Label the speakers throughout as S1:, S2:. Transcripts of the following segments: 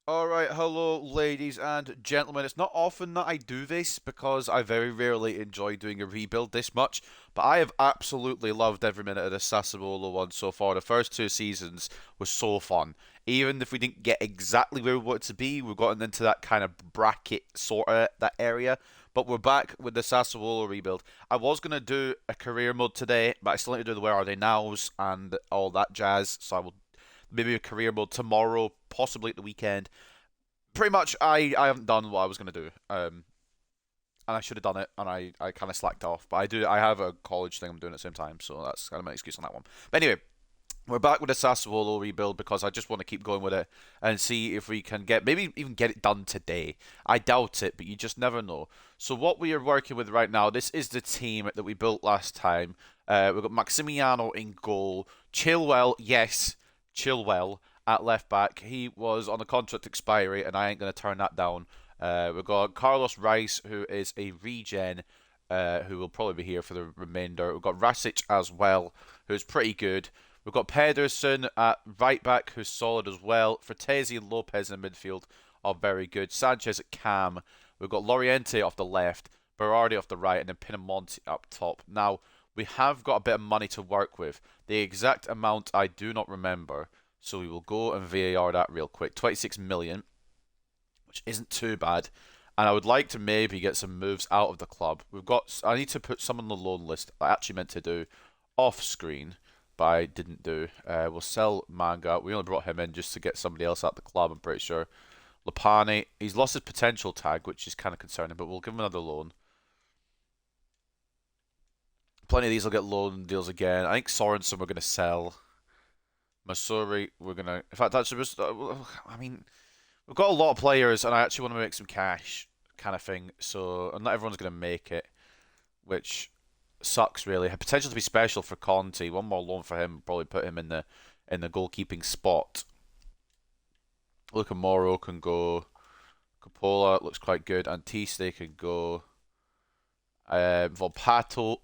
S1: Alright, hello ladies and gentlemen. It's not often that I do this because I very rarely enjoy doing a rebuild this much, but I have absolutely loved every minute of the Sassuolo one so far. The first two seasons was so fun. Even if we didn't get exactly where we wanted to be, we've gotten into that kind of bracket sort of that area. But we're back with the Sassuolo rebuild. I was gonna do a career mode today, but I still need to do the where are they nows and all that jazz, so I will maybe a career mode tomorrow, possibly at the weekend. Pretty much, I haven't done what I was gonna do, and I should have done it, and I kind of slacked off. But I have a college thing I'm doing at the same time, so that's kind of my excuse on that one. But anyway, we're back with the Sassuolo rebuild because I just want to keep going with it and see if we can get maybe even get it done today. I doubt it, but you just never know. So what we are working with right now, this is the team that we built last time. We've got Maximiano in goal, Chilwell, yes, Chilwell at left back. He was on a contract expiry, and I ain't gonna turn that down. We've got Carlos Rice, who is a regen, who will probably be here for the remainder. We've got Rasic as well, who's pretty good. We've got Pedersen at right back, who's solid as well. Fratesi and Lopez in midfield are very good. Sanchez at cam. We've got Loriente off the left, Berardi off the right, and then Pinamonti up top. Now, we have got a bit of money to work with. The exact amount I do not remember, so we will go and VAR that real quick. 26 million, which isn't too bad. And I would like to maybe get some moves out of the club. I need to put some on the loan list I actually meant to do off screen, but I didn't do. We'll sell Manga. We only brought him in just to get somebody else out the club, I'm pretty sure. Lopani, he's lost his potential tag, which is kind of concerning, but we'll give him another loan. Plenty of these will get loan deals again. I think Sorensen we're going to sell. Masuri we're going to... In fact, actually, I mean, we've got a lot of players, and I actually want to make some cash kind of thing, so... And not everyone's going to make it, which sucks, really. Potential to be special for Conte. One more loan for him, probably put him in the goalkeeping spot. Luka Moro can go. Coppola looks quite good. Antiste can go. Volpato.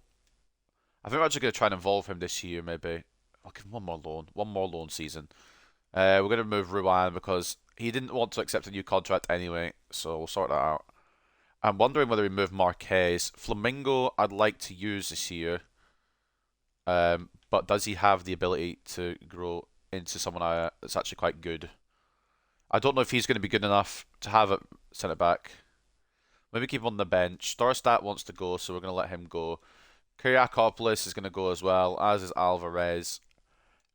S1: I think we're actually going to try and involve him this year, maybe. I'll give him one more loan. One more loan season. We're going to remove Ruan because he didn't want to accept a new contract anyway, so we'll sort that out. I'm wondering whether we move Marquez. Flamingo, I'd like to use this year, but does he have the ability to grow into someone that's actually quite good? I don't know if he's going to be good enough to have it sent it back. Maybe keep him on the bench. Dorstat wants to go, so we're going to let him go. Kyriakopoulos is going to go as well, as is Alvarez.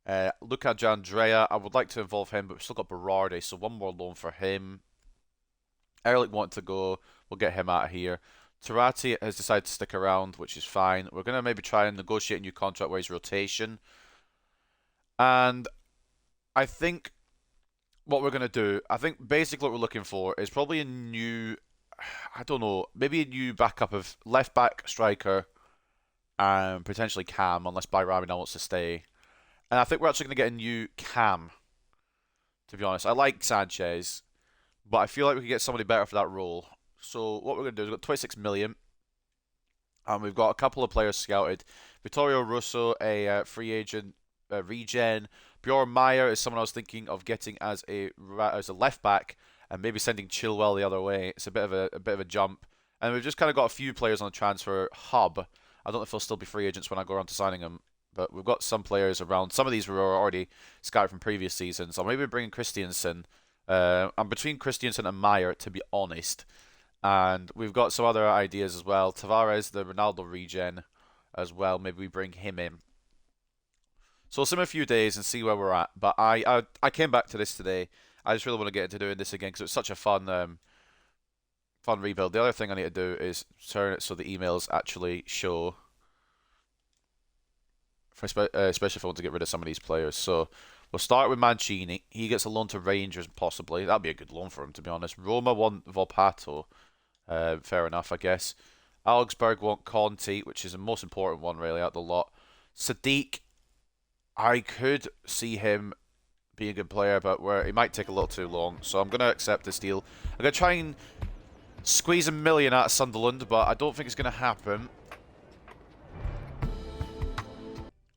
S1: Luca Jandrea, I would like to involve him, but we've still got Berardi, so one more loan for him. Erlich wanted to go. We'll get him out of here. Tarati has decided to stick around, which is fine. We're going to maybe try and negotiate a new contract where he's rotation. And I think what we're going to do, I think basically what we're looking for is probably a new, I don't know, maybe a new backup of left back, striker, and potentially Cam, unless Bayrami now wants to stay. And I think we're actually going to get a new Cam, to be honest. I like Sanchez, but I feel like we could get somebody better for that role. So what we're going to do is we've got 26 million, and we've got a couple of players scouted. Vittorio Russo, a free agent regen. Bjorn Meyer is someone I was thinking of getting as a left back, and maybe sending Chilwell the other way. It's a bit of a jump, and we've just kind of got a few players on the transfer hub. I don't know if they'll still be free agents when I go around to signing them, but we've got some players around. Some of these were already scouted from previous seasons. So maybe bringing Christiansen. I'm between Christiansen and Meyer, to be honest. And we've got some other ideas as well. Tavares, the Ronaldo regen, as well. Maybe we bring him in. So we'll see in a few days and see where we're at. But I came back to this today. I just really want to get into doing this again because it's such a fun rebuild. The other thing I need to do is turn it so the emails actually show, for especially if I want to get rid of some of these players. So we'll start with Mancini. He gets a loan to Rangers, possibly. That'd be a good loan for him, to be honest. Roma want Volpato. Fair enough, I guess. Augsburg want Conti, which is the most important one, really, out of the lot. Sadiq, I could see him being a good player, but where he might take a little too long. So I'm going to accept this deal. I'm going to try and squeeze a million out of Sunderland, but I don't think it's going to happen.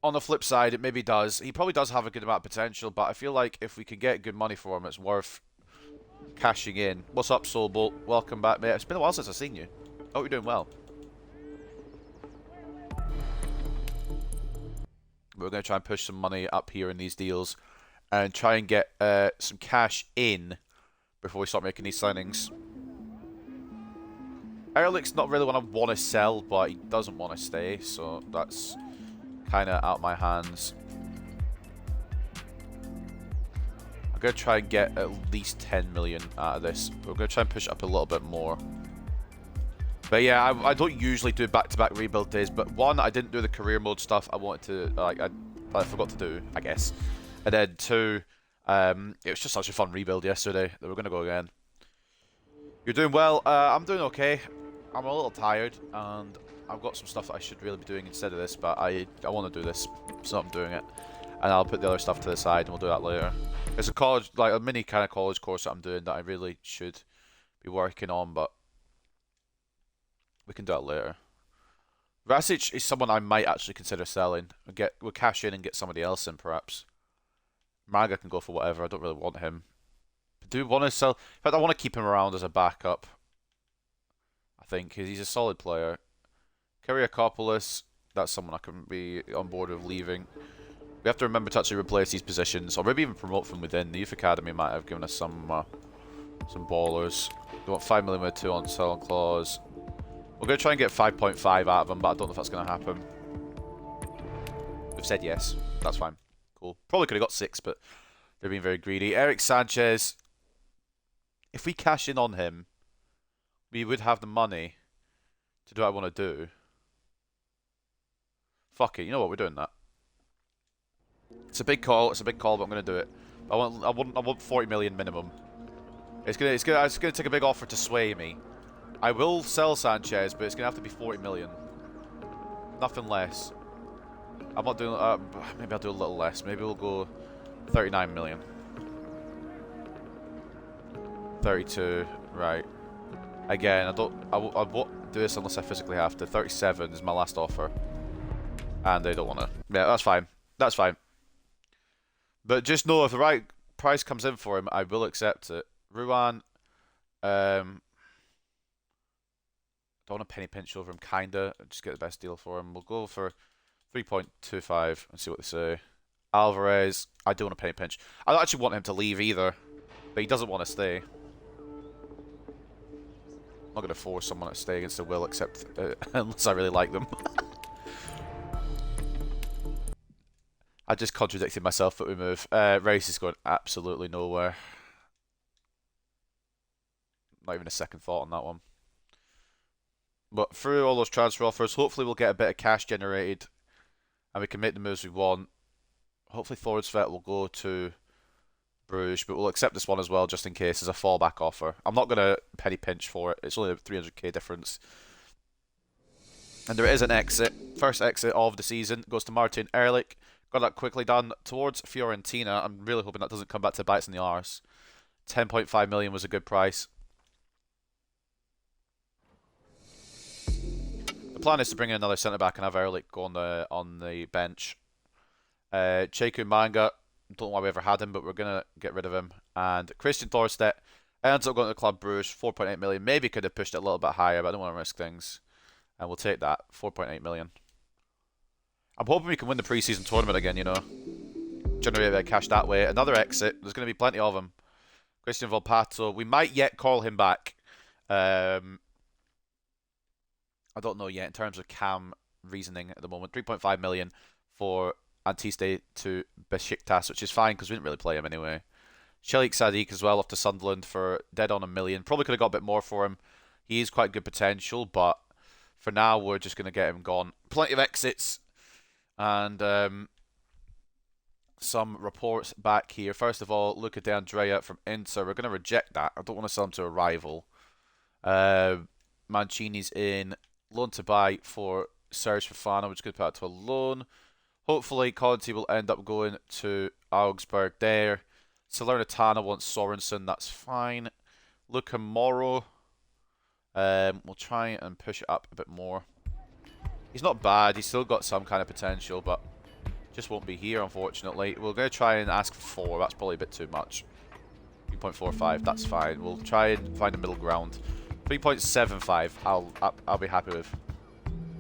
S1: On the flip side, it maybe does. He probably does have a good amount of potential, but I feel like if we can get good money for him, it's worth cashing in. What's up, Soulbolt? Welcome back, mate. It's been a while since I've seen you. Hope you're doing well. We're going to try and push some money up here in these deals and try and get some cash in before we start making these signings. Erlich's not really one I want to sell, but he doesn't want to stay, so that's kind of out of my hands. I'm going to try and get at least 10 million out of this. We're going to try and push it up a little bit more. But yeah, I don't usually do back-to-back rebuild days, but one, I didn't do the career mode stuff I wanted to, like, I forgot to do, I guess. And then two, it was just such a fun rebuild yesterday that we're going to go again. You're doing well. I'm doing okay. I'm a little tired, and I've got some stuff that I should really be doing instead of this, but I want to do this, so I'm doing it. And I'll put the other stuff to the side, and we'll do that later. It's a college, like a mini kind of college course that I'm doing that I really should be working on, but we can do that later. Rasic is someone I might actually consider selling. We'll cash in and get somebody else in, perhaps. Maga can go for whatever. I don't really want him. But do we want to sell? In fact, I want to keep him around as a backup. I think he's a solid player. Kyriakopoulos, that's someone I can be on board with leaving. We have to remember to actually replace these positions, or maybe even promote from within. The Youth Academy might have given us some ballers. We want 5 million with 2 on selling clause. We're going to try and get 5.5 out of them, but I don't know if that's going to happen. We've said yes. That's fine. Cool. Probably could have got 6, but they're being very greedy. Eric Sanchez. If we cash in on him, we would have the money to do what I want to do. Fuck it. You know what? We're doing that. It's a big call. It's a big call, but I'm going to do it. I want 40 million minimum. It's gonna take a big offer to sway me. I will sell Sanchez, but it's going to have to be 40 million. Nothing less. I'm not doing... maybe I'll do a little less. Maybe we'll go 39 million. 32. Right. Again, I won't do this unless I physically have to. 37 is my last offer. And they don't want to. Yeah, that's fine. That's fine. But just know if the right price comes in for him, I will accept it. Ruan... don't want a penny pinch over him, kinda. Just get the best deal for him. We'll go for 3.25 and see what they say. Alvarez, I do want a penny pinch. I don't actually want him to leave either, but he doesn't want to stay. I'm not going to force someone to stay against their will, except unless I really like them. I just contradicted myself, but we move. Race is going absolutely nowhere. Not even a second thought on that one. But through all those transfer offers, hopefully we'll get a bit of cash generated and we can make the moves we want. Hopefully Thordsvet will go to Bruges, but we'll accept this one as well just in case as a fallback offer. I'm not going to penny pinch for it. It's only a 300k difference. And there is an exit. First exit of the season goes to Martin Ehrlich. Got that quickly done towards Fiorentina. I'm really hoping that doesn't come back to bite us in the arse. 10.5 million was a good price. The plan is to bring in another centre-back and have Ehrlich go on the bench. Cheku Manga, don't know why we ever had him, but we're going to get rid of him. And Christian Thorstedt ends up going to Club Bruges, 4.8 million. Maybe could have pushed it a little bit higher, but I don't want to risk things. And we'll take that, 4.8 million. I'm hoping we can win the pre-season tournament again, you know. Generate a bit of cash that way. Another exit. There's going to be plenty of them. Christian Volpato. We might yet call him back. I don't know yet in terms of Cam reasoning at the moment. 3.5 million for Antiste to Besiktas, which is fine because we didn't really play him anyway. Shelik Sadiq as well off to Sunderland for dead on $1 million. Probably could have got a bit more for him. He is quite good potential, but for now we're just going to get him gone. Plenty of exits and some reports back here. First of all, Luca De Andrea from Inter. We're going to reject that. I don't want to sell him to a rival. Mancini's in. Loan to buy for Serge Fofana, which could put out to a loan. Hopefully, Conte will end up going to Augsburg there. Salernitana wants Sorensen, that's fine. Luca Moro, we'll try and push it up a bit more. He's not bad, he's still got some kind of potential, but just won't be here, unfortunately. We're going to try and ask for 4, that's probably a bit too much. 3.45, that's fine. We'll try and find a middle ground. 3.75, I'll be happy with.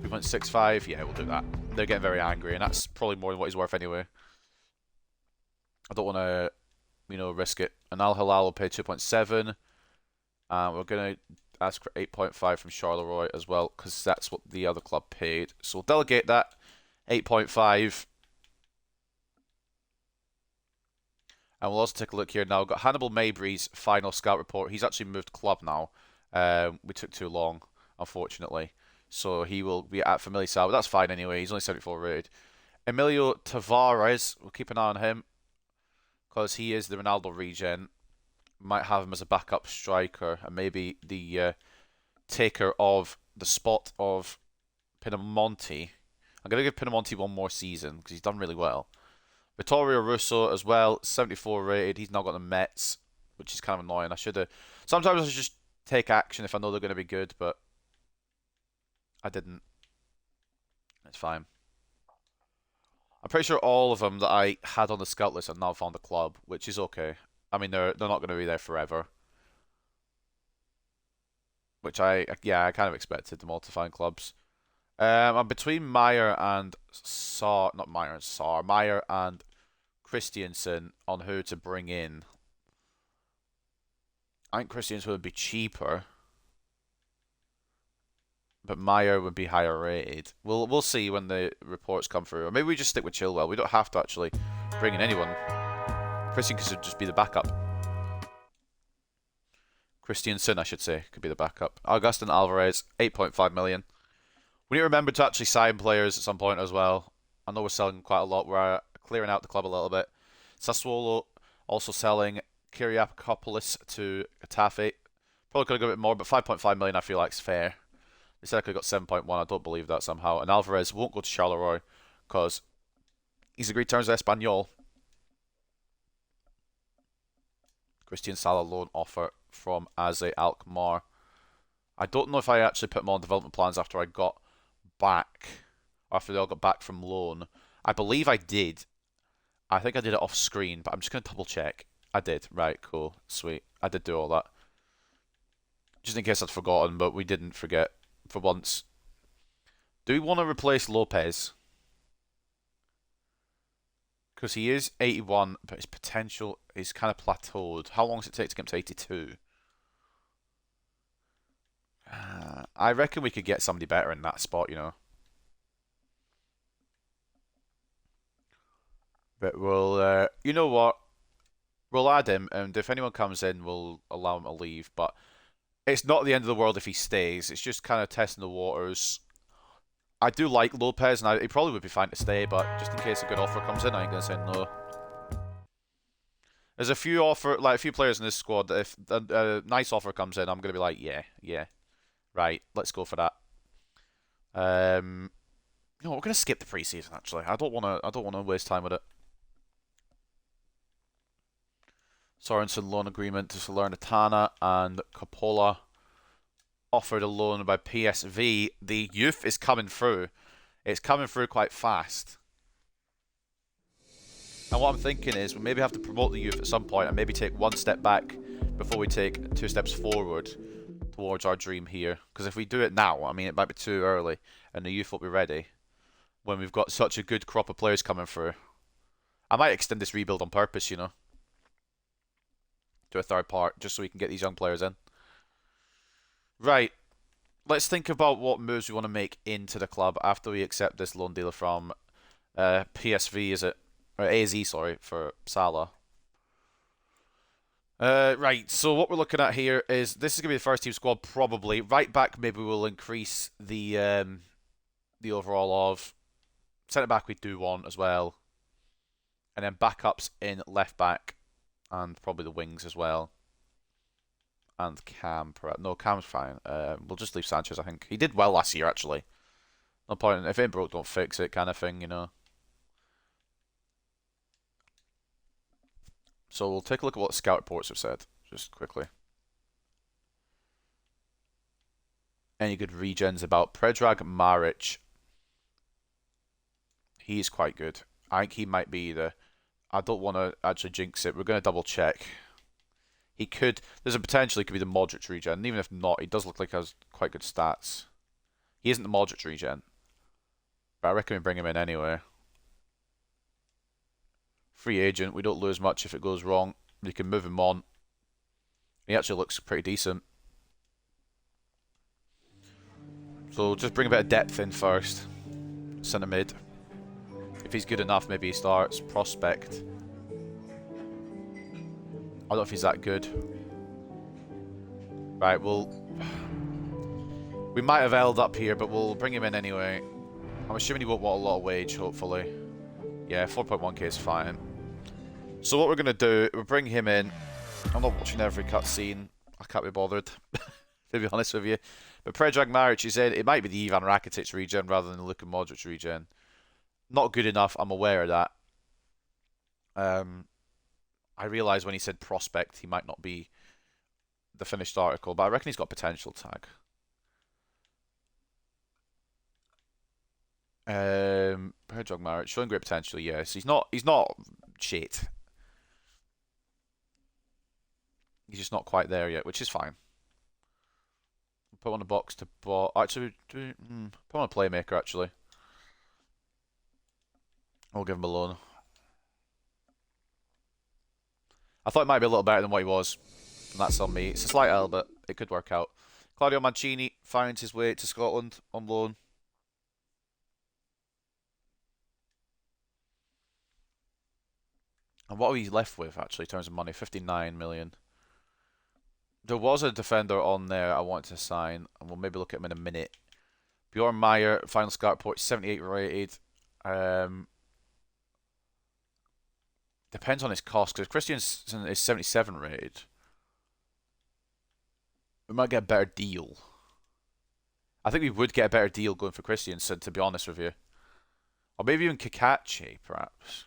S1: 3.65, yeah, we'll do that. They're getting very angry, and that's probably more than what he's worth anyway. I don't want to, risk it. And Al Hilal will pay 2.7. We're going to ask for 8.5 from Charleroi as well, because that's what the other club paid. So we'll delegate that. 8.5. And we'll also take a look here now. We've got Hannibal Mabry's final scout report. He's actually moved club now. We took too long, unfortunately. So he will be at Famalicão, but that's fine anyway. He's only 74 rated. Emilio Tavares, we'll keep an eye on him, because he is the Ronaldo regen. Might have him as a backup striker, and maybe the taker of the spot of Pinamonti. I'm going to give Pinamonti one more season, because he's done really well. Vittorio Russo as well, 74 rated. He's now got the Mets, which is kind of annoying. Sometimes I should just take action if I know they're going to be good, but I didn't. It's fine. I'm pretty sure all of them that I had on the scout list have now found a club, which is okay. I mean, they're not going to be there forever. Which I kind of expected them all to find clubs. I'm between Meyer and Saar, not Meyer and Saar, Meyer and Christiansen on who to bring in. I think Christiansen would be cheaper, but Meyer would be higher rated. We'll see when the reports come through, or maybe we just stick with Chilwell. We don't have to actually bring in anyone. Christiansen could just be the backup. Christiansen, I should say, could be the backup. Augustin Alvarez, 8.5 million. We need to remember to actually sign players at some point as well. I know we're selling quite a lot. We're clearing out the club a little bit. Sassuolo also selling Kyriakopoulos to Getafe. Probably could have got a bit more, but 5.5 million I feel like is fair. They said I could have got 7.1. I don't believe that somehow. And Alvarez won't go to Charleroi because he's agreed terms with Espanyol. Christian Salah loan offer from AZ Alkmaar. I don't know if I actually put him on development plans after I got back, after they all got back from loan. I believe I did. I think I did it off screen, but I'm just going to double check. I did. Right, cool. Sweet. I did do all that. Just in case I'd forgotten, but we didn't forget for once. Do we want to replace Lopez? Because he is 81, but his potential is kind of plateaued. How long does it take to get him to 82? I reckon we could get somebody better in that spot, But we'll, you know what? We'll add him, and if anyone comes in, we'll allow him to leave. But it's not the end of the world if he stays. It's just kind of testing the waters. I do like Lopez, and he probably would be fine to stay, but just in case a good offer comes in, I ain't going to say no. There's a few players in this squad that if a nice offer comes in, I'm going to be like, yeah. Right, let's go for that. We're going to skip the preseason, actually. I don't want to waste time with it. Sorensen loan agreement to Salernitana and Coppola offered a loan by PSV. The youth is coming through. It's coming through quite fast. And what I'm thinking is we maybe have to promote the youth at some point and maybe take one step back before we take 2 steps forward towards our dream here. Because if we do it now, I mean, it might be too early and the youth will be ready when we've got such a good crop of players coming through. I might extend this rebuild on purpose, to a third part, just so we can get these young players in. Right. Let's think about what moves we want to make into the club after we accept this loan deal from PSV, is it? Or AZ, sorry, for Salah. Right, so what we're looking at here is this is going to be the first team squad probably. Right back, maybe we'll increase the overall of. Centre back we do want as well. And then backups in left back and probably the wings as well. And Cam, no, Cam's fine. We'll just leave Sanchez, I think. He did well last year, actually. No point, if it ain't broke, don't fix it kind of thing, So we'll take a look at what scout reports have said, just quickly. Any good regens about Predrag Maric? He's quite good. I think he might be the... I don't want to actually jinx it. We're going to double check. He could. There's a potential he could be the Modric regen. Even if not, he does look like he has quite good stats. He isn't the Modric regen, but I reckon we bring him in anyway. Free agent. We don't lose much if it goes wrong. We can move him on. He actually looks pretty decent. So just bring a bit of depth in first. Centre mid. If he's good enough, maybe he starts. Prospect. I don't know if he's that good. Right, well... We might have held up here, but we'll bring him in anyway. I'm assuming he won't want a lot of wage, hopefully. Yeah, 4.1k is fine. So what we're going to do, we'll bring him in. I'm not watching every cutscene. I can't be bothered, to be honest with you. But Predrag Maric, he said it might be the Ivan Rakitic regen rather than the Luka Modric regen. Not good enough, I'm aware of that. I realised when he said prospect, he might not be the finished article, but I reckon he's got potential tag. Predrag Maric, showing great potential, yes. He's not shit. He's just not quite there yet, which is fine. Put on a box to actually put on a playmaker actually. We'll give him a loan. I thought it might be a little better than what he was. And that's on me. It's a slight L, but it could work out. Claudio Mancini finds his way to Scotland on loan. And what are we left with actually in terms of money? 59 million. There was a defender on there I wanted to sign, and we'll maybe look at him in a minute. Bjorn Meyer, final scout report, 78 rated. Depends on his cost, because Christiansen is 77 rated. We might get a better deal. I think we would get a better deal going for Christiansen, to be honest with you. Or maybe even Kakachi, perhaps.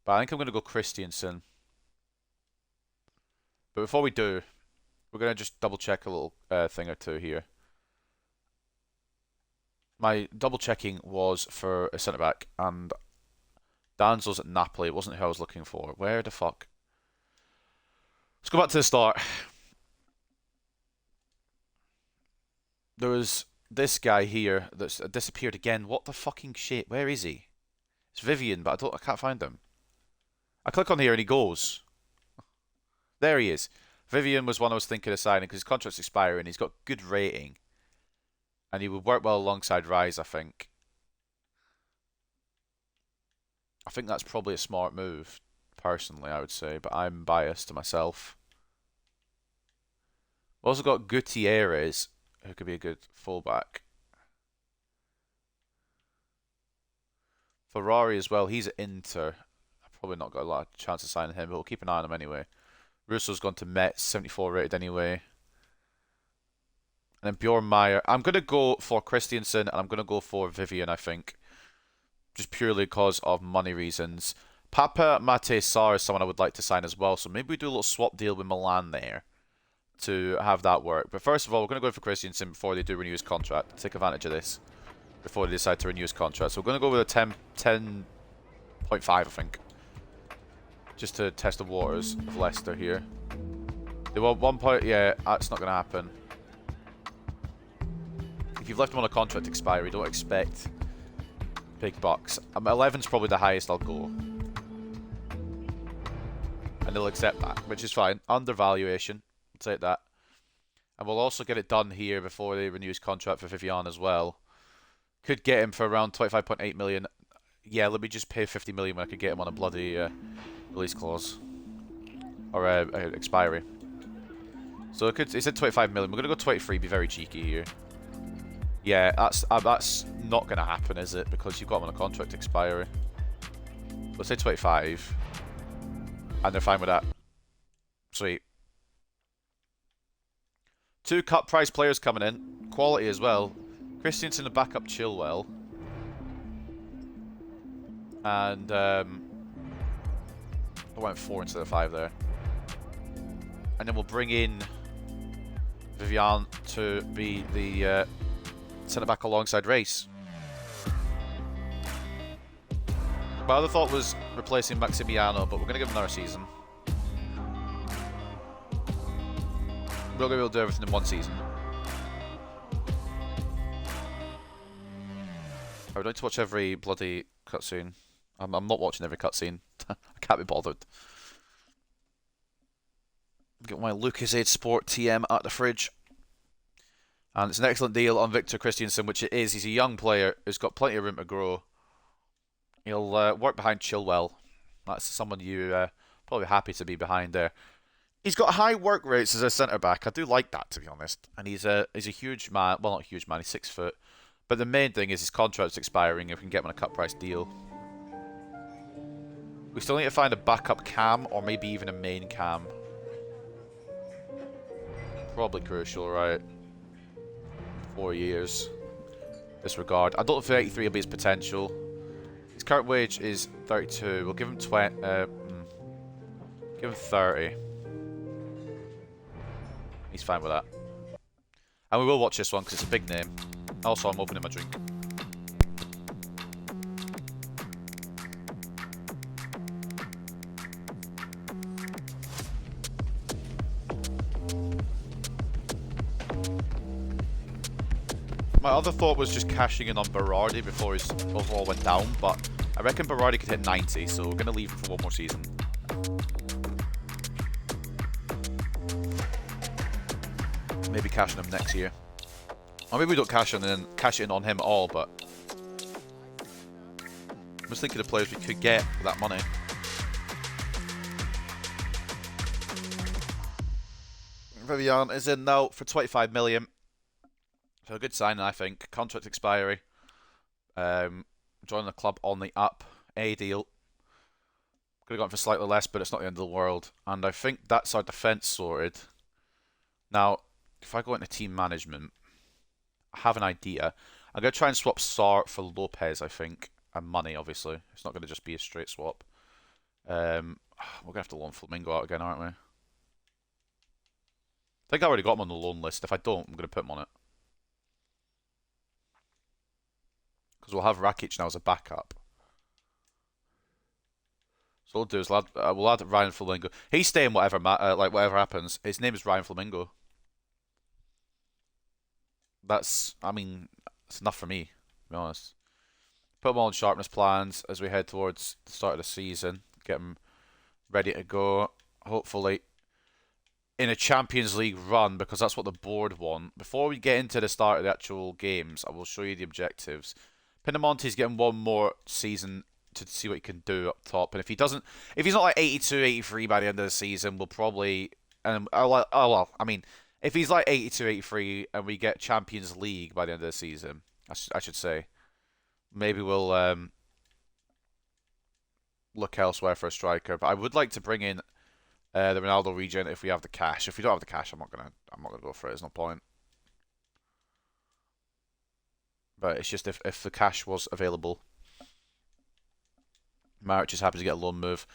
S1: But I think I'm going to go Christiansen. But before we do, we're going to just double check a little thing or two here. My double checking was for a centre back, and Danzo's at Napoli. It wasn't who I was looking for. Where the fuck? Let's go back to the start. There was this guy here that's disappeared again. What the fucking shit? Where is he? It's Vivian, but I can't find him. I click on here and he goes. There he is. Vivian was one I was thinking of signing because his contract's expiring. He's got good rating. And he would work well alongside Rise, I think. I think that's probably a smart move, personally, I would say. But I'm biased to myself. We've also got Gutierrez, who could be a good fullback. Ferrari as well. He's at Inter. I've probably not got a lot of chance of signing him, but we'll keep an eye on him anyway. Russo's gone to Metz, 74 rated anyway. And then Bjorn Meyer. I'm going to go for Christiansen, and I'm going to go for Vivian, I think. Just purely because of money reasons. Papa Mate Sarr is someone I would like to sign as well, so maybe we do a little swap deal with Milan there to have that work. But first of all, we're going to go for Christiansen before they do renew his contract. Take advantage of this before they decide to renew his contract. So we're going to go with a 10.5, I think. Just to test the waters of Leicester here. They want 1 point. Yeah, that's not going to happen. If you've left them on a contract expiry, don't expect big bucks. 11's probably the highest I'll go. And they'll accept that, which is fine. Undervaluation. We'll take that. And we'll also get it done here before they renew his contract for Vivian as well. Could get him for around 25.8 million. Yeah, let me just pay 50 million when I could get him on a bloody release clause. Or expiry. So it said 25 million. We're going to go 23, be very cheeky here. Yeah, that's not going to happen, is it? Because you've got him on a contract expiry. Let's say 25. And they're fine with that. Sweet. 2 cut price players coming in. Quality as well. Christiansen to back up Chilwell. And I went 4 instead of 5 there. And then we'll bring in Vivian to be the centre back alongside Race. My other thought was replacing Maximiano, but we're going to give him another season. We're going to be able to do everything in one season. I would like to watch every bloody cutscene. I'm not watching every cutscene. I can't be bothered. Get my Lucozade Sport TM at the fridge. And it's an excellent deal on Victor Christiansen, which it is. He's a young player who's got plenty of room to grow. He'll work behind Chilwell. That's someone you probably happy to be behind there. He's got high work rates as a centre-back. I do like that, to be honest. And he's a huge man. Well, not a huge man. He's 6 foot. But the main thing is his contract's expiring if we can get him on a cut-price deal. We still need to find a backup cam or maybe even a main cam. Probably crucial, right? 4 years. Disregard. I don't know if 83 will be his potential. His current wage is 32. We'll give him 20. Give him 30. He's fine with that. And we will watch this one because it's a big name. Also, I'm opening my drink. My other thought was just cashing in on Berardi before his overall went down, but I reckon Berardi could hit 90, so we're going to leave him for one more season. Maybe cashing him next year. Or maybe we don't cash in on him at all, but I was thinking of players we could get for that money. Vivian is in now for 25 million. So a good signing, I think. Contract expiry. Joining the club on the up. A deal. Could have gone for slightly less, but it's not the end of the world. And I think that's our defence sorted. Now, if I go into team management, I have an idea. I'm going to try and swap Sar for Lopez, I think. And money, obviously. It's not going to just be a straight swap. We're going to have to loan Flamingo out again, aren't we? I think I already got him on the loan list. If I don't, I'm going to put him on it. Because we'll have Rakic now as a backup. So what we'll do is we'll add Ryan Flamingo. He's staying whatever happens. His name is Ryan Flamingo. That's, I mean, it's enough for me, to be honest. Put him on sharpness plans as we head towards the start of the season. Get him ready to go. Hopefully in a Champions League run, because that's what the board want. Before we get into the start of the actual games, I will show you the objectives. Pinamonti's getting one more season to see what he can do up top. And if he's not like 82, 83 by the end of the season, we'll probably, if he's like 82, 83 and we get Champions League by the end of the season, I should say, maybe we'll look elsewhere for a striker. But I would like to bring in the Ronaldo regen if we have the cash. If we don't have the cash, I'm not gonna go for it. There's no point. But it's just if the cash was available. Maric is happy to get a loan move.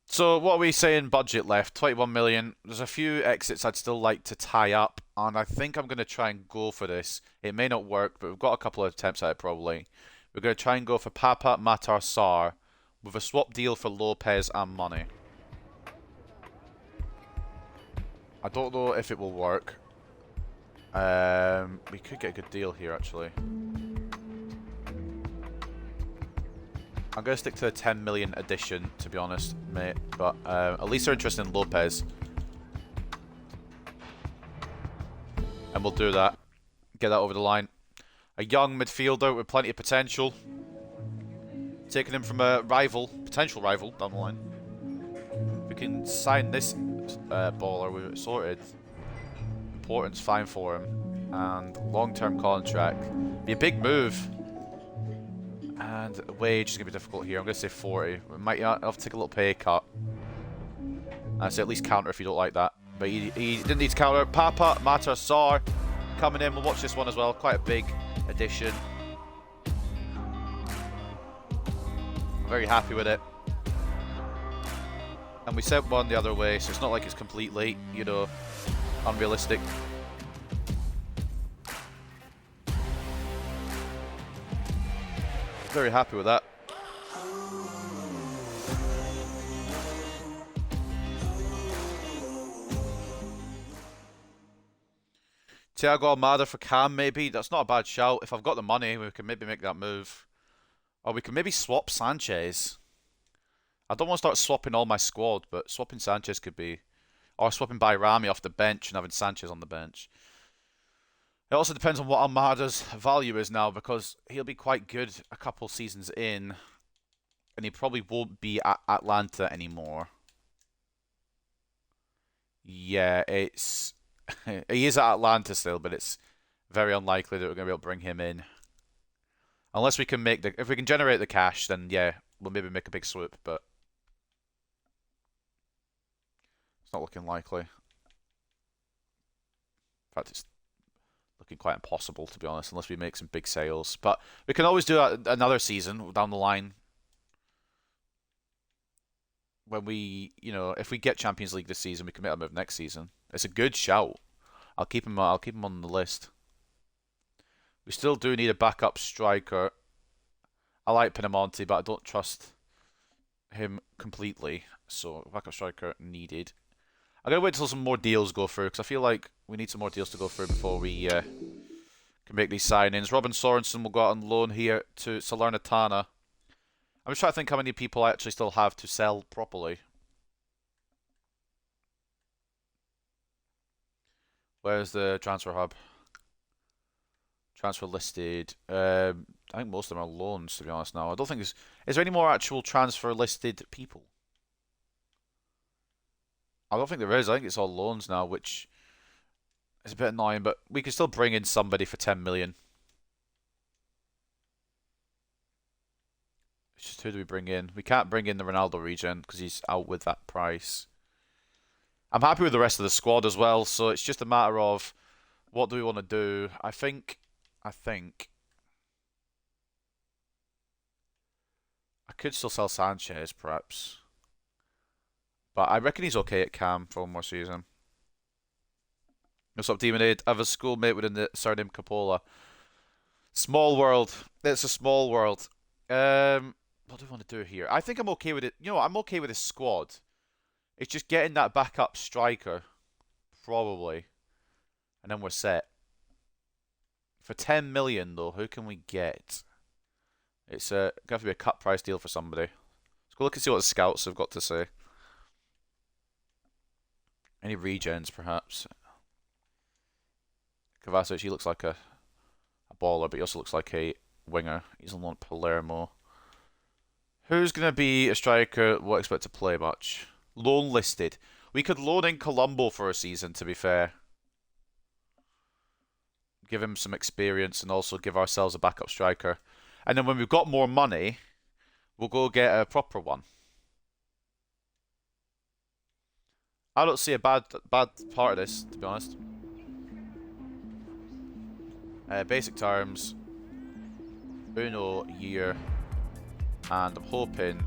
S1: So what are we saying budget left? 21 million. There's a few exits I'd still like to tie up, and I think I'm going to try and go for this. It may not work, but we've got a couple of attempts at it probably. We're going to try and go for Papa, Matar, Sar, with a swap deal for Lopez and money. I don't know if it will work. We could get a good deal here, actually. I'm going to stick to a 10 million addition, to be honest, mate. But at least they're interested in Lopez. And we'll do that. Get that over the line. A young midfielder with plenty of potential. Taking him from a potential rival down the line. If we can sign this baller, we're sorted. Importance fine for him. And long-term contract. Be a big move. And wage is going to be difficult here. I'm going to say 40. We might have to take a little pay cut. I say at least counter if you don't like that. But he didn't need to counter. Papa, Mata, Sar coming in. We'll watch this one as well. Quite a big addition. I'm very happy with it. And we sent one the other way, so it's not like it's completely, unrealistic. Very happy with that. Thiago Almada for Cam, maybe. That's not a bad shout. If I've got the money, we can maybe make that move. Or we can maybe swap Sanchez. I don't want to start swapping all my squad, but swapping Sanchez could be... Or swapping Bayrami off the bench and having Sanchez on the bench. It also depends on what Almada's value is now, because he'll be quite good a couple seasons in, and he probably won't be at Atlanta anymore. Yeah, it's... he is at Atlanta still, but it's very unlikely that we're going to be able to bring him in. Unless we can make the... If we can generate the cash, then yeah, we'll maybe make a big swoop, but... It's not looking likely. In fact, it's looking quite impossible, to be honest, unless we make some big sales. But we can always do another season down the line. When we, you know, if we get Champions League this season, we can make a move next season. It's a good shout. I'll keep him on the list. We still do need a backup striker. I like Pinamonti, but I don't trust him completely. So backup striker needed. I'm going to wait until some more deals go through, because I feel like we need some more deals to go through before we can make these signings. Robin Sorensen will go out on loan here to Salernitana. I'm just trying to think how many people I actually still have to sell properly. Where's the transfer hub? Transfer listed. I think most of them are loans, to be honest now. I don't think there's... Is there any more actual transfer listed people? I don't think there is. I think it's all loans now, which is a bit annoying, but we can still bring in somebody for 10 million. It's just, who do we bring in? We can't bring in the Ronaldo regen because he's out with that price. I'm happy with the rest of the squad as well, so it's just a matter of what do we want to do. I think I could still sell Sanchez, perhaps. But I reckon he's okay at Cam for one more season. What's up, Demonade? I have a schoolmate within the surname Capola. Small world. It's a small world. What do we want to do here? I think I'm okay with it. You know what? I'm okay with this squad. It's just getting that backup striker. Probably. And then we're set. For 10 million, though, who can we get? It's going to have to be a cut price deal for somebody. Let's go look and see what the scouts have got to say. Any regens, perhaps? Kovacic, he looks like a baller, but he also looks like a winger. He's on loan at Palermo. Who's going to be a striker we'll expect to play much? Loan listed. We could loan in Colombo for a season, to be fair. Give him some experience and also give ourselves a backup striker. And then when we've got more money, we'll go get a proper one. I don't see a bad part of this, to be honest. Basic terms. Uno year. And I'm hoping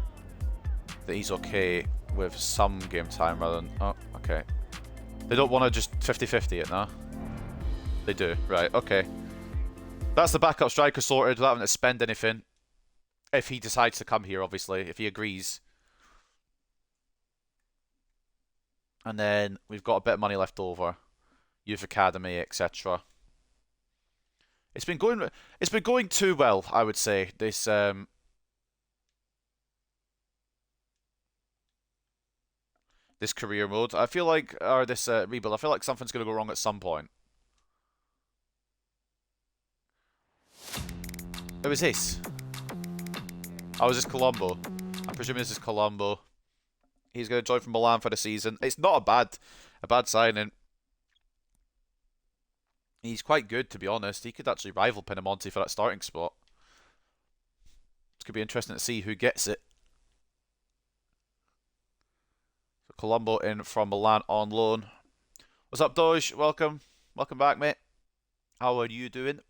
S1: that he's okay with some game time rather than... Oh, okay. They don't want to just 50-50 it, no? They do. Right, okay. That's the backup striker sorted without having to spend anything. If he decides to come here, obviously. If he agrees. And then we've got a bit of money left over. Youth Academy, etc. It's been going too well, I would say. This this career mode. I feel like, or this rebuild. I feel like something's going to go wrong at some point. Who is this? Oh, is this Colombo? I'm presuming this is Colombo. He's going to join from Milan for the season. It's not a bad signing. He's quite good, to be honest. He could actually rival Pinamonti for that starting spot. It's going to be interesting to see who gets it. So Colombo in from Milan on loan. What's up, Doge? Welcome. Welcome back, mate. How are you doing?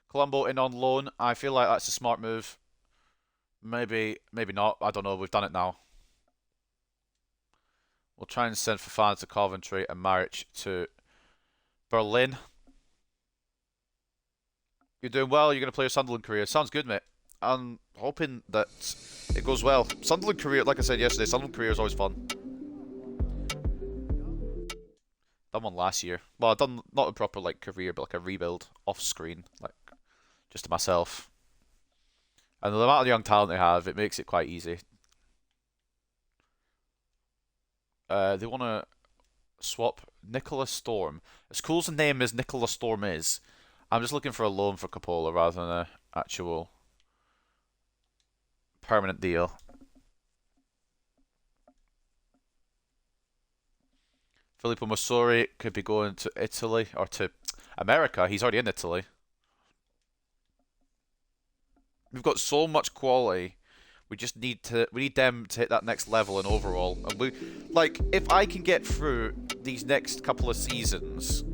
S1: Colombo in on loan. I feel like that's a smart move. Maybe not. I don't know. We've done it now. We'll try and send Fofana to Coventry and Maric to Berlin. You're doing well. You're going to play your Sunderland career. Sounds good, mate. I'm hoping that it goes well. Sunderland career, like I said yesterday, Sunderland career is always fun. Done one last year. Well, I've done not a proper like career, but like a rebuild off screen, like just to myself. And the amount of young talent they have, it makes it quite easy. They want to swap Nicholas Storm. As cool as the name as Nicholas Storm is, I'm just looking for a loan for Coppola rather than an actual permanent deal. Filippo Massori could be going to Italy or to America. He's already in Italy. We've got so much quality. We need them to hit that next level in overall. And we like if I can get through these next couple of seasons,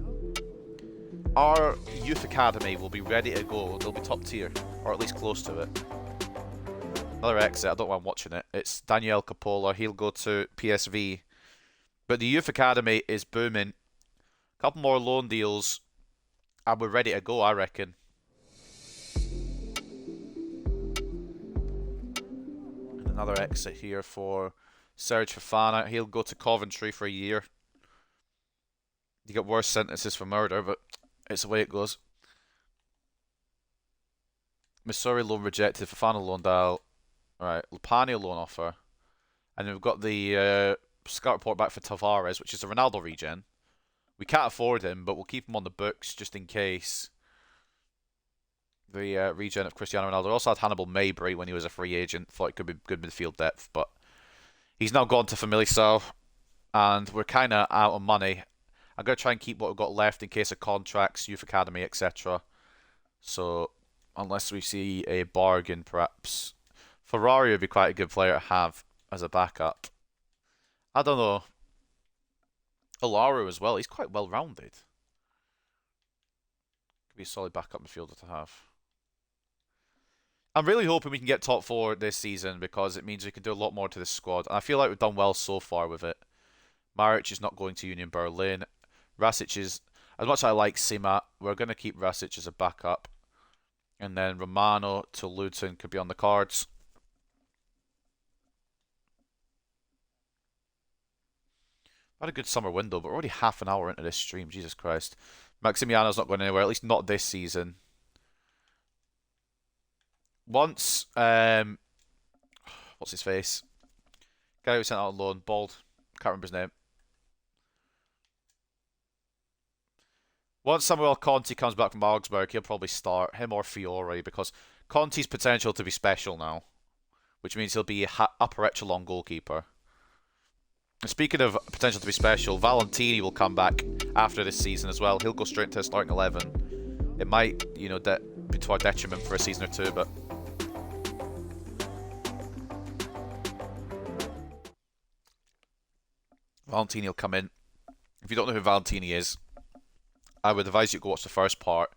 S1: our youth academy will be ready to go. They'll be top tier, or at least close to it. Another exit. I don't want watching it. It's Daniel Coppola. He'll go to PSV. But the youth academy is booming. A couple more loan deals, and we're ready to go, I reckon. And another exit here for Serge Fofana. He'll go to Coventry for a year. You get worse sentences for murder, but it's the way it goes. Missouri loan rejected. Fofana loaned out. Alright, Lupani loan offer. And then we've got the scout report back for Tavares, which is a Ronaldo regen. We can't afford him, but we'll keep him on the books just in case. The regen of Cristiano Ronaldo. Also had Hannibal Mabry when he was a free agent. Thought it could be good midfield depth, but he's now gone to Famalicão, and we're kind of out of money. I'm going to try and keep what we've got left in case of contracts, youth academy, etc. So, unless we see a bargain, perhaps. Ferrari would be quite a good player to have as a backup. I don't know. Olaru as well. He's quite well rounded. Could be a solid backup midfielder to have. I'm really hoping we can get top four this season because it means we can do a lot more to this squad. And I feel like we've done well so far with it. Maric is not going to Union Berlin. Rasic is, as much as I like Sima, we're going to keep Rasic as a backup. And then Romano to Luton could be on the cards. Had a good summer window, but we're already half an hour into this stream. Jesus Christ. Maximiano's not going anywhere, at least not this season. Once, what's his face? Guy who sent out on loan, bald. Can't remember his name. Once Samuel Conti comes back from Augsburg, he'll probably start him or Fiore because Conti's potential to be special now, which means he'll be a upper echelon goalkeeper. Speaking of potential to be special, Valentini will come back after this season as well. He'll go straight into the starting 11. It might, you know, be to our detriment for a season or two, but Valentini will come in. If you don't know who Valentini is, I would advise you to go watch the first part.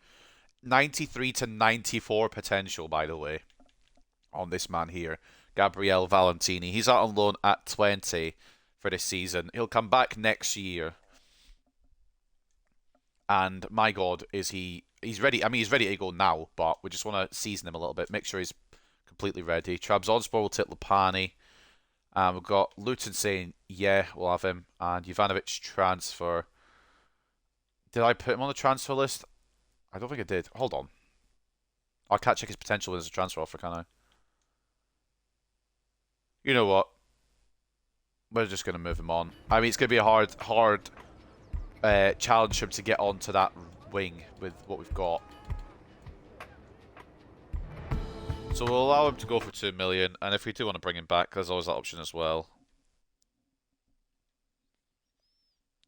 S1: 93 to 94 potential, by the way, on this man here, Gabriel Valentini. He's out on loan at 20 for this season. He'll come back next year. And my God, is he's ready. I mean, he's ready to go now, but we just want to season him a little bit, make sure he's completely ready. Trabzonspor will take Lupani. We've got Luton saying, yeah, we'll have him. And Jovanovic transfer. Did I put him on the transfer list? I don't think I did. Hold on. I can't check his potential as a transfer offer, can I? You know what? We're just going to move him on. I mean, it's going to be a hard challenge for him to get onto that wing with what we've got. So we'll allow him to go for 2 million, and if we do want to bring him back, there's always that option as well.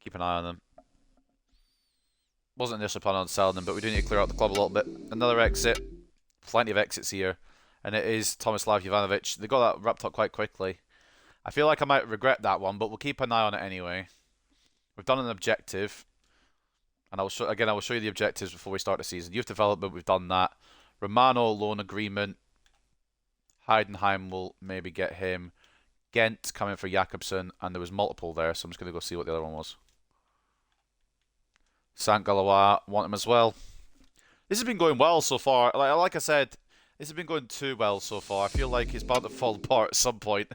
S1: Keep an eye on them. Wasn't initially planning on selling them, but we do need to clear out the club a little bit. Another exit. Plenty of exits here. And it is Tomislav Jovanovic. They got that wrapped up quite quickly. I feel like I might regret that one, but we'll keep an eye on it anyway. We've done an objective. And I will show you the objectives before we start the season. Youth development, we've done that. Romano loan agreement. Heidenheim will maybe get him. Ghent coming for Jakobsen, and there was multiple there, so I'm just going to go see what the other one was. St. Galois want him as well. This has been going well so far. Like I said, this has been going too well so far. I feel like it's bound to fall apart at some point.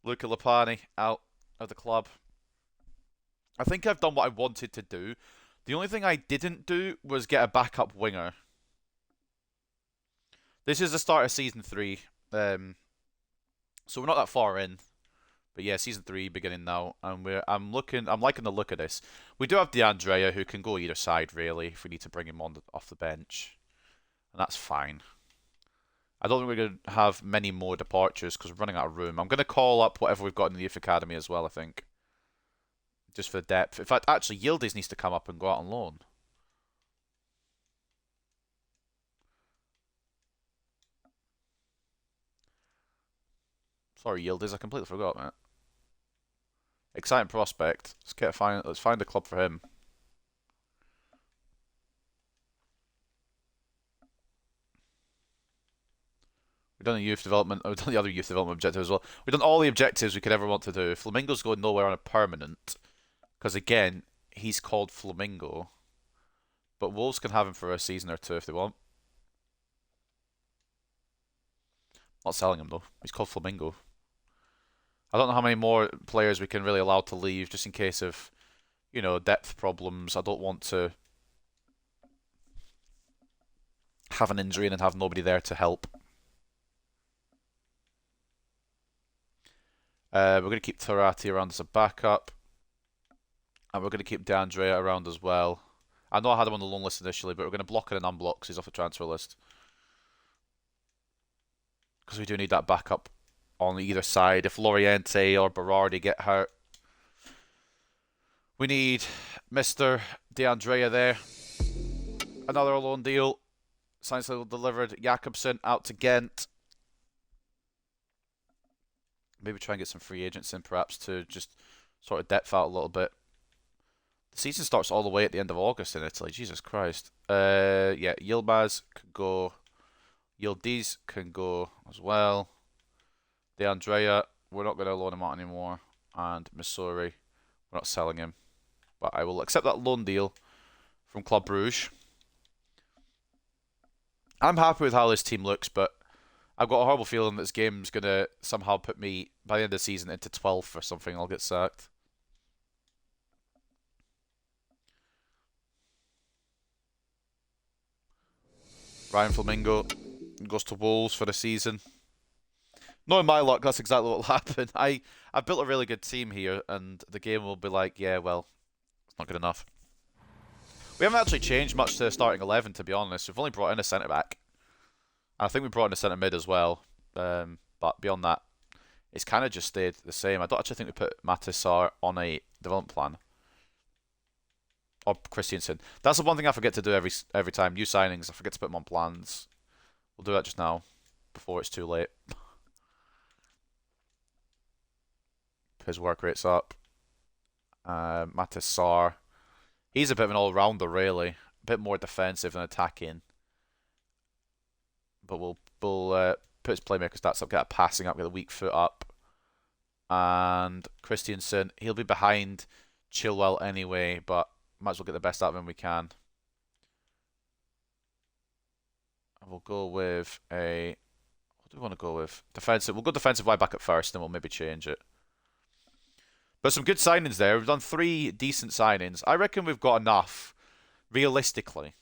S1: Luca Lupani out of the club. I think I've done what I wanted to do. The only thing I didn't do was get a backup winger. This is the start of Season 3. So we're not that far in. But yeah, Season 3 beginning now. And I'm liking the look of this. We do have DeAndrea who can go either side, really, if we need to bring him on off the bench. And that's fine. I don't think we're going to have many more departures because we're running out of room. I'm going to call up whatever we've got in the youth academy as well, I think. Just for depth. In fact, actually, Yildiz needs to come up and go out on loan. Sorry, Yildiz, I completely forgot, mate. Exciting prospect. Let's find a club for him. We've done the youth development. We've done the other youth development objective as well. We've done all the objectives we could ever want to do. Flamingo's going nowhere on a permanent. Because again, he's called Flamingo. But Wolves can have him for a season or two if they want. Not selling him though. He's called Flamingo. I don't know how many more players we can really allow to leave, just in case of, you know, depth problems. I don't want to have an injury and then have nobody there to help. We're going to keep Tarati around as a backup. And we're going to keep DeAndrea around as well. I know I had him on the loan list initially, but we're going to block and unblock because he's off the transfer list. Because we do need that backup on either side. If Loriente or Berardi get hurt. We need Mr. DeAndrea there. Another loan deal. Science delivered. Jakobsen out to Ghent. Maybe try and get some free agents in perhaps to just sort of depth out a little bit. The season starts all the way at the end of August in Italy. Jesus Christ. Yeah, Yilmaz could go. Yildiz can go as well. DeAndrea, we're not going to loan him out anymore. And Missouri, we're not selling him. But I will accept that loan deal from Club Brugge. I'm happy with how this team looks, but I've got a horrible feeling this game's going to somehow put me, by the end of the season, into 12th or something. I'll get sacked. Ryan Flamingo goes to Wolves for the season. Knowing my luck, that's exactly what will happen. I've built a really good team here, and the game will be like, yeah, well, it's not good enough. We haven't actually changed much to the starting 11, to be honest. We've only brought in a centre-back. I think we brought in a centre-mid as well. But beyond that, it's kind of just stayed the same. I don't actually think we put Matissar on a development plan. Or Christiansen. That's the one thing I forget to do every time. New signings, I forget to put them on plans. We'll do that just now, before it's too late. His work rate's up. Matissar. He's a bit of an all-rounder, really. A bit more defensive than attacking. But we'll put his playmaker stats up, get a passing up, get a weak foot up. And Christiansen, he'll be behind Chilwell anyway, but might as well get the best out of him we can. And we'll go with a... What do we want to go with? Defensive. We'll go defensive right back at first, then we'll maybe change it. But some good signings there. We've done 3 decent signings. I reckon we've got enough, realistically.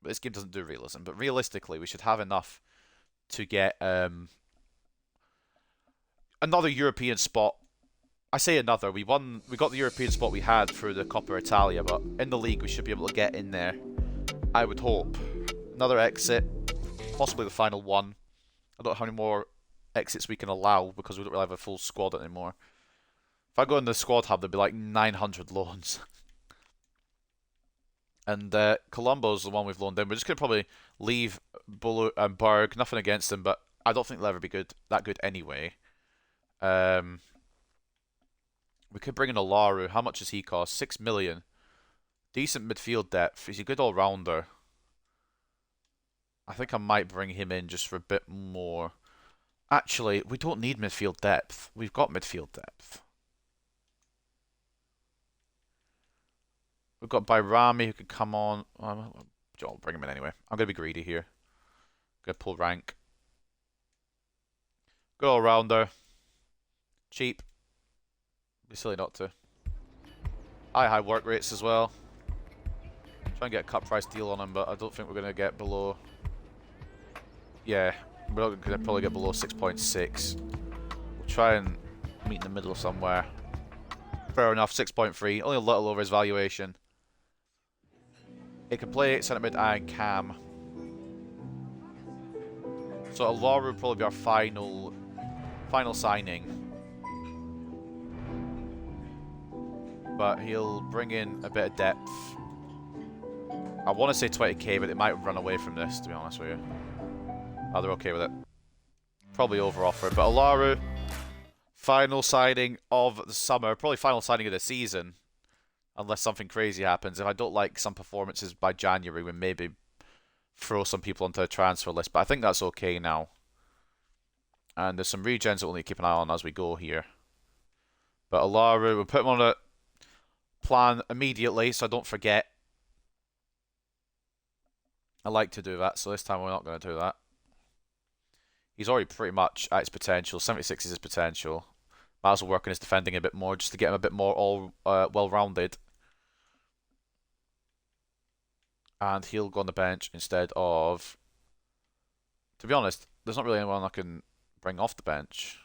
S1: But this game doesn't do realism, but realistically, we should have enough to get another European spot. I say another. We got the European spot we had through the Coppa Italia, but in the league we should be able to get in there. I would hope. Another exit, possibly the final one. I don't know how many more exits we can allow because we don't really have a full squad anymore. If I go in the squad hub, there'd be like 900 loans. And Colombo's the one we've loaned in. We're just going to probably leave Bulu and Berg. Nothing against them, but I don't think they'll ever be that good anyway. We could bring in Olaru. How much does he cost? 6 million. Decent midfield depth. He's a good all-rounder. I think I might bring him in just for a bit more. Actually, we don't need midfield depth. We've got midfield depth. We've got Bayrami who could come on. I'll bring him in anyway. I'm going to be greedy here. Going to pull rank. Good all-rounder. Cheap. Be silly not to. High work rates as well. Try and get a cut price deal on him, but I don't think we're going to get below... Yeah, we're not going to probably get below 6.6. We'll try and meet in the middle somewhere. Fair enough, 6.3. Only a little over his valuation. It can play centre mid and cam. So Alara will probably be our final signing. But he'll bring in a bit of depth. I want to say 20k, but it might run away from this, to be honest with you. Oh, they're okay with it. Probably over-offer. But Alaru, final signing of the summer. Probably final signing of the season. Unless something crazy happens. If I don't like some performances by January, we maybe throw some people onto a transfer list. But I think that's okay now. And there's some regens that we'll need to keep an eye on as we go here. But Alaru, we'll put him on a plan immediately so I don't forget. I like to do that, so this time we're not going to do that. He's already pretty much at his potential. 76 is his potential. Might as well work on his defending a bit more just to get him a bit more all well-rounded. And he'll go on the bench instead of... To be honest, there's not really anyone I can bring off the bench.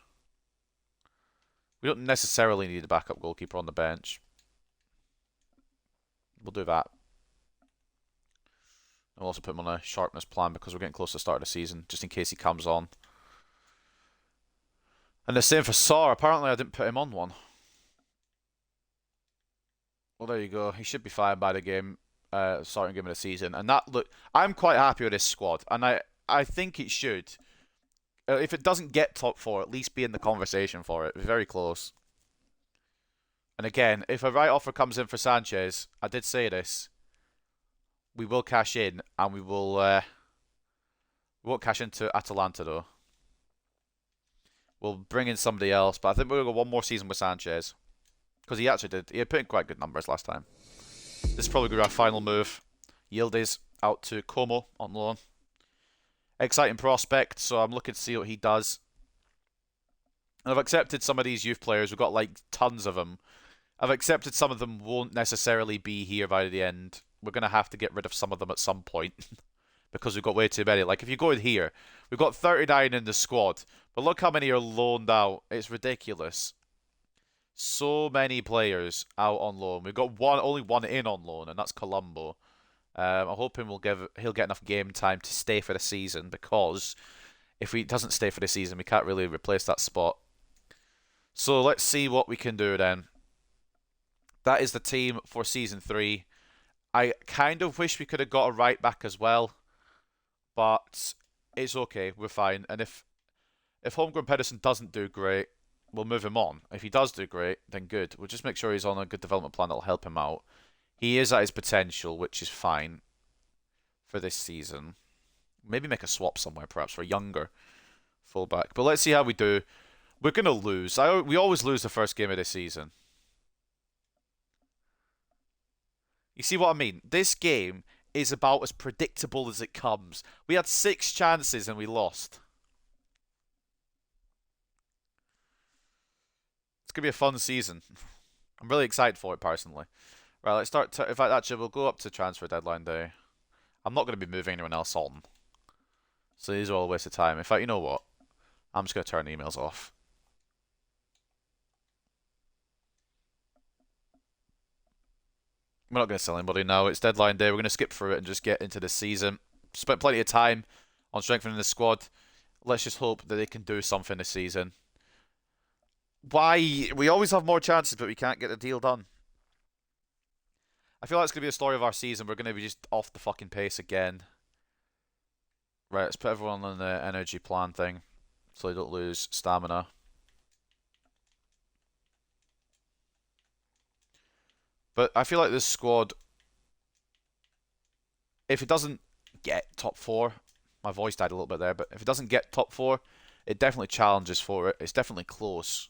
S1: We don't necessarily need a backup goalkeeper on the bench. We'll do that. I'll also put him on a sharpness plan because we're getting close to the start of the season, just in case he comes on. And the same for Sar. Apparently I didn't put him on one. Well, there you go. He should be fine by the game, starting game of the season. And that, look, I'm quite happy with this squad. And I think it should. If it doesn't get top 4, at least be in the conversation for it. Very close. And again, if a right offer comes in for Sanchez, I did say this, we will cash in, and we won't cash into Atalanta though. We'll bring in somebody else, but I think we'll go one more season with Sanchez. Because he actually did. He had put in quite good numbers last time. This is probably going to be our final move. Yildiz out to Como on loan. Exciting prospect, so I'm looking to see what he does. And I've accepted some of these youth players. We've got like tons of them. I've accepted some of them won't necessarily be here by the end. We're going to have to get rid of some of them at some point. Because we've got way too many. Like, if you go in here, we've got 39 in the squad. But look how many are loaned out. It's ridiculous. So many players out on loan. We've got only one in on loan, and that's Colombo. I'm hoping he'll get enough game time to stay for the season, because if he doesn't stay for the season, we can't really replace that spot. So let's see what we can do then. That is the team for Season 3. I kind of wish we could have got a right back as well, but it's okay. We're fine. And if Holmgren Pedersen doesn't do great, we'll move him on. If he does do great, then good. We'll just make sure he's on a good development plan that'll help him out. He is at his potential, which is fine for this season. Maybe make a swap somewhere, perhaps, for a younger fullback. But let's see how we do. We're going to lose. We always lose the first game of this season. You see what I mean? This game is about as predictable as it comes. We had 6 chances and we lost. It's going to be a fun season. I'm really excited for it, personally. Right, let's start... In fact, actually, we'll go up to transfer deadline day. I'm not going to be moving anyone else on. So these are all a waste of time. In fact, you know what? I'm just going to turn emails off. We're not going to sell anybody now. It's deadline day. We're going to skip through it and just get into the season. Spent plenty of time on strengthening the squad. Let's just hope that they can do something this season. Why? We always have more chances, but we can't get the deal done. I feel like it's going to be the story of our season. We're going to be just off the fucking pace again. Right, let's put everyone on the energy plan thing so they don't lose stamina. But I feel like this squad, if it doesn't get top 4, my voice died a little bit there, but if it doesn't get top 4, it definitely challenges for it. It's definitely close.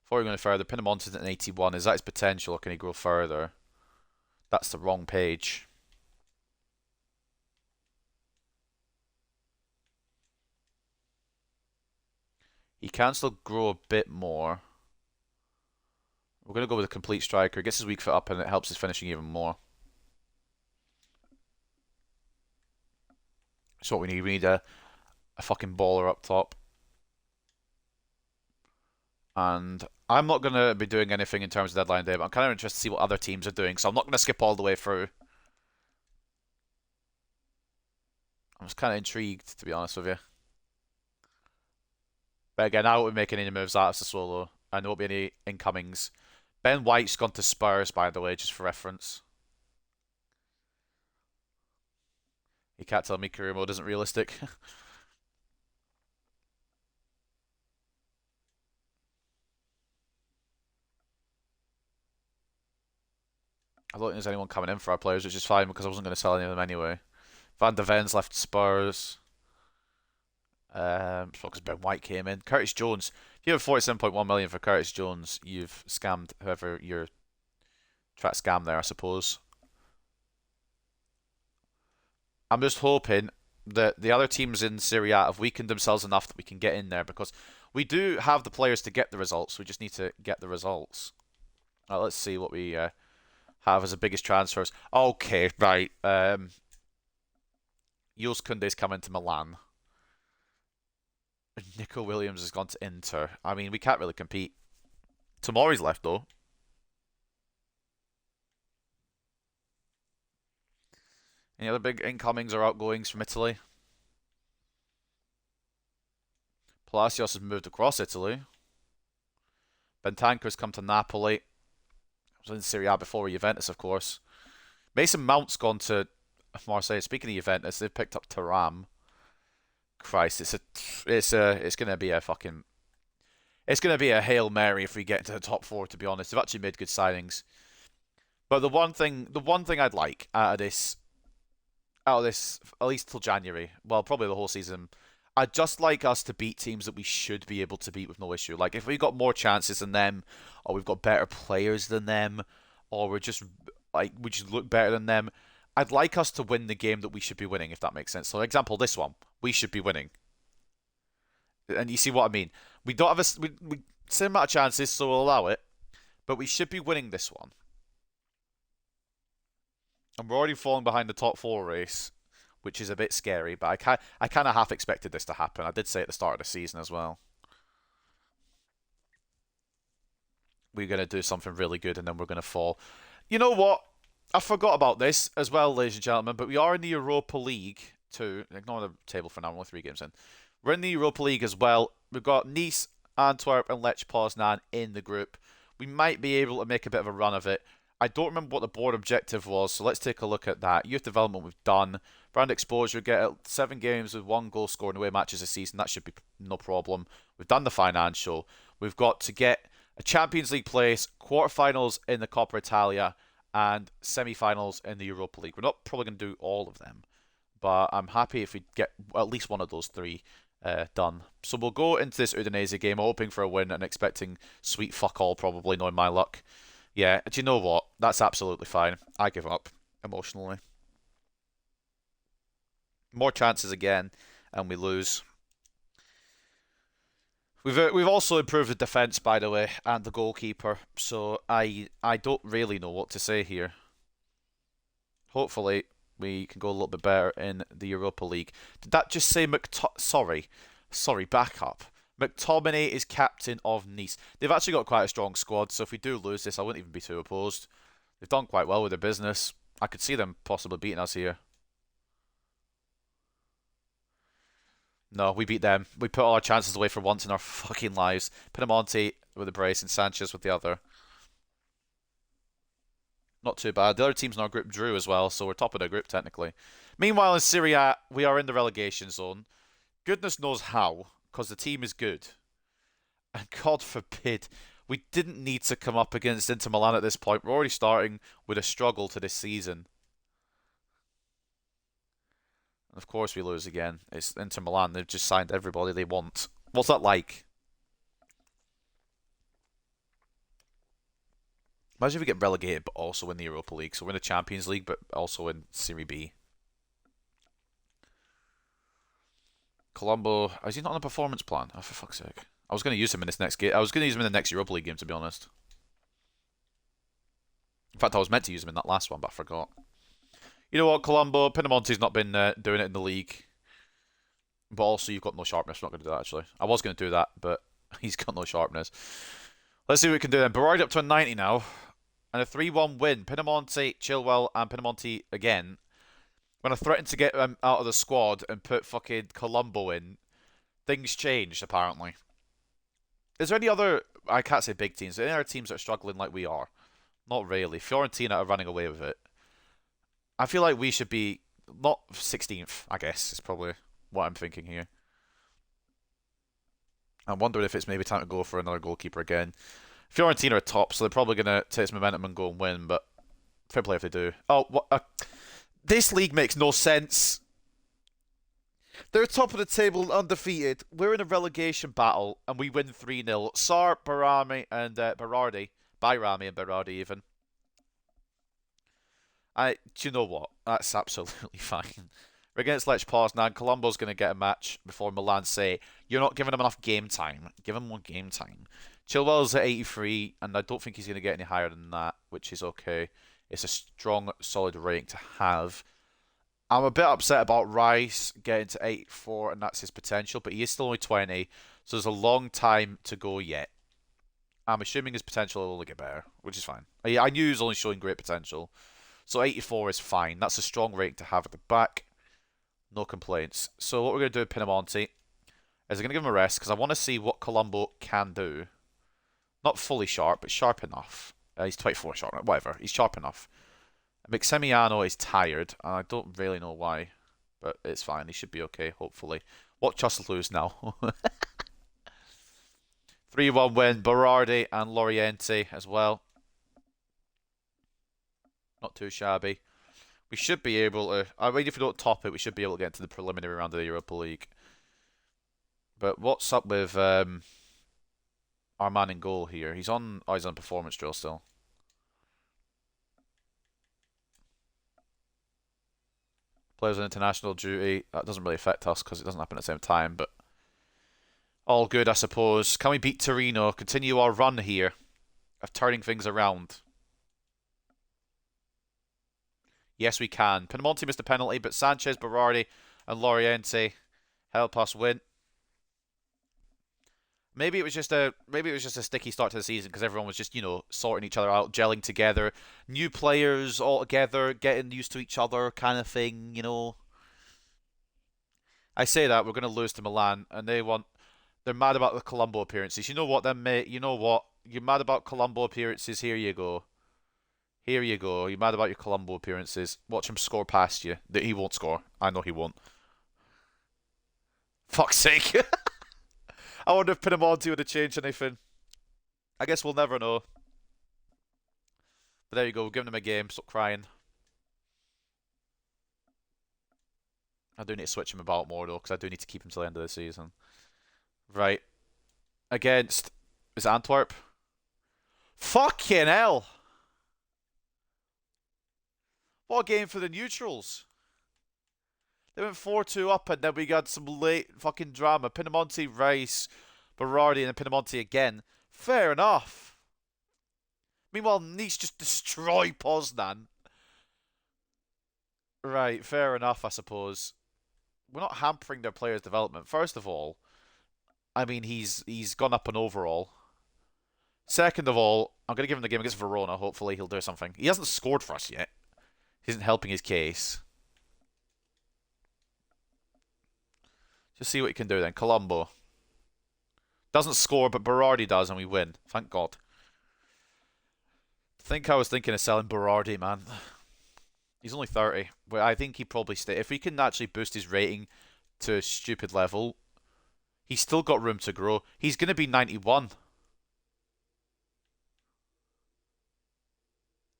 S1: Before we go any further, Pinamonti's at an 81. Is that his potential, or can he grow further? That's the wrong page. He can still grow a bit more. We're going to go with a complete striker. It gets his weak foot up and it helps his finishing even more. That's what we need. We need a fucking baller up top. And I'm not going to be doing anything in terms of deadline day, but I'm kind of interested to see what other teams are doing, so I'm not going to skip all the way through. I'm just kind of intrigued, to be honest with you. But again, I won't be making any moves out of Sassuolo, and there won't be any incomings. Ben White's gone to Spurs, by the way, just for reference. You can't tell me career mode isn't realistic. I don't think there's anyone coming in for our players, which is fine because I wasn't going to sell any of them anyway. Van de Ven's left Spurs. Because Ben White came in. Curtis Jones. If you have 47.1 million for Curtis Jones, you've scammed whoever you're trying to scam there, I suppose. I'm just hoping that the other teams in Serie A have weakened themselves enough that we can get in there because we do have the players to get the results. We just need to get the results. Let's see what we have as the biggest transfers. Okay, right. Jules Koundé's coming to Milan. Nico Williams has gone to Inter. I mean, we can't really compete. Tomori's left, though. Any other big incomings or outgoings from Italy? Palacios has moved across Italy. Bentancur's come to Napoli. Was in Serie A before Juventus, of course. Mason Mount's gone to Marseille. Speaking of Juventus, they've picked up Thuram. Christ, it's gonna be a fucking, it's gonna be a Hail Mary if we get into the top four. To be honest, they've actually made good signings. But the one thing I'd like out of this, at least till January, well, probably the whole season, I'd just like us to beat teams that we should be able to beat with no issue. Like if we've got more chances than them, or we've got better players than them, or we just look better than them. I'd like us to win the game that we should be winning, if that makes sense. So, example, this one, we should be winning, and you see what I mean. We don't have we same amount of chances, so we'll allow it, but we should be winning this one. And we're already falling behind the top four race, which is a bit scary. But I kind of half expected this to happen. I did say at the start of the season as well. We're going to do something really good and then we're going to fall. You know what? I forgot about this as well, ladies and gentlemen, but we are in the Europa League too. Ignore the table for now, we're only 3 games in. We're in the Europa League as well. We've got Nice, Antwerp, and Lech Poznan in the group. We might be able to make a bit of a run of it. I don't remember what the board objective was, so let's take a look at that. Youth development we've done. Brand exposure, get 7 games with 1 goal scored in away matches a season. That should be no problem. We've done the financial. We've got to get a Champions League place, quarterfinals in the Coppa Italia, and semi-finals in the Europa League. We're not probably going to do all of them, but I'm happy if we get at least one of those 3 done. So we'll go into this Udinese game hoping for a win and expecting sweet fuck all, probably, knowing my luck. Yeah, do you know what? That's absolutely fine. I give up emotionally. More chances again, and we lose. We've also improved the defence, by the way, and the goalkeeper. So I don't really know what to say here. Hopefully we can go a little bit better in the Europa League. Did that just say Sorry, back up. McTominay is captain of Nice. They've actually got quite a strong squad, so if we do lose this, I wouldn't even be too opposed. They've done quite well with their business. I could see them possibly beating us here. No, we beat them. We put all our chances away for once in our fucking lives. Pinamonti with a brace and Sanchez with the other. Not too bad. The other teams in our group drew as well, so we're top of the group technically. Meanwhile, in Serie A, we are in the relegation zone. Goodness knows how, because the team is good. And God forbid, we didn't need to come up against Inter Milan at this point. We're already starting with a struggle to this season. Of course we lose again. It's Inter Milan. They've just signed everybody they want. What's that like? Imagine if we get relegated but also in the Europa League. So we're in the Champions League but also in Serie B. Colombo, is he not on a performance plan? Oh, for fuck's sake. I was going to use him in this next game. I was going to use him in the next Europa League game, to be honest. In fact, I was meant to use him in that last one, but I forgot. You know what, Colombo? Pinamonti's not been doing it in the league. But also, you've got no sharpness. I'm not going to do that, actually. I was going to do that, but he's got no sharpness. Let's see what we can do then. Berardi up to a 90 now. And a 3-1 win. Pinamonti, Chilwell, and Pinamonti again. When I threatened to get him out of the squad and put fucking Colombo in, things changed, apparently. Is there any other... I can't say big teams. Are there any other teams that are struggling like we are? Not really. Fiorentina are running away with it. I feel like we should be... Not 16th, I guess, is probably what I'm thinking here. I'm wondering if it's maybe time to go for another goalkeeper again. Fiorentina are top, so they're probably going to take some momentum and go and win, but fair play if they do. Oh, what? This league makes no sense. They're top of the table, undefeated. We're in a relegation battle, and we win 3-0. Sar, Barami, and Berardi. Bayrami and Berardi, even. Do you know what? That's absolutely fine. We're against Lech Poznan. Colombo's going to get a match before Milan say, you're not giving him enough game time. Give him more game time. Chilwell's at 83, and I don't think he's going to get any higher than that, which is okay. It's a strong, solid rating to have. I'm a bit upset about Rice getting to 84, and that's his potential, but he is still only 20, so there's a long time to go yet. I'm assuming his potential will only get better, which is fine. I knew he was only showing great potential, so 84 is fine. That's a strong rating to have at the back. No complaints. So what we're going to do with Pinamonti is we're going to give him a rest, because I want to see what Colombo can do. Not fully sharp, but sharp enough. He's 24 sharp, whatever. He's sharp enough. Maximiano is tired, and I don't really know why, but it's fine. He should be okay, hopefully. Watch us lose now. 3-1 win. Berardi and Lorienti as well. Not too shabby. We should be able to... I mean, if we don't top it, we should be able to get into the preliminary round of the Europa League. But what's up with our man in goal here? He's on performance drill still. Players on international duty. That doesn't really affect us because it doesn't happen at the same time, but all good, I suppose. Can we beat Torino? Continue our run here of turning things around. Yes, we can. Pinamonti missed a penalty, but Sanchez, Berardi, and Lorienti help us win. Maybe it was just a sticky start to the season because everyone was just, you know, sorting each other out, gelling together, new players all together, getting used to each other, kind of thing, you know. I say that we're going to lose to Milan, and they're mad about the Colombo appearances. You know what, then, mate? You know what? You're mad about Colombo appearances. Here you go. Here you go. You're mad about your Colombo appearances. Watch him score past you. He won't score. I know he won't. Fuck's sake. I wonder if Pinamonti would have changed anything. I guess we'll never know. But there you go. We're giving him a game. Stop crying. I do need to switch him about more, though, because I do need to keep him till the end of the season. Right. Against... Is it Antwerp? Fucking hell! What a game for the neutrals. They went 4-2 up, and then we got some late fucking drama. Pinamonti, Rice, Berardi, and then Pinamonti again. Fair enough. Meanwhile, Nice just destroy Poznan. Right, fair enough, I suppose. We're not hampering their players' development. First of all, I mean, he's gone up an overall. Second of all, I'm going to give him the game against Verona. Hopefully he'll do something. He hasn't scored for us yet. He isn't helping his case. Just see what he can do then. Colombo. Doesn't score, but Berardi does, and we win. Thank God. I was thinking of selling Berardi, man. He's only 30, but I think he probably stay. If we can actually boost his rating to a stupid level, he's still got room to grow. He's going to be 91.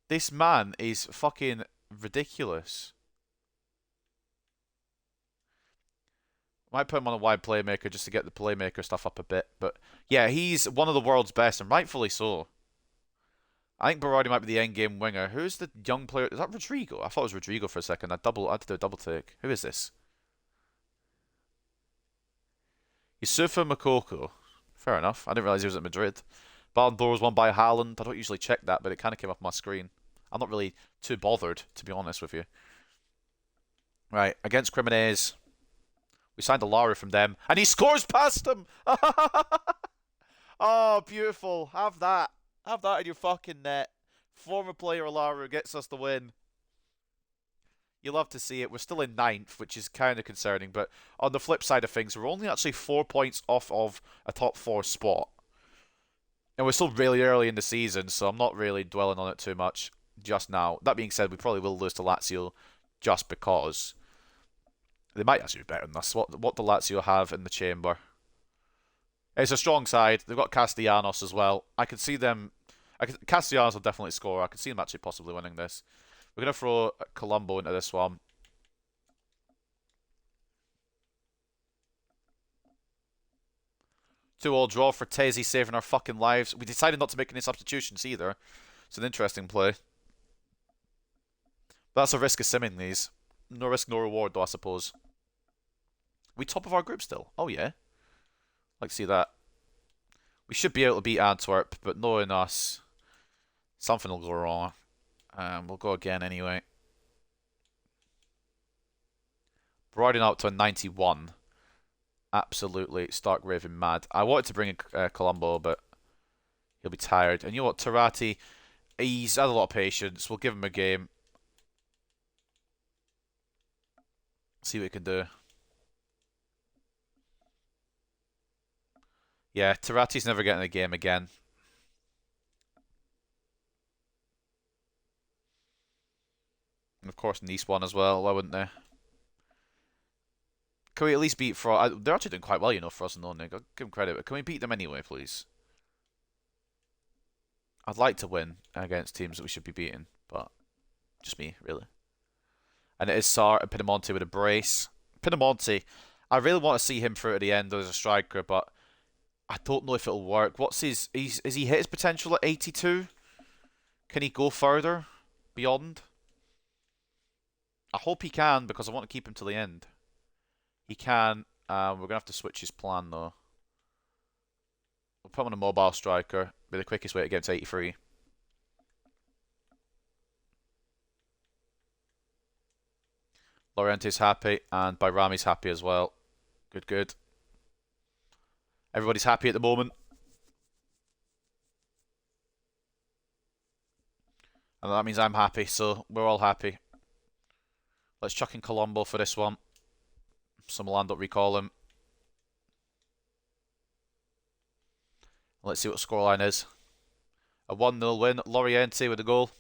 S1: This man is fucking ridiculous. Might put him on a wide playmaker just to get the playmaker stuff up a bit. But yeah, he's one of the world's best, and rightfully so. I think Berardi might be the end-game winger. Who's the young player? Is that Rodrigo? I thought it was Rodrigo for a second. I had to do a double take. Who is this? Yusufa Makoko. Fair enough. I didn't realise he was at Madrid. Ballon d'Or was won by Haaland. I don't usually check that, but it kind of came up on my screen. I'm not really too bothered, to be honest with you. Right, against Cremonese, we signed a Lara from them, and he scores past him! Oh, beautiful. Have that. Have that in your fucking net. Former player Lara gets us the win. You love to see it. We're still in ninth, which is kind of concerning, but on the flip side of things, we're only actually 4 points off of a top four spot. And we're still really early in the season, so I'm not really dwelling on it too much just now. That being said, we probably will lose to Lazio just because. They might actually be better than us. What do Lazio have in the chamber? It's a strong side. They've got Castellanos as well. I can see them. Castellanos will definitely score. I can see them actually possibly winning this. We're going to throw Colombo into this one. Two-all draw for Tezzy, saving our fucking lives. We decided not to make any substitutions either. It's an interesting play. But that's a risk of simming these. No risk, no reward though, I suppose. We top of our group still? Oh yeah. Like to see that. We should be able to beat Antwerp, but knowing us, something will go wrong. We'll go again anyway. Broadening out to a 91. Absolutely stark raving mad. I wanted to bring in Colombo, but he'll be tired. And you know what, Tarati, he's had a lot of patience. We'll give him a game. See what he can do. Yeah, Tarati's never getting a game again. And of course, Nice won as well. Why wouldn't they? Can we at least beat Frost? They're actually doing quite well, you know, Frost and Nonig. I'll give them credit, but can we beat them anyway, please? I'd like to win against teams that we should be beating, but just me, really. And it is Sar and Pinamonti with a brace. Pinamonti, I really want to see him through to the end as a striker, but I don't know if it'll work. What's his... Is he hit his potential at 82? Can he go further? Beyond? I hope he can, because I want to keep him till the end. He can. We're going to have to switch his plan, though. We'll put him on a mobile striker. Be the quickest way to get to 83. Loriente's happy, and Bayrami's happy as well. Good, good. Everybody's happy at the moment. And that means I'm happy, so we're all happy. Let's chuck in Colombo for this one. Some land don't recall him. Let's see what the scoreline is. A 1-0 win. Loriente with the goal.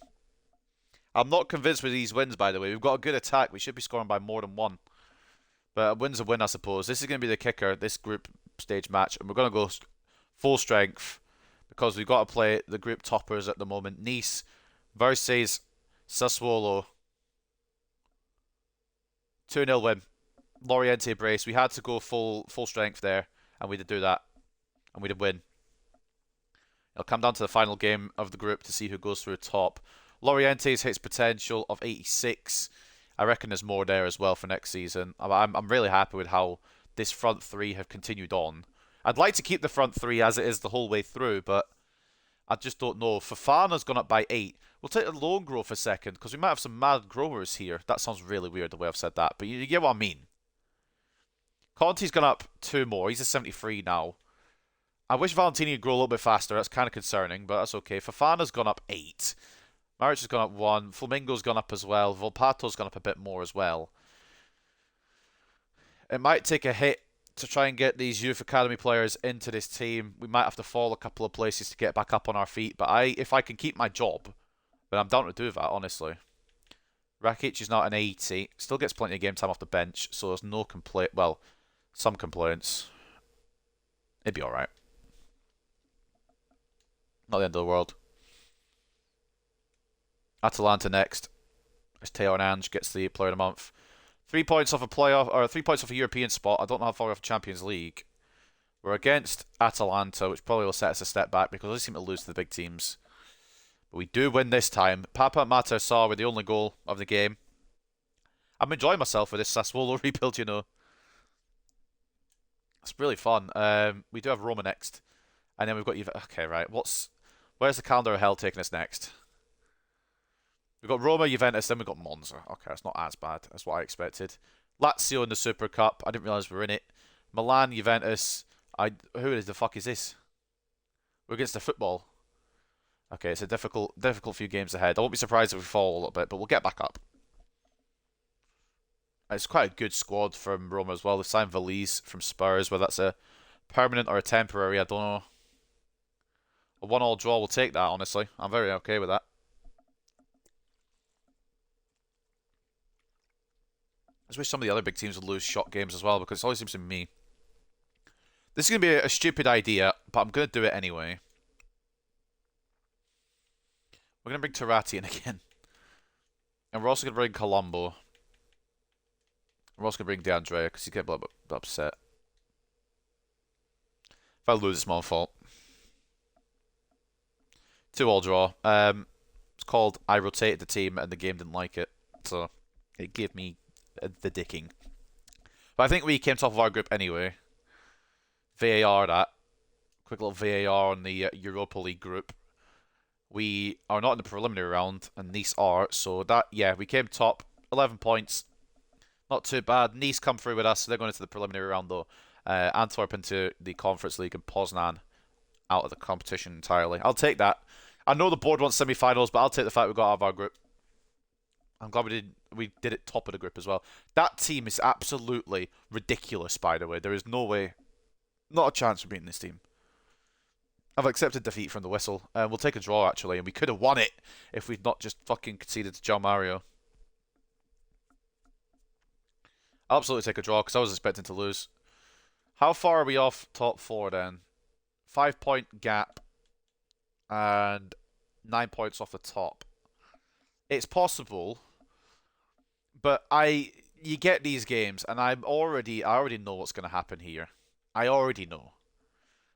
S1: I'm not convinced with these wins, by the way. We've got a good attack. We should be scoring by more than one. But a win's a win, I suppose. This is going to be the kicker, this group stage match. And we're going to go full strength because we've got to play the group toppers at the moment. Nice versus Sassuolo. 2-0 win. Loriente brace. We had to go full strength there, and we did do that, and we did win. It'll come down to the final game of the group to see who goes through top. Loriente's hits potential of 86. I reckon there's more there as well for next season. I'm really happy with how this front three have continued on. I'd like to keep the front three as it is the whole way through, but I just don't know. Fofana's gone up by 8. We'll take the loan growth a second, because we might have some mad growers here. That sounds really weird the way I've said that, but you get what I mean. Conti's gone up 2 more. He's a 73 now. I wish Valentini would grow a little bit faster. That's kind of concerning, but that's okay. Fofana's gone up 8. Maric has gone up 1. Flamingo's gone up as well. Volpato's gone up a bit more as well. It might take a hit to try and get these youth academy players into this team. We might have to fall a couple of places to get back up on our feet. But if I can keep my job, then I'm down to do that, honestly. Rakic is now an 80. Still gets plenty of game time off the bench, so there's no complaint. Well, some complaints. It'd be alright. Not the end of the world. Atalanta next. As Teo Hernandes gets the player of the month. 3 points off a playoff, or 3 points off a European spot. I don't know how far we're off Champions League. We're against Atalanta, which probably will set us a step back because they seem to lose to the big teams. But we do win this time. Papa Mata saw with the only goal of the game. I'm enjoying myself with this Sassuolo rebuild, you know. It's really fun. We do have Roma next. And then we've got... Okay, right. Where's the calendar of hell taking us next? We've got Roma, Juventus, then we've got Monza. Okay, that's not as bad as what I expected. Lazio in the Super Cup. I didn't realise we were in it. Milan, Juventus. Who is the fuck is this? We're against the football. Okay, it's a difficult few games ahead. I won't be surprised if we fall a little bit, but we'll get back up. It's quite a good squad from Roma as well. They've signed Valise from Spurs, whether that's a permanent or a temporary, I don't know. A 1-1 draw, we'll take that, honestly. I'm very okay with that. I just wish some of the other big teams would lose shot games as well, because it always seems to be me. This is going to be a stupid idea, but I'm going to do it anyway. We're going to bring Turati in again. And we're also going to bring Colombo. We're also going to bring DeAndrea, because he's getting a little bit upset. If I lose, it's my fault. 2-2 draw. It's called I rotated the team and the game didn't like it. So, it gave me the dicking. But I think we came top of our group anyway. VAR that. Quick little VAR on the Europa League group. We are not in the preliminary round, and Nice are. So that, yeah, we came top. 11 points. Not too bad. Nice come through with us. So they're going into the preliminary round, though. Antwerp into the Conference League, and Poznan out of the competition entirely. I'll take that. I know the board wants semi-finals, but I'll take the fact we got out of our group. I'm glad we did it top of the group as well. That team is absolutely ridiculous, by the way. There is no way, not a chance for beating this team. I've accepted defeat from the whistle. We'll take a draw, actually, and we could have won it if we'd not just fucking conceded to John Mario. I'll absolutely take a draw, because I was expecting to lose. How far are we off top 4, then? 5-point gap, and 9 points off the top. It's possible, but you get these games, and I already know what's going to happen here. I already know.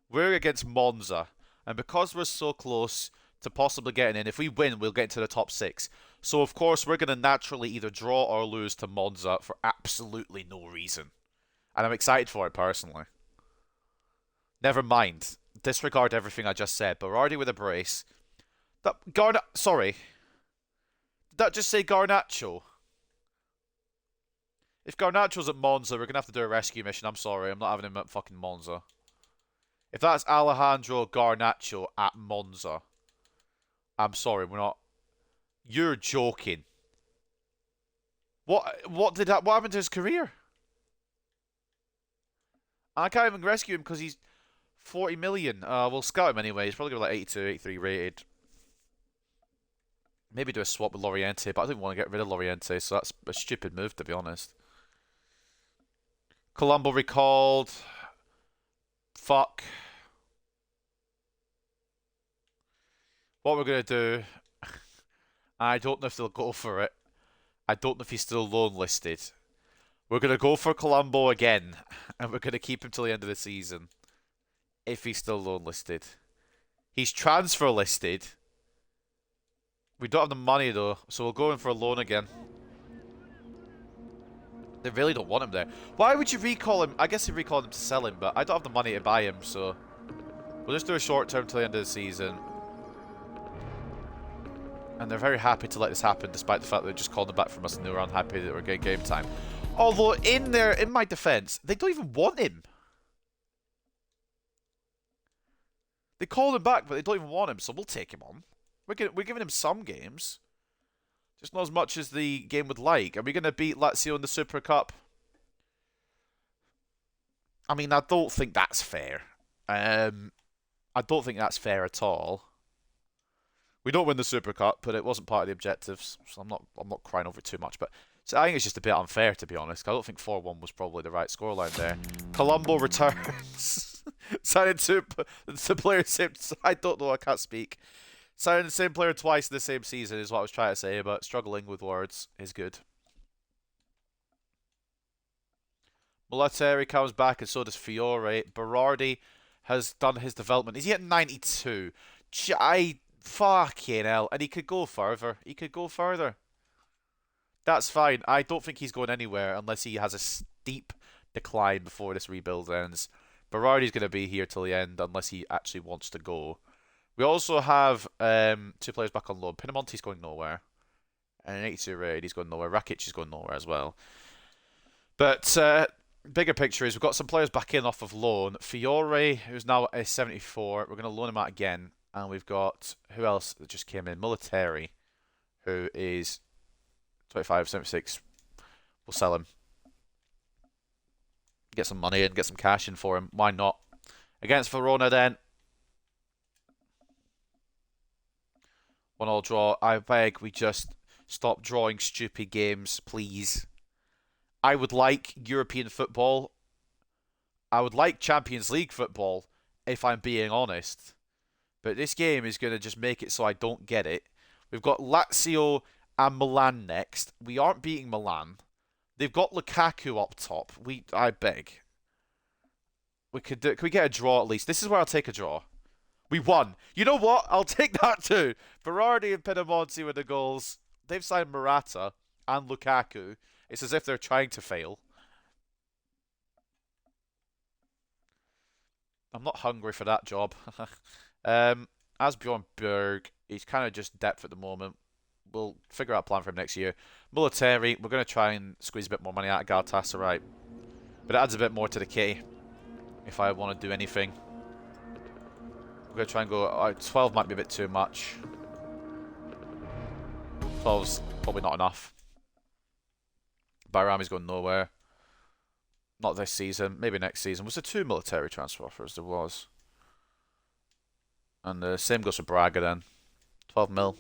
S1: We're against Monza, and because we're so close to possibly getting in, if we win, we'll get into the top 6. So, of course, we're going to naturally either draw or lose to Monza for absolutely no reason. And I'm excited for it, personally. Never mind. Disregard everything I just said. Berardi with a brace. Sorry. Did that just say Garnacho? If Garnacho's at Monza, we're going to have to do a rescue mission. I'm sorry. I'm not having him at fucking Monza. If that's Alejandro Garnacho at Monza, I'm sorry. We're not... You're joking. What happened to his career? I can't even rescue him because he's 40 million. We'll scout him anyway. He's probably going to be like 82, 83 rated. Maybe do a swap with Loriente, but I didn't want to get rid of Loriente, so that's a stupid move, to be honest. Colombo recalled. Fuck. What we're going to do... I don't know if they'll go for it. I don't know if he's still loan listed. We're going to go for Colombo again, and we're going to keep him till the end of the season. If he's still loan listed. He's transfer listed. We don't have the money, though, so we'll go in for a loan again. They really don't want him there. Why would you recall him? I guess they recalled him to sell him, but I don't have the money to buy him, so... We'll just do a short term till the end of the season. And they're very happy to let this happen, despite the fact that they just called him back from us and they were unhappy that we're getting game time. Although, in my defense, they don't even want him. They called him back, but they don't even want him, so we'll take him on. We're giving him some games. Just not as much as the game would like. Are we going to beat Lazio in the Super Cup? I mean, I don't think that's fair. I don't think that's fair at all. We don't win the Super Cup, but it wasn't part of the objectives, so I'm not crying over it too much. But so I think it's just a bit unfair, to be honest. I don't think 4-1 was probably the right scoreline there. Colombo returns. Signing two players. I don't know. I can't speak. Signing the same player twice in the same season is what I was trying to say, but struggling with words is good. Mulateri comes back, and so does Fiore. Berardi has done his development. Is he at 92? Fucking hell. And he could go further. He could go further. That's fine. I don't think he's going anywhere unless he has a steep decline before this rebuild ends. Berardi's going to be here till the end unless he actually wants to go. We also have 2 players back on loan. Pinamonti's going nowhere. And an 82 rated, he's going nowhere. Rakic is going nowhere as well. But bigger picture is we've got some players back in off of loan. Fiore, who's now at a 74, we're going to loan him out again. And we've got, who else that just came in? Military, who is 25, 76. We'll sell him. Get some money and get some cash in for him. Why not? Against Verona then. 1-1 draw. I beg we just stop drawing stupid games, please. I would like European football. I would like Champions League football, if I'm being honest. But this game is going to just make it so I don't get it. We've got Lazio and Milan next. We aren't beating Milan. They've got Lukaku up top. I beg. Can we get a draw at least? This is where I'll take a draw. We won. You know what? I'll take that too. Berardi and Pinamonti with the goals. They've signed Morata and Lukaku. It's as if they're trying to fail. I'm not hungry for that job. Asbjorn Berg, he's kind of just depth at the moment. We'll figure out a plan for him next year. Military, we're going to try and squeeze a bit more money out of Galatasaray. But it adds a bit more to the kitty if I want to do anything. We're going to try and go... 12 might be a bit too much. 12's probably not enough. Bayrami's going nowhere. Not this season. Maybe next season. Was there 2 military transfer offers? There was. And the same goes for Braga then. 12 mil.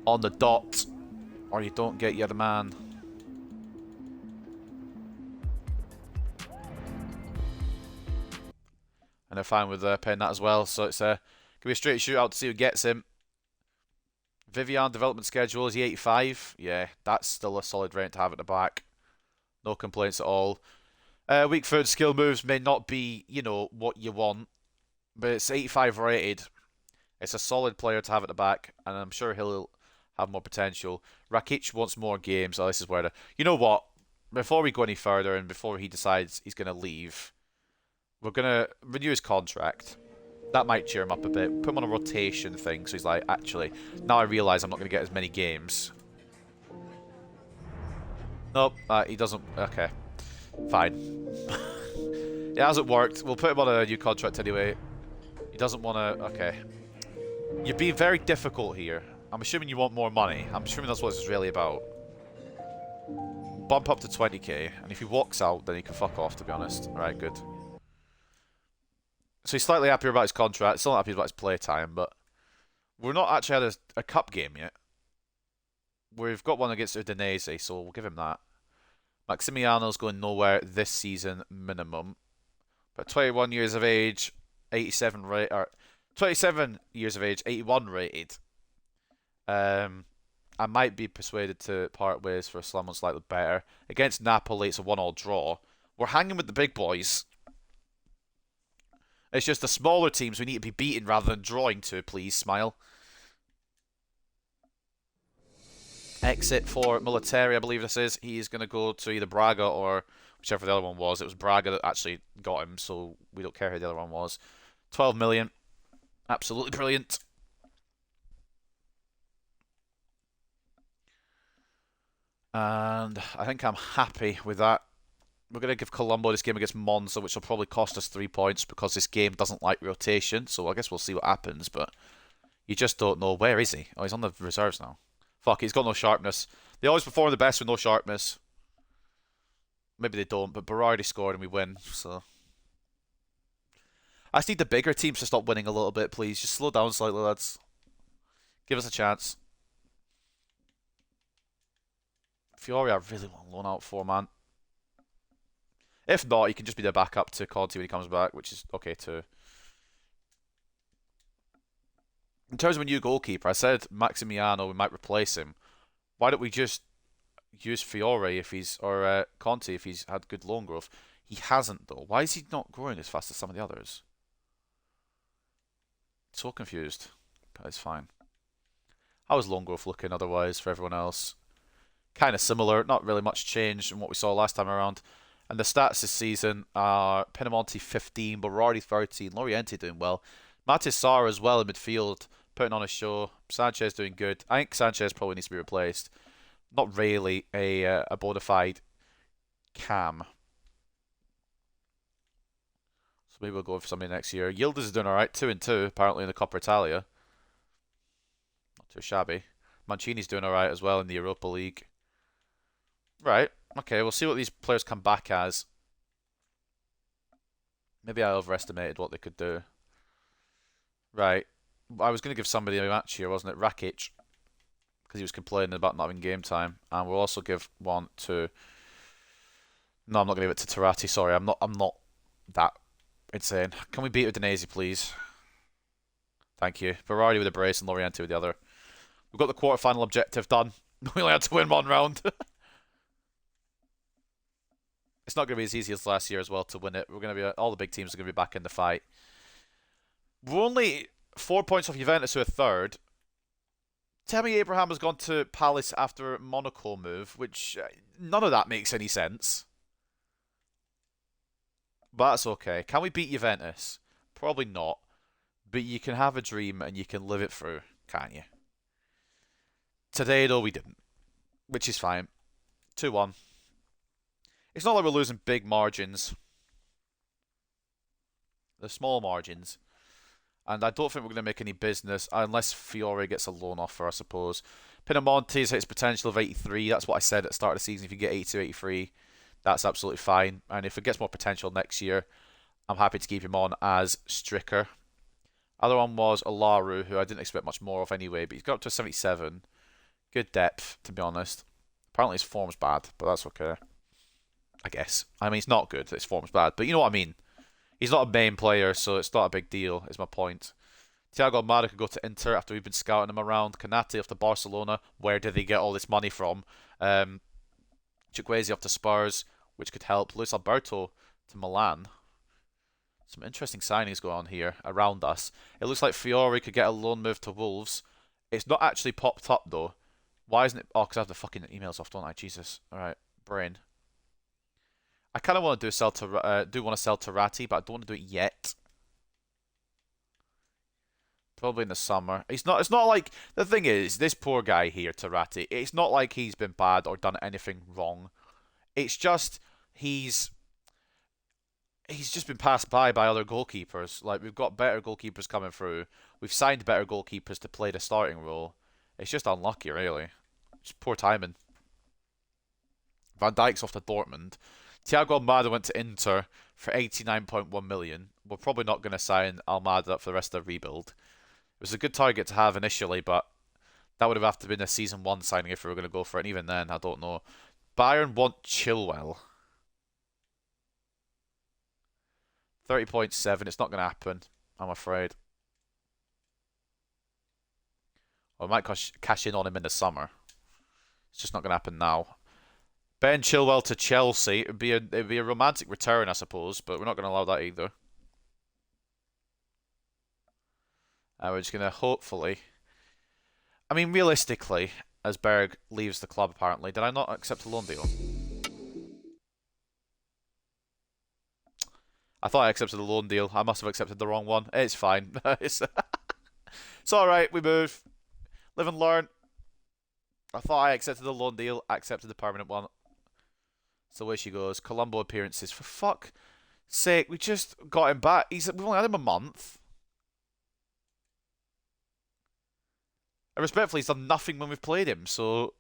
S1: On the dot. Or you don't get your man. And they're fine with paying that as well. So it's going to be a straight shootout to see who gets him. Vivian development schedule, is he 85? Yeah, that's still a solid rate to have at the back. No complaints at all. Weak foot skill moves may not be, you know, what you want. But it's 85 rated. It's a solid player to have at the back. And I'm sure he'll have more potential. Rakic wants more games. Oh, this is where you know what? Before we go any further and before he decides he's going to leave, we're going to renew his contract. That might cheer him up a bit. Put him on a rotation thing, so he's like, actually, now I realise I'm not going to get as many games. Nope, he doesn't. Okay, fine. It hasn't worked. We'll put him on a new contract anyway. He doesn't want to. Okay. You're being very difficult here. I'm assuming you want more money. I'm assuming that's what this is really about. Bump up to 20k, and if he walks out, then he can fuck off, to be honest. Alright, good. So he's slightly happier about his contract, still not happy about his playtime, but we're not actually had a cup game yet. We've got one against Udinese, so we'll give him that. Maximiano's going nowhere this season minimum. But 21 years of age, 87 rate, or 27 years of age, 81 rated. I might be persuaded to part ways for someone slightly better. Against Napoli, it's a 1-1 draw. We're hanging with the big boys. It's just the smaller teams we need to be beating rather than drawing to, please, smile. Exit for Military, I believe this is. He's going to go to either Braga or whichever the other one was. It was Braga that actually got him, so we don't care who the other one was. 12 million. Absolutely brilliant. And I think I'm happy with that. We're going to give Colombo this game against Monza, which will probably cost us 3 points because this game doesn't like rotation. So I guess we'll see what happens, but you just don't know. Where is he? Oh, he's on the reserves now. Fuck, he's got no sharpness. They always perform the best with no sharpness. Maybe they don't, but Berardi scored and we win, so... I just need the bigger teams to stop winning a little bit, please. Just slow down slightly, lads. Give us a chance. Fiore, I really want to loan out for, man. If not, he can just be the backup to Conte when he comes back, which is okay too. In terms of a new goalkeeper, I said Maximiano, we might replace him. Why don't we just use Fiore if he's, or Conte if he's had good loan growth? He hasn't though. Why is he not growing as fast as some of the others? So confused, but it's fine. How is loan growth looking otherwise for everyone else? Kind of similar, not really much change from what we saw last time around. And the stats this season are Pinamonti 15, Berardi 13, Lorienti doing well. Matis Sarr as well in midfield, putting on a show. Sanchez doing good. I think Sanchez probably needs to be replaced. Not really a bona fide cam. So maybe we'll go for somebody next year. Yildiz is doing alright. 2-2 apparently in the Coppa Italia. Not too shabby. Mancini's doing alright as well in the Europa League. Right. Okay, we'll see what these players come back as. Maybe I overestimated what they could do. Right. I was going to give somebody a match here, wasn't it? Rakic. Because he was complaining about not having game time. And we'll also give one to... No, I'm not going to give it to Tarati. Sorry, I'm not that insane. Can we beat Udinese, please? Thank you. Berardi with a brace and Loriente with the other. We've got the quarterfinal objective done. We only had to win one round. It's not going to be as easy as last year as well to win it. We're going to be all the big teams are going to be back in the fight. We're only 4 points off Juventus, who are third. Tammy Abraham has gone to Palace after Monaco move, which none of that makes any sense. But that's okay. Can we beat Juventus? Probably not. But you can have a dream and you can live it through, can't you? Today, though, we didn't. Which is fine. 2-1. It's not like we're losing big margins. They're small margins. And I don't think we're going to make any business unless Fiore gets a loan offer, I suppose. Pinamonti's hit his potential of 83. That's what I said at the start of the season. If you get 82, 83, that's absolutely fine. And if it gets more potential next year, I'm happy to keep him on as Stricker. Other one was Olaru, who I didn't expect much more of anyway, but he's got up to 77. Good depth, to be honest. Apparently his form's bad, but that's okay. I guess. I mean, it's not good that his form's bad, but you know what I mean. He's not a main player, so it's not a big deal, is my point. Thiago Almada could go to Inter after we've been scouting him around. Canati off to Barcelona. Where did they get all this money from? Chukwueze off to Spurs, which could help. Luis Alberto to Milan. Some interesting signings going on here around us. It looks like Fiore could get a loan move to Wolves. It's not actually popped up, though. Why isn't it? Oh, because I have the fucking emails off, don't I? Jesus. Alright, brain. I kind of want to do want to sell Tarati, but I don't want to do it yet. Probably in the summer. It's not like the thing is, this poor guy here, Tarati. It's not like he's been bad or done anything wrong. It's just he's just been passed by other goalkeepers. Like we've got better goalkeepers coming through. We've signed better goalkeepers to play the starting role. It's just unlucky, really. Just poor timing. Van Dijk's off to Dortmund. Thiago Almada went to Inter for 89.1 million. We're probably not going to sign Almada for the rest of the rebuild. It was a good target to have initially, but that would have to been a season 1 signing if we were going to go for it. And even then, I don't know. Bayern want Chilwell. 30.7. It's not going to happen, I'm afraid. Or I might cash in on him in the summer. It's just not going to happen now. Ben Chilwell to Chelsea. It'd be a romantic return, I suppose, but we're not going to allow that either. And we're just going to hopefully... I mean, realistically, as Berg leaves the club, apparently, did I not accept a loan deal? I thought I accepted the loan deal. I must have accepted the wrong one. It's fine. It's alright, we move. Live and learn. I thought I accepted the loan deal. I accepted the permanent one. So away she goes. Colombo appearances. For fuck's sake, we just got him back. We've only had him a month. And respectfully, he's done nothing when we've played him, so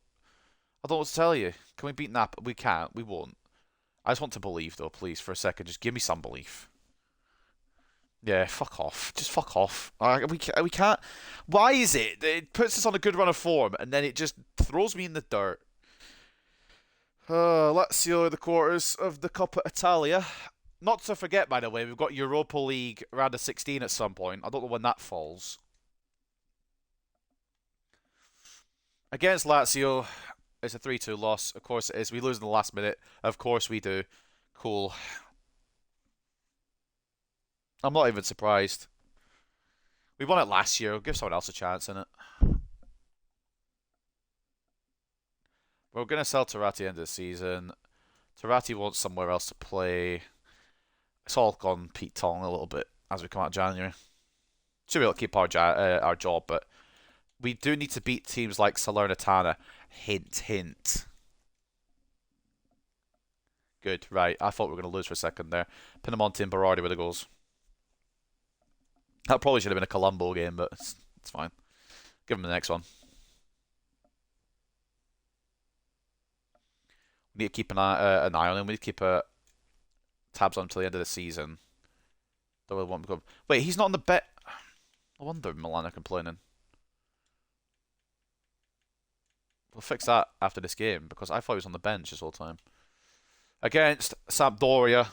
S1: I don't know what to tell you. Can we beat Nap? We can't. We won't. I just want to believe, though, please, for a second. Just give me some belief. Yeah, fuck off. Just fuck off. We can't. Why is it that it puts us on a good run of form and then it just throws me in the dirt? Lazio the quarters of the Coppa Italia. Not to forget, by the way, we've got Europa League round of 16 at some point. I don't know when that falls. Against Lazio, it's a 3-2 loss. Of course it is. We lose in the last minute. Of course we do. Cool. I'm not even surprised. We won it last year. We'll give someone else a chance in it. We're going to sell Tarati at the end of the season. Tarati wants somewhere else to play. It's all gone Pete Tong a little bit as we come out of January. Should be able to keep our job, but we do need to beat teams like Salernitana. Hint, hint. Good, right. I thought we were going to lose for a second there. Pinamonti and Berardi with the goals. That probably should have been a Colombo game, but it's fine. Give him the next one. We need to keep an eye on him. We need to keep tabs on him until the end of the season. Don't really want him to go. Wait, he's not on the bet. No wonder Milan are complaining. We'll fix that after this game because I thought he was on the bench this whole time. Against Sampdoria.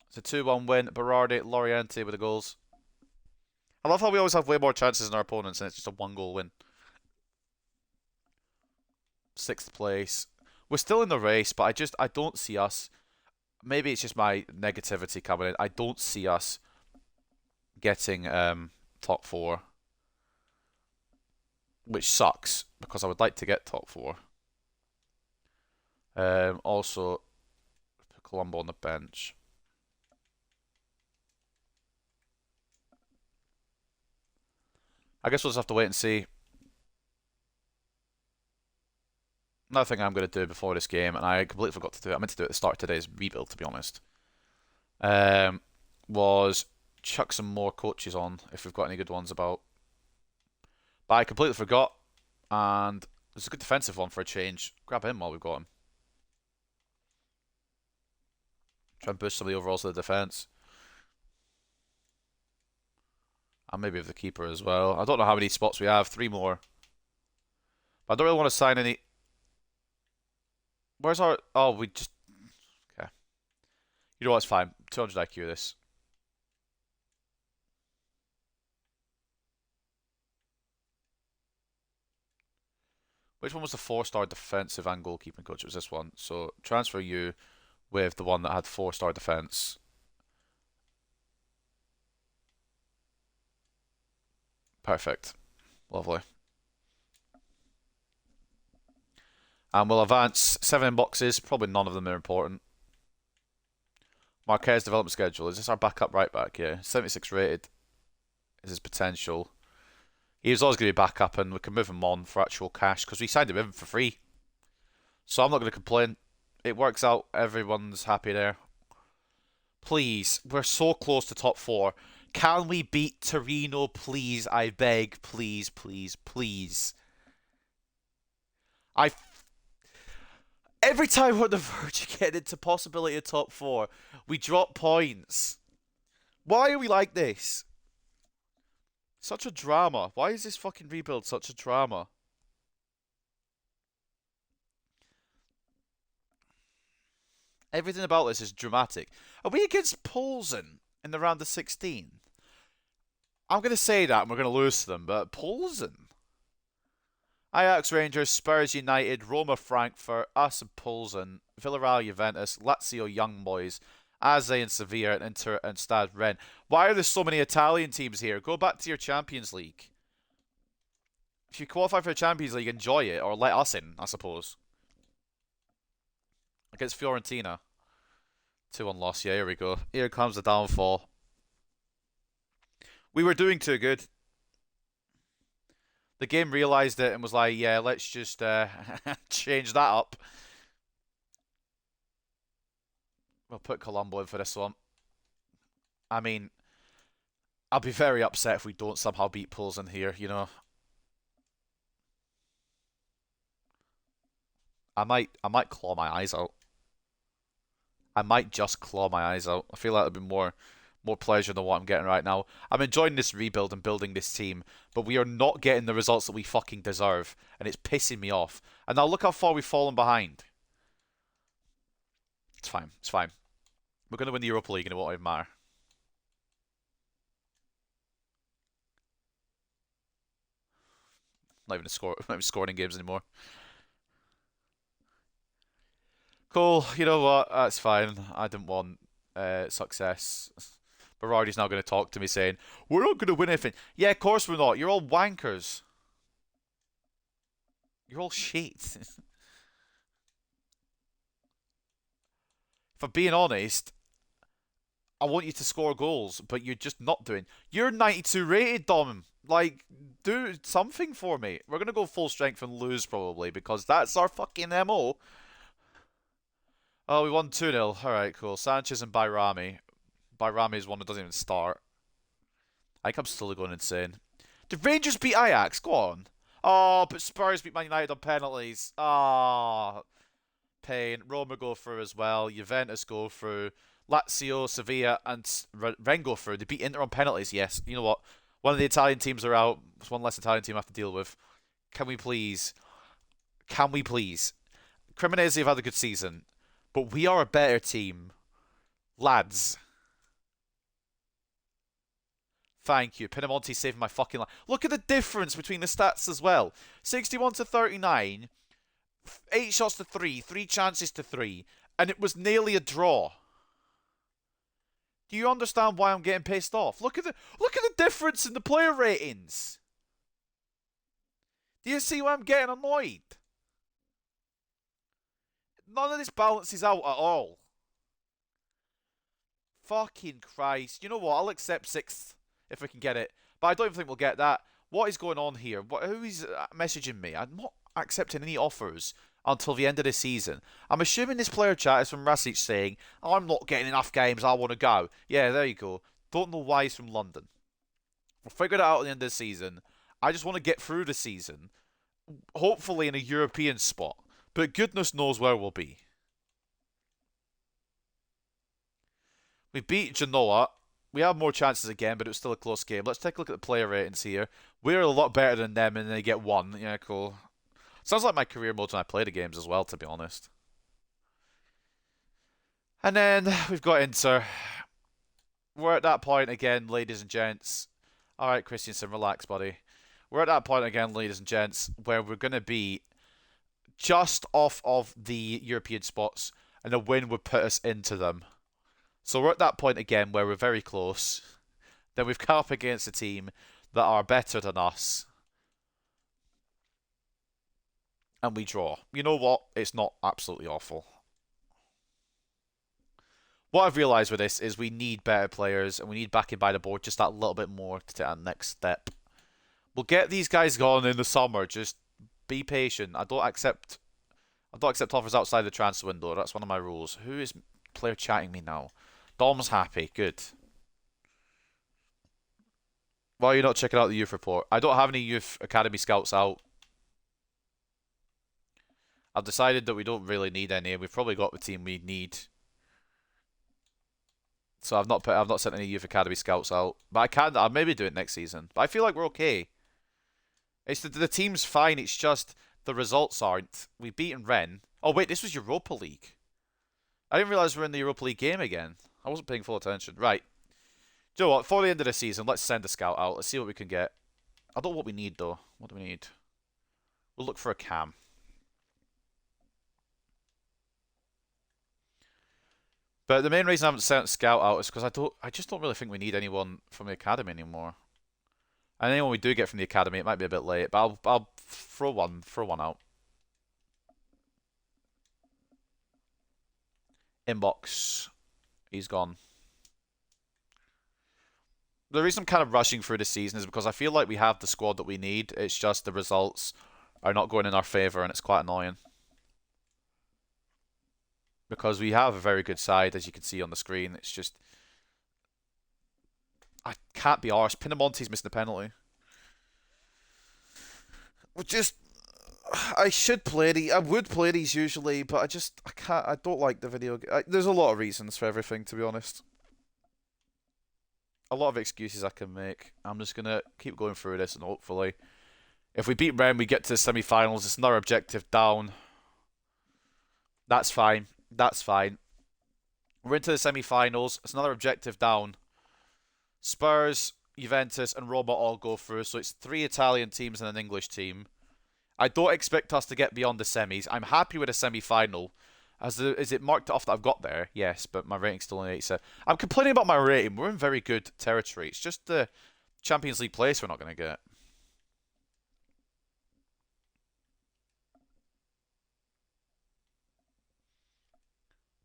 S1: It's a 2-1 win. Berardi, Lorienti with the goals. I love how we always have way more chances than our opponents and it's just a 1-goal win. 6th place. We're still in the race, but I don't see us. Maybe it's just my negativity coming in. I don't see us getting top 4. Which sucks, because I would like to get top 4. Also, put Colombo on the bench. I guess we'll just have to wait and see. Another thing I'm going to do before this game, and I completely forgot to do it, I meant to do it at the start of today's rebuild, to be honest, was chuck some more coaches on, if we've got any good ones about. But I completely forgot, and there's a good defensive one for a change. Grab him while we've got him. Try and boost some of the overalls of the defence. And maybe of the keeper as well. I don't know how many spots we have. 3 more. But I don't really want to sign any... Where's our... Oh, we just... Okay. You know what? It's fine. 200 IQ this. Which one was the 4-star defensive and goalkeeping coach? It was this one. So transfer you with the one that had 4-star defense. Perfect. Lovely. And we'll advance 7 boxes. Probably none of them are important. Marquez development schedule. Is this our backup right back? Yeah. 76 rated is his potential. He was always going to be backup and we can move him on for actual cash because we signed him in for free. So I'm not going to complain. It works out. Everyone's happy there. Please. We're so close to top 4. Can we beat Torino, please? I beg. Please, please, please. Every time we're on the verge of getting into possibility of top 4, we drop points. Why are we like this? Such a drama. Why is this fucking rebuild such a drama? Everything about this is dramatic. Are we against Poulsen in the round of 16? I'm going to say that and we're going to lose to them, but Poulsen? Ajax, Rangers, Spurs, United, Roma, Frankfurt, us and Poulsen, Villarreal, Juventus, Lazio, Young Boys, AZ and Sevilla, and Inter and Stade Rennes. Why are there so many Italian teams here? Go back to your Champions League. If you qualify for the Champions League, enjoy it, or let us in, I suppose. Against Fiorentina. 2-1 loss. Yeah, here we go. Here comes the downfall. We were doing too good. The game realised it and was like, yeah, let's just change that up. We'll put Colombo in for this one. I mean, I'll be very upset if we don't somehow beat Poulsen here, you know. I might claw my eyes out. I might just claw my eyes out. I feel like it'd be more pleasure than what I'm getting right now. I'm enjoying this rebuild and building this team, but we are not getting the results that we fucking deserve, and it's pissing me off. And now look how far we've fallen behind. It's fine. It's fine. We're going to win the Europa League and it won't even matter. Not even scoring in games anymore. Cool. You know what? That's fine. I didn't want success. Berardi's now going to talk to me saying, we're not going to win anything. Yeah, of course we're not. You're all wankers. You're all shit. If I'm being honest, I want you to score goals, but you're just not doing. You're 92 rated, Dom. Like, do something for me. We're gonna go full strength and lose probably because that's our fucking MO. Oh, we won 2-0. Alright, cool. Sanchez and Bayrami. Bayrami is one that doesn't even start. I think I'm still going insane. Did Rangers beat Ajax? Go on. Oh, but Spurs beat Man United on penalties. Ah, pain. Roma go through as well. Juventus go through. Lazio, Sevilla, and Rennes go through. They beat Inter on penalties. Yes. You know what? One of the Italian teams are out. It's one less Italian team I have to deal with. Can we please? Can we please? Cremonese have had a good season, but we are a better team, lads. Thank you. Pinamonti saving my fucking life. Look at the difference between the stats as well. 61 to 39, 8 shots to 3, 3 chances to 3, and it was nearly a draw. Do you understand why I'm getting pissed off? Look at the difference in the player ratings. Do you see why I'm getting annoyed? None of this balances out at all. Fucking Christ. You know what? I'll accept 6th if we can get it. But I don't even think we'll get that. What is going on here? Who is messaging me? I'm not accepting any offers until the end of the season. I'm assuming this player chat is from Rasic saying, I'm not getting enough games, I want to go. Yeah, there you go. Don't know why he's from London. We'll figure it out at the end of the season. I just want to get through the season. Hopefully in a European spot. But goodness knows where we'll be. We beat Genoa. We have more chances again, but it was still a close game. Let's take a look at the player ratings here. We're a lot better than them, and they get 1. Yeah, cool. Sounds like my career mode when I play the games as well, to be honest. And then we've got Inter. We're at that point again, ladies and gents. Alright, Christensen, relax, buddy. We're at that point again, ladies and gents, where we're going to be just off of the European spots, and a win would put us into them. So we're at that point again where we're very close. Then we've come up against a team that are better than us. And we draw. You know what? It's not absolutely awful. What I've realised with this is we need better players and we need backing by the board just that little bit more to take our next step. We'll get these guys gone in the summer. Just be patient. I don't accept offers outside the transfer window. That's one of my rules. Who is player chatting me now? Dom's happy. Good. Why are you not checking out the youth report? I don't have any youth academy scouts out. I've decided that we don't really need any. We've probably got the team we need. So I've not sent any youth academy scouts out. But I'll maybe do it next season. But I feel like we're okay. It's the team's fine. It's just the results aren't. We've beaten Rennes. Oh wait, this was Europa League. I didn't realise we're in the Europa League game again. I wasn't paying full attention. Right. Do you know what? For the end of the season, let's send a scout out. Let's see what we can get. I don't know what we need, though. What do we need? We'll look for a cam. But the main reason I haven't sent a scout out is because I just don't really think we need anyone from the academy anymore. And anyone we do get from the academy, it might be a bit late, but I'll throw one out. Inbox. He's gone. The reason I'm kind of rushing through the season is because I feel like we have the squad that we need. It's just the results are not going in our favour, and it's quite annoying. Because we have a very good side, as you can see on the screen. It's just... I can't be arsed. Pinamonti's missing a penalty. I should play these. I would play these usually, but I can't. I don't like the video. There's a lot of reasons for everything, to be honest. A lot of excuses I can make. I'm just going to keep going through this and hopefully, if we beat Rennes, we get to the semi-finals. It's another objective down. That's fine. That's fine. We're into the semi-finals. It's another objective down. Spurs, Juventus, and Roma all go through. So it's 3 Italian teams and an English team. I don't expect us to get beyond the semis. I'm happy with a semi-final. Is it marked off that I've got there? Yes, but my rating's still only 87. I'm complaining about my rating. We're in very good territory. It's just the Champions League place we're not going to get.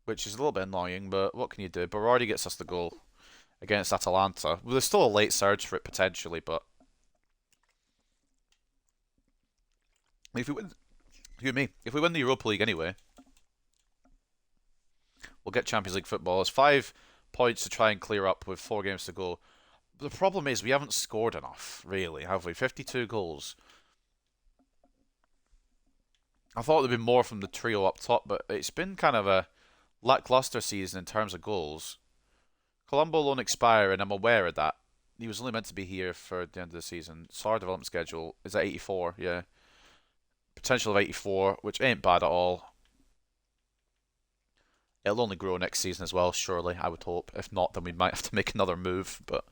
S1: which is a little bit annoying, but what can you do? Berardi gets us the goal against Atalanta. Well, there's still a late surge for it potentially, but if we win, if we win the Europa League anyway, we'll get Champions League football. It's 5 points to try and clear up with 4 games to go. The problem is we haven't scored enough, really, have we? 52 goals. I thought there'd be more from the trio up top, but it's been kind of a lackluster season in terms of goals. Colombo won't expire, and I'm aware of that. He was only meant to be here for the end of the season. Sar development schedule is at 84, yeah. Potential of 84, which ain't bad at all. It'll only grow next season as well, surely, I would hope. If not, then we might have to make another move, but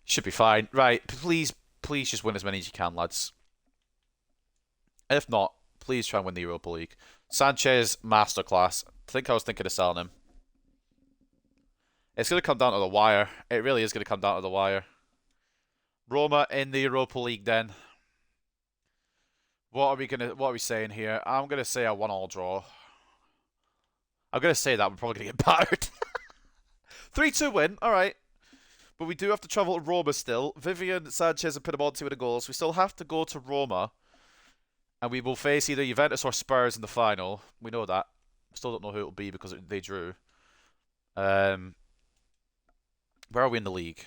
S1: should be fine. Right, please just win as many as you can, lads. If not, please try and win the Europa League. Sanchez, masterclass. I think I was thinking of selling him. It's going to come down to the wire. It really is going to come down to the wire. Roma in the Europa League then. What are we saying here? I'm going to say a 1-1 draw. I'm going to say that we're probably going to get battered. 3-2 win, alright. But we do have to travel to Roma still. Vivian, Sanchez and Pinamonti with the goals. We still have to go to Roma. And we will face either Juventus or Spurs in the final. We know that. Still don't know who it will be because they drew. Where are we in the league?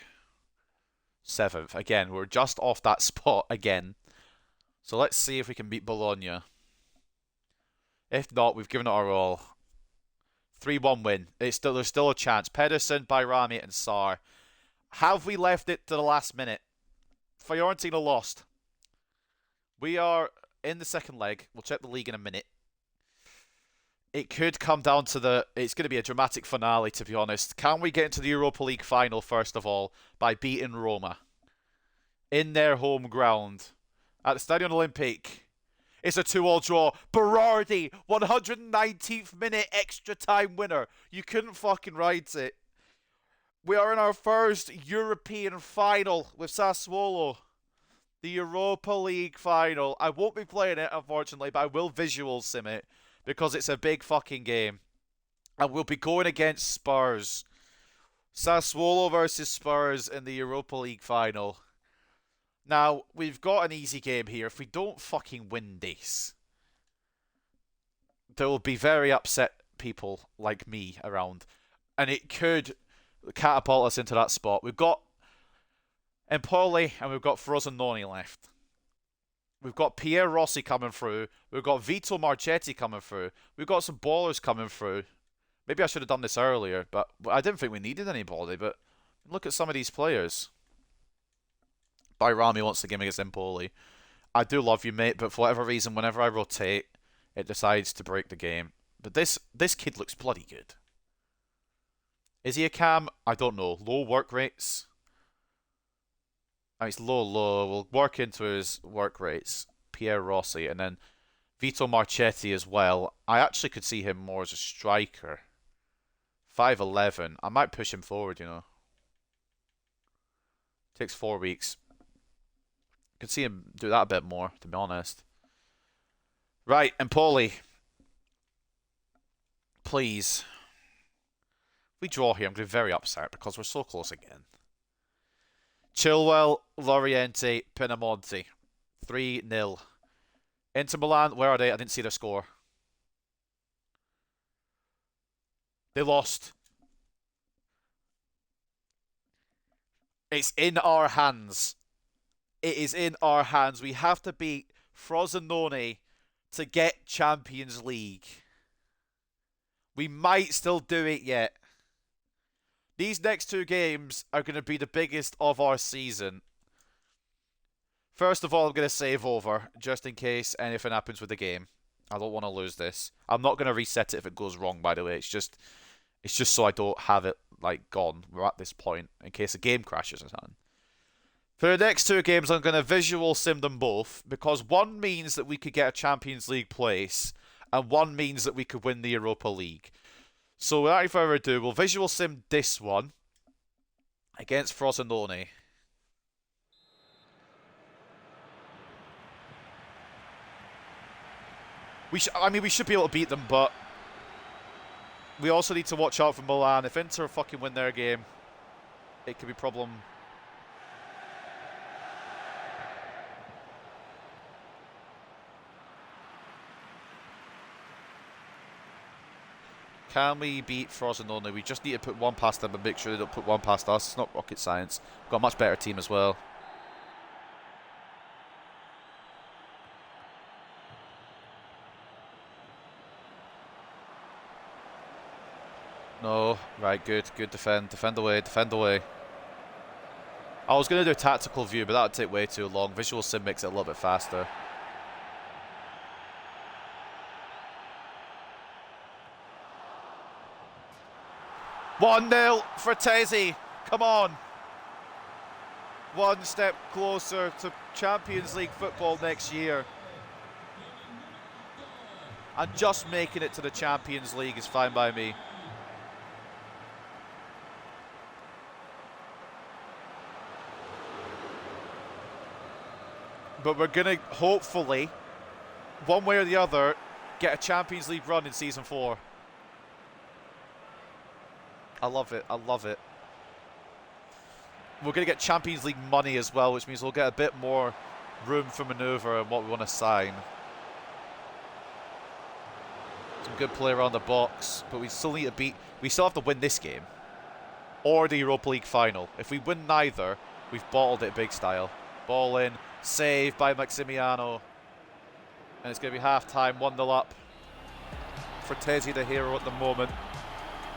S1: 7th. Again, we're just off that spot again. So let's see if we can beat Bologna. If not, we've given it our all. 3-1 win. There's still a chance. Pedersen, Bayrami and Sar. Have we left it to the last minute? Fiorentina lost. We are in the second leg. We'll check the league in a minute. It could come down to it's going to be a dramatic finale, to be honest. Can we get into the Europa League final, first of all, by beating Roma? In their home ground. At the Stadio Olimpique. It's a 2-2 draw. Berardi, 119th minute extra time winner. You couldn't fucking write it. We are in our first European final with Sassuolo. The Europa League final. I won't be playing it, unfortunately, but I will visual sim it because it's a big fucking game. And we'll be going against Spurs. Sassuolo versus Spurs in the Europa League final. Now, we've got an easy game here. If we don't fucking win this, there will be very upset people like me around. And it could catapult us into that spot. We've got Empoli and we've got Frosinone left. We've got Pierre Rossi coming through. We've got Vito Marchetti coming through. We've got some ballers coming through. Maybe I should have done this earlier, but I didn't think we needed anybody. But look at some of these players. Bayrami wants the game against Empoli. I do love you, mate, but for whatever reason, whenever I rotate, it decides to break the game. But this kid looks bloody good. Is he a cam? I don't know. Low work rates. Oh, it's low. We'll work into his work rates. Pierre Rossi, and then Vito Marchetti as well. I actually could see him more as a striker. 5'11". I might push him forward, you know. Takes 4 weeks. Could see him do that a bit more, to be honest. Right, Empoli. Please. If we draw here, I'm going to be very upset because we're so close again. Chilwell, Loriente, Pinamonti. 3-0. Inter Milan, where are they? I didn't see their score. They lost. It's in our hands. It is in our hands. We have to beat Frosinone to get Champions League. We might still do it yet. These next 2 games are going to be the biggest of our season. First of all, I'm going to save over, just in case anything happens with the game. I don't want to lose this. I'm not going to reset it if it goes wrong, by the way. It's just so I don't have it, like, gone. We're at this point, in case a game crashes or something. For the next 2 games, I'm going to visual sim them both, because one means that we could get a Champions League place, and one means that we could win the Europa League. So without any further ado, we'll visual sim this one against Frosinone. We should be able to beat them, but We also need to watch out for Milan. If Inter fucking win their game, it could be a problem. Can we beat Frosinone? We just need to put one past them and make sure they don't put one past us. It's not rocket science. We've got a much better team as well. No, right, good defend. Defend away, defend away. I was going to do a tactical view, but that would take way too long. Visual sim makes it a little bit faster. One 0 for Tezzi. Come on. One step closer to Champions League football next year. And just making it to the Champions League is fine by me. But we're going to, hopefully, one way or the other, get a Champions League run in Season 4. I love it. I love it. We're going to get Champions League money as well, which means we'll get a bit more room for manoeuvre and what we want to sign. Some good play around the box, but we still need to beat... We still have to win this game. Or the Europa League final. If we win neither, we've bottled it big style. Ball in. Save by Maximiano. And it's going to be half-time, 1-0 up. For Tezzi, the hero at the moment.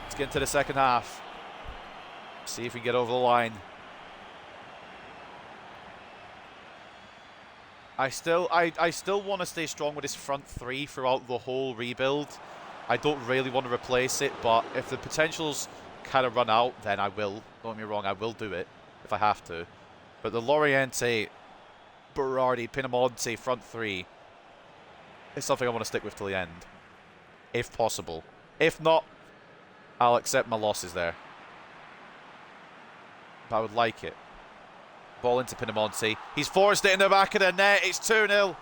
S1: Let's get into the second half. See if we can get over the line. I still want to stay strong with this front three throughout the whole rebuild. I don't really want to replace it, but if the potentials kind of run out, then I will. Don't get me wrong, I will do it if I have to. But the Loriente, Berardi, Pinamonti front three is something I want to stick with till the end, if possible. If not, I'll accept my losses there. But I would like it. Ball into Pinamonti. He's forced it in the back of the net. It's 2-0.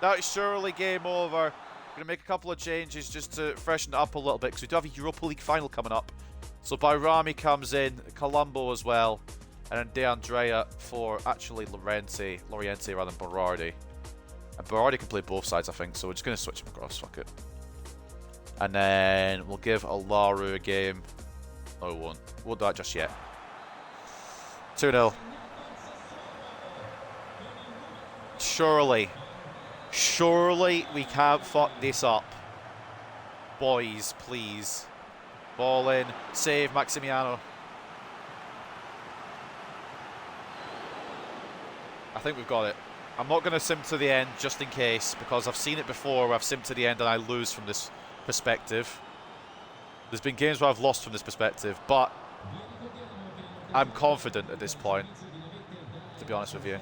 S1: That is surely game over. Going to make a couple of changes just to freshen it up a little bit because we do have a Europa League final coming up. So Bayrami comes in, Colombo as well, and then De Andrea for actually Loriente rather than Berardi. And Berardi can play both sides, I think, so we're just going to switch him across. Fuck it. And then we'll give Alaru a game. No, we won't. Won't do that just yet. 2-0. Surely we can't fuck this up. Boys, please. Ball in. Save Maximiano. I think we've got it. I'm not going to sim to the end just in case, because I've seen it before where I've simmed to the end and I lose from this perspective. There's been games where I've lost from this perspective, but I'm confident at this point, to be honest with you.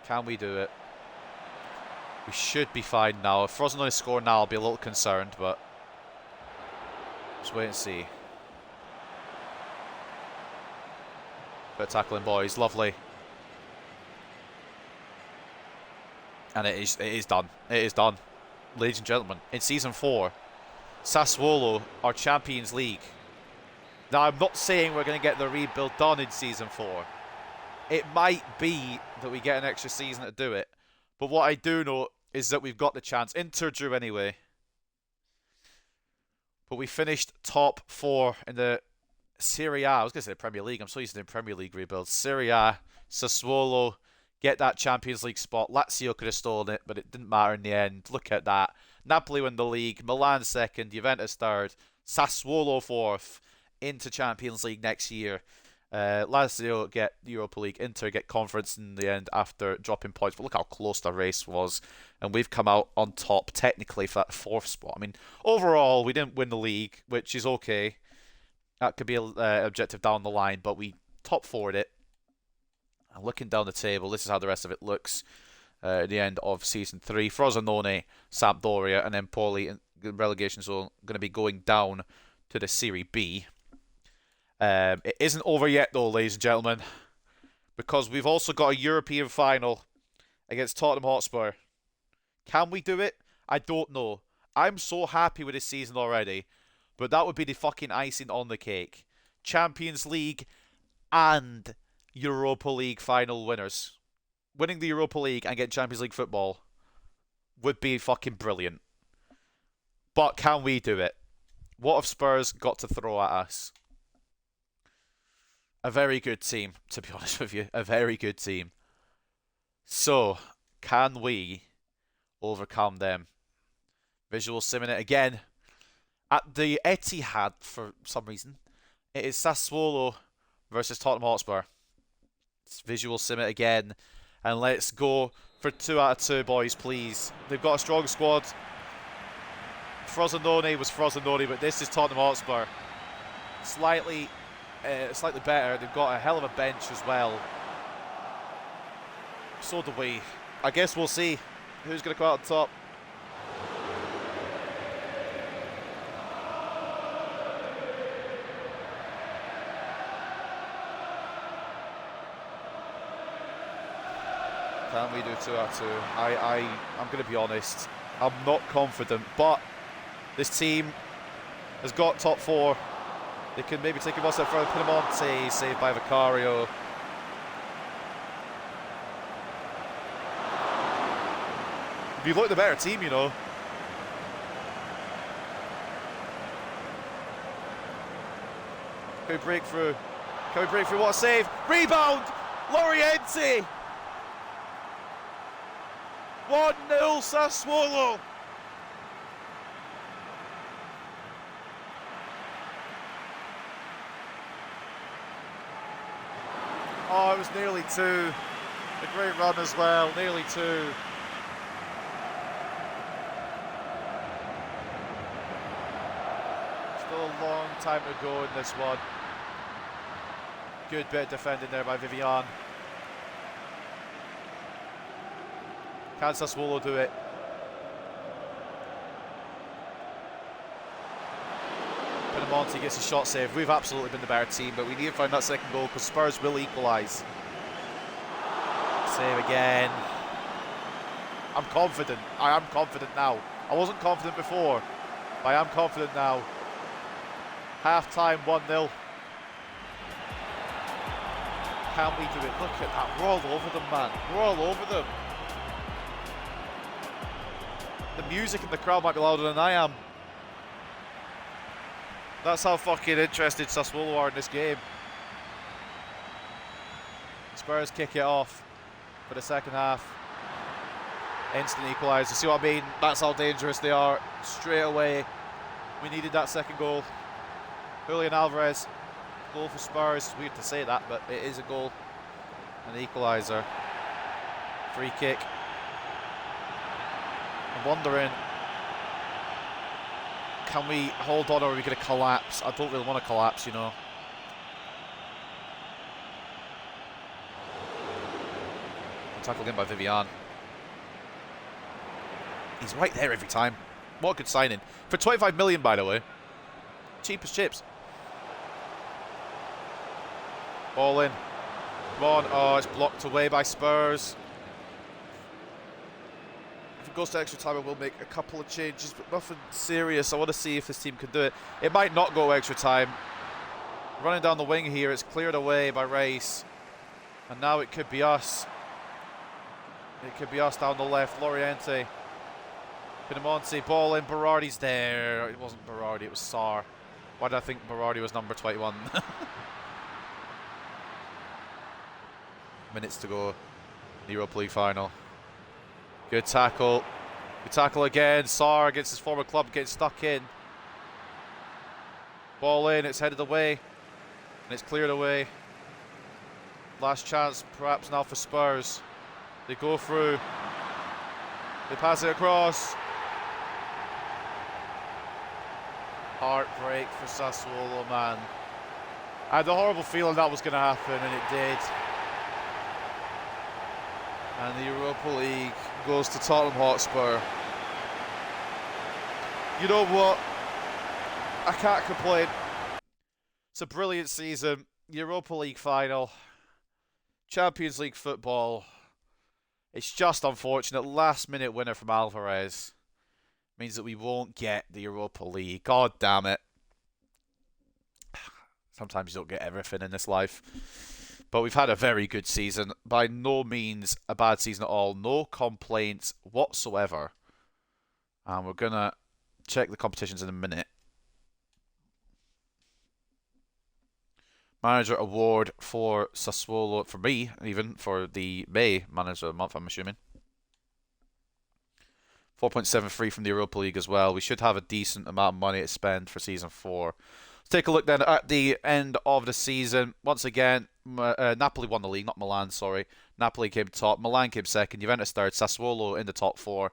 S1: Can we do it? We should be fine now. If Frosinone score now, I'll be a little concerned, but just wait and see. Bit of tackling, boys. Lovely. And it is done. It is done. Ladies and gentlemen, in Season 4, Sassuolo are Champions League. Now, I'm not saying we're going to get the rebuild done in Season 4. It might be that we get an extra season to do it. But what I do know is that we've got the chance. Inter drew anyway. But we finished top 4 in the Serie A. I was going to say Premier League. I'm so used to doing Premier League rebuilds. Serie A, Sassuolo, get that Champions League spot. Lazio could have stolen it, but it didn't matter in the end. Look at that. Napoli win the league. Milan second. Juventus third. Sassuolo fourth. Into Champions League next year. Lazio get Europa League. Inter get conference in the end after dropping points. But look how close the race was. And we've come out on top technically for that 4th spot. I mean, overall, we didn't win the league, which is okay. That could be an objective down the line, but we top 4'd it. And looking down the table, this is how the rest of it looks at the end of Season 3. Frosinone, Sampdoria, and Empoli in the relegation zone going to be going down to the Serie B. It isn't over yet, though, ladies and gentlemen, because we've also got a European final against Tottenham Hotspur. Can we do it? I don't know. I'm so happy with this season already, but that would be the fucking icing on the cake. Champions League and Europa League final winners. Winning the Europa League and getting Champions League football would be fucking brilliant. But can we do it? What have Spurs got to throw at us? A very good team, to be honest with you. A very good team. So, can we overcome them? Visual simming it again. At the Etihad, for some reason, it is Sassuolo versus Tottenham Hotspur. Let's visual sim it again. And let's go for 2 out of 2, boys, please. They've got a strong squad. Frosinone was Frosinone, but this is Tottenham Hotspur. Slightly better. They've got a hell of a bench as well. So do we. I guess we'll see who's going to come out on top. Can we do 2 out of 2? I'm going to be honest. I'm not confident, but this team has got top 4. They can maybe take it one step further. Pinamonti, saved by Vicario. You look the better team, you know. Can we break through? Can we break through? What a save! Rebound! Lorienti! 1-0 Sassuolo! Oh, it was nearly 2. A great run as well, nearly 2. Still a long time to go in this one. Good bit of defending there by Vivian. Can Sassuolo do it? Pinamonti gets a shot save. We've absolutely been the better team, but we need to find that second goal because Spurs will equalise. Save again. I'm confident. I am confident now. I wasn't confident before, but I am confident now. Half time, 1-0. Can we do it? Look at that. We're all over them, man. We're all over them. The music in the crowd might be louder than I am. That's how fucking interested Sassuolo are in this game. Spurs kick it off for the second half. Instant equaliser. See what I mean? That's how dangerous they are. Straight away, we needed that second goal. Julian Alvarez, goal for Spurs. It's weird to say that, but it is a goal. An equaliser. Free kick. I'm wondering, can we hold on or are we going to collapse? I don't really want to collapse, you know. Tackled in by Vivian. He's right there every time. What a good signing. For 25 million, by the way. Cheap as chips. Ball in. Come on. Oh, it's blocked away by Spurs. If it goes to extra time, I will make a couple of changes, but nothing serious. I want to see if this team can do it. It might not go extra time. Running down the wing here, it's cleared away by Rice. And now it could be us. It could be us down the left. Lorienti. Pinamonti, ball in. Berardi's there. It wasn't Berardi, it was Sarr. Why did I think Berardi was number 21? Minutes to go. The Europa League final. Good tackle. Good tackle again. Sarr against his former club getting stuck in. Ball in. It's headed away. And it's cleared away. Last chance perhaps now for Spurs. They go through. They pass it across. Heartbreak for Sassuolo, man. I had a horrible feeling that was going to happen, and it did. And the Europa League goes to Tottenham Hotspur. You know what? I can't complain. It's a brilliant season. Europa League final. Champions League football. It's just unfortunate. Last minute winner from Alvarez means that we won't get the Europa League. God damn it. Sometimes you don't get everything in this life. But we've had a very good season. By no means a bad season at all. No complaints whatsoever. And we're going to check the competitions in a minute. Manager award for Sassuolo, for me, even, for the May Manager of the Month, I'm assuming. 4.73 from the Europa League as well. We should have a decent amount of money to spend for Season 4. Let's take a look then at the end of the season. Once again, Napoli won the league, not Milan, sorry. Napoli came top, Milan came second, Juventus third, Sassuolo in the top four.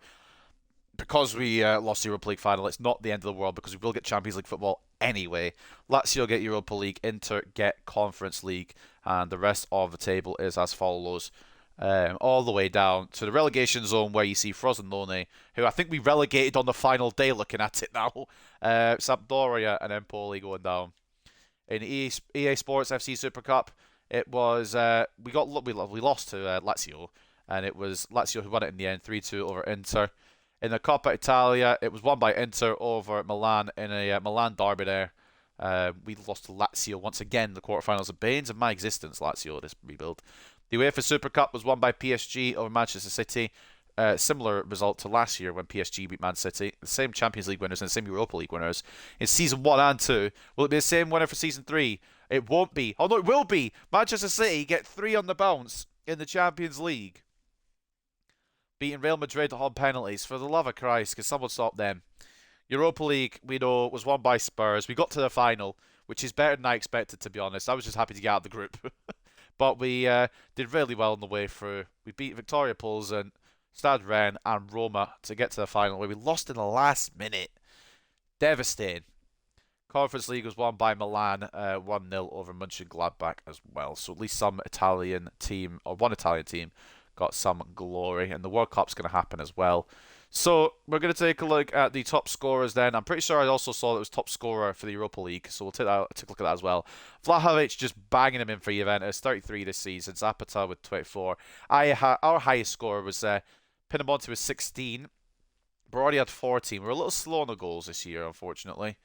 S1: Because we lost the Europa League final, it's not the end of the world because we will get Champions League football anyway. Lazio get Europa League, Inter get Conference League, and the rest of the table is as follows. All the way down to the relegation zone where you see Frosinone, who I think we relegated on the final day looking at it now. Sampdoria and Empoli going down. In EA Sports FC Super Cup, it was we lost to Lazio, and it was Lazio who won it in the end, 3-2 over Inter. In the Coppa Italia, it was won by Inter over Milan in a Milan derby there. We lost to Lazio once again in the quarterfinals. The banes of my existence, Lazio, this rebuild. The UEFA Super Cup was won by PSG over Manchester City. Similar result to last year when PSG beat Man City. The same Champions League winners and the same Europa League winners in Season 1 and 2. Will it be the same winner for Season 3? It won't be. Oh no, it will be. Manchester City get 3 on the bounce in the Champions League. Beating Real Madrid on penalties. For the love of Christ, can someone stop them? Europa League, we know, was won by Spurs. We got to the final, which is better than I expected, to be honest. I was just happy to get out of the group. But we did really well on the way through. We beat Victoria Pilsen, Stade Rennes, and Roma to get to the final, where we lost in the last minute. Devastating. Conference League was won by Milan 1-0 over Mönchengladbach as well. So at least some Italian team, or one Italian team, got some glory. And the World Cup's going to happen as well. So we're going to take a look at the top scorers then. I'm pretty sure I also saw that it was top scorer for the Europa League, so we'll take a look at that as well. Vlahovic just banging him in for Juventus, 33 this season. Zapata with 24. Our highest scorer was Pinamonti with 16. Berardi had 14. We're a little slow on the goals this year, unfortunately.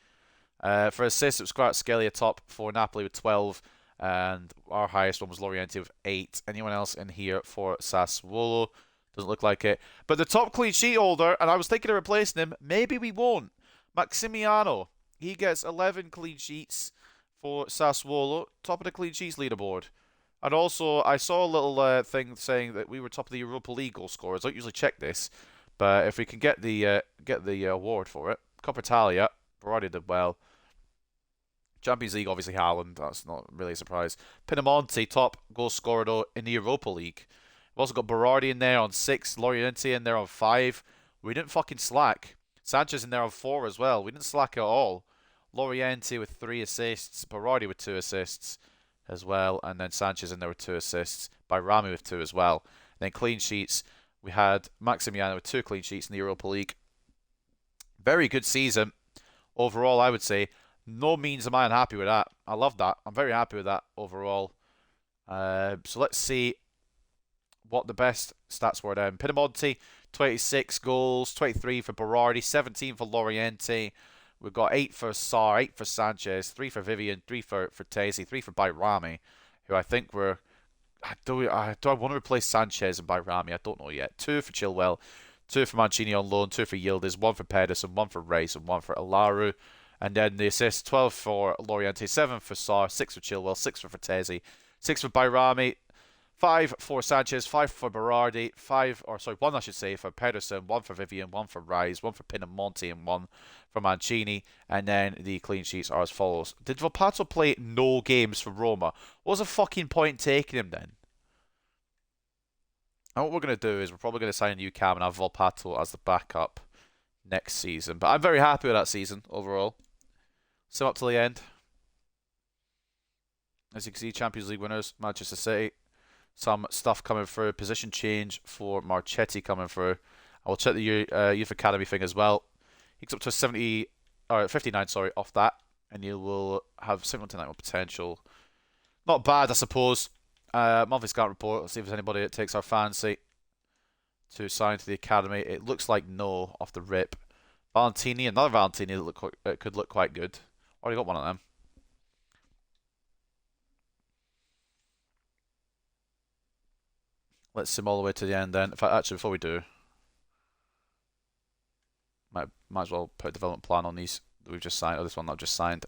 S1: For assists, it was Kvaratskhelia top for Napoli with 12. And our highest one was Lorienti with 8. Anyone else in here for Sassuolo? Doesn't look like it. But the top clean sheet holder, and I was thinking of replacing him, maybe we won't. Maximiano. He gets 11 clean sheets for Sassuolo. Top of the clean sheets leaderboard. And also, I saw a little thing saying that we were top of the Europa League goal scorers. I don't usually check this, but if we can get the award for it. Coppa Italia, Berardi did well. Champions League, obviously Haaland. That's not really a surprise. Pinamonti, top goal scorer though in the Europa League. We've also got Berardi in there on 6, Lorienti in there on 5. We didn't fucking slack. Sanchez in there on 4 as well. We didn't slack at all. Lorienti with 3 assists, Berardi with 2 assists as well, and then Sanchez in there with 2 assists, Bayrami with 2 as well. And then clean sheets, we had Maximiano with 2 clean sheets in the Europa League. Very good season overall, I would say. No means am I unhappy with that. I love that. I'm very happy with that overall. So let's see what the best stats were then. Pinamonti, 26 goals, 23 for Berardi, 17 for Lorienti. We've got 8 for Sarr, 8 for Sanchez, 3 for Vivian, 3 for Tesi, 3 for Bayrami, who I think were... Do I want to replace Sanchez and Bayrami? I don't know yet. 2 for Chilwell, 2 for Mancini on loan, 2 for Yildiz, 1 for Pedersen, 1 for Reis, and 1 for Alaru. And then the assists, 12 for Lorienti, 7 for Sarr, 6 for Chilwell, 6 for Tesi, 6 for Bayrami, 5 for Sanchez, 5 for Berardi, 1 I should say for Pedersen, 1 for Vivian, 1 for Rise, 1 for Pinamonti, and 1 for Mancini. And then the clean sheets are as follows. Did Volpato play no games for Roma? What was the fucking point in taking him then? And what we're going to do is we're probably going to sign a new cam and have Volpato as the backup next season. But I'm very happy with that season overall. So up to the end. As you can see, Champions League winners, Manchester City. Some stuff coming through. Position change for Marchetti coming through. I will check the Youth Academy thing as well. He gets up to 59, off that. And you will have 79 potential. Not bad, I suppose. Monthly scout report. Let's see if there's anybody that takes our fancy. to sign to the academy? It looks like no off the rip. Valentini, another Valentini that could look quite good. Already got one of them. Let's sim all the way to the end then. In fact, actually, before we do, might as well put a development plan on these that we've just signed, or this one that I've just signed.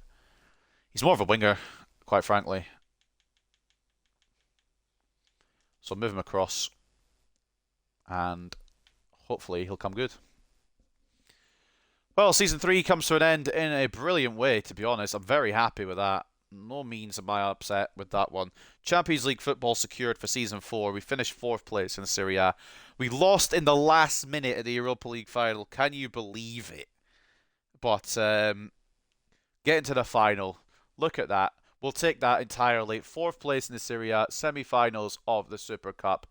S1: He's more of a winger, quite frankly. So move him across, and hopefully he'll come good. Well, Season 3 comes to an end in a brilliant way, to be honest. I'm very happy with that. No means am I upset with that one. Champions League football secured for Season 4. We finished 4th place in the Serie A. We lost in the last minute of the Europa League final. Can you believe it? But getting to the final, look at that. We'll take that entirely. 4th place in the Serie A, semi-finals of the Super Cup,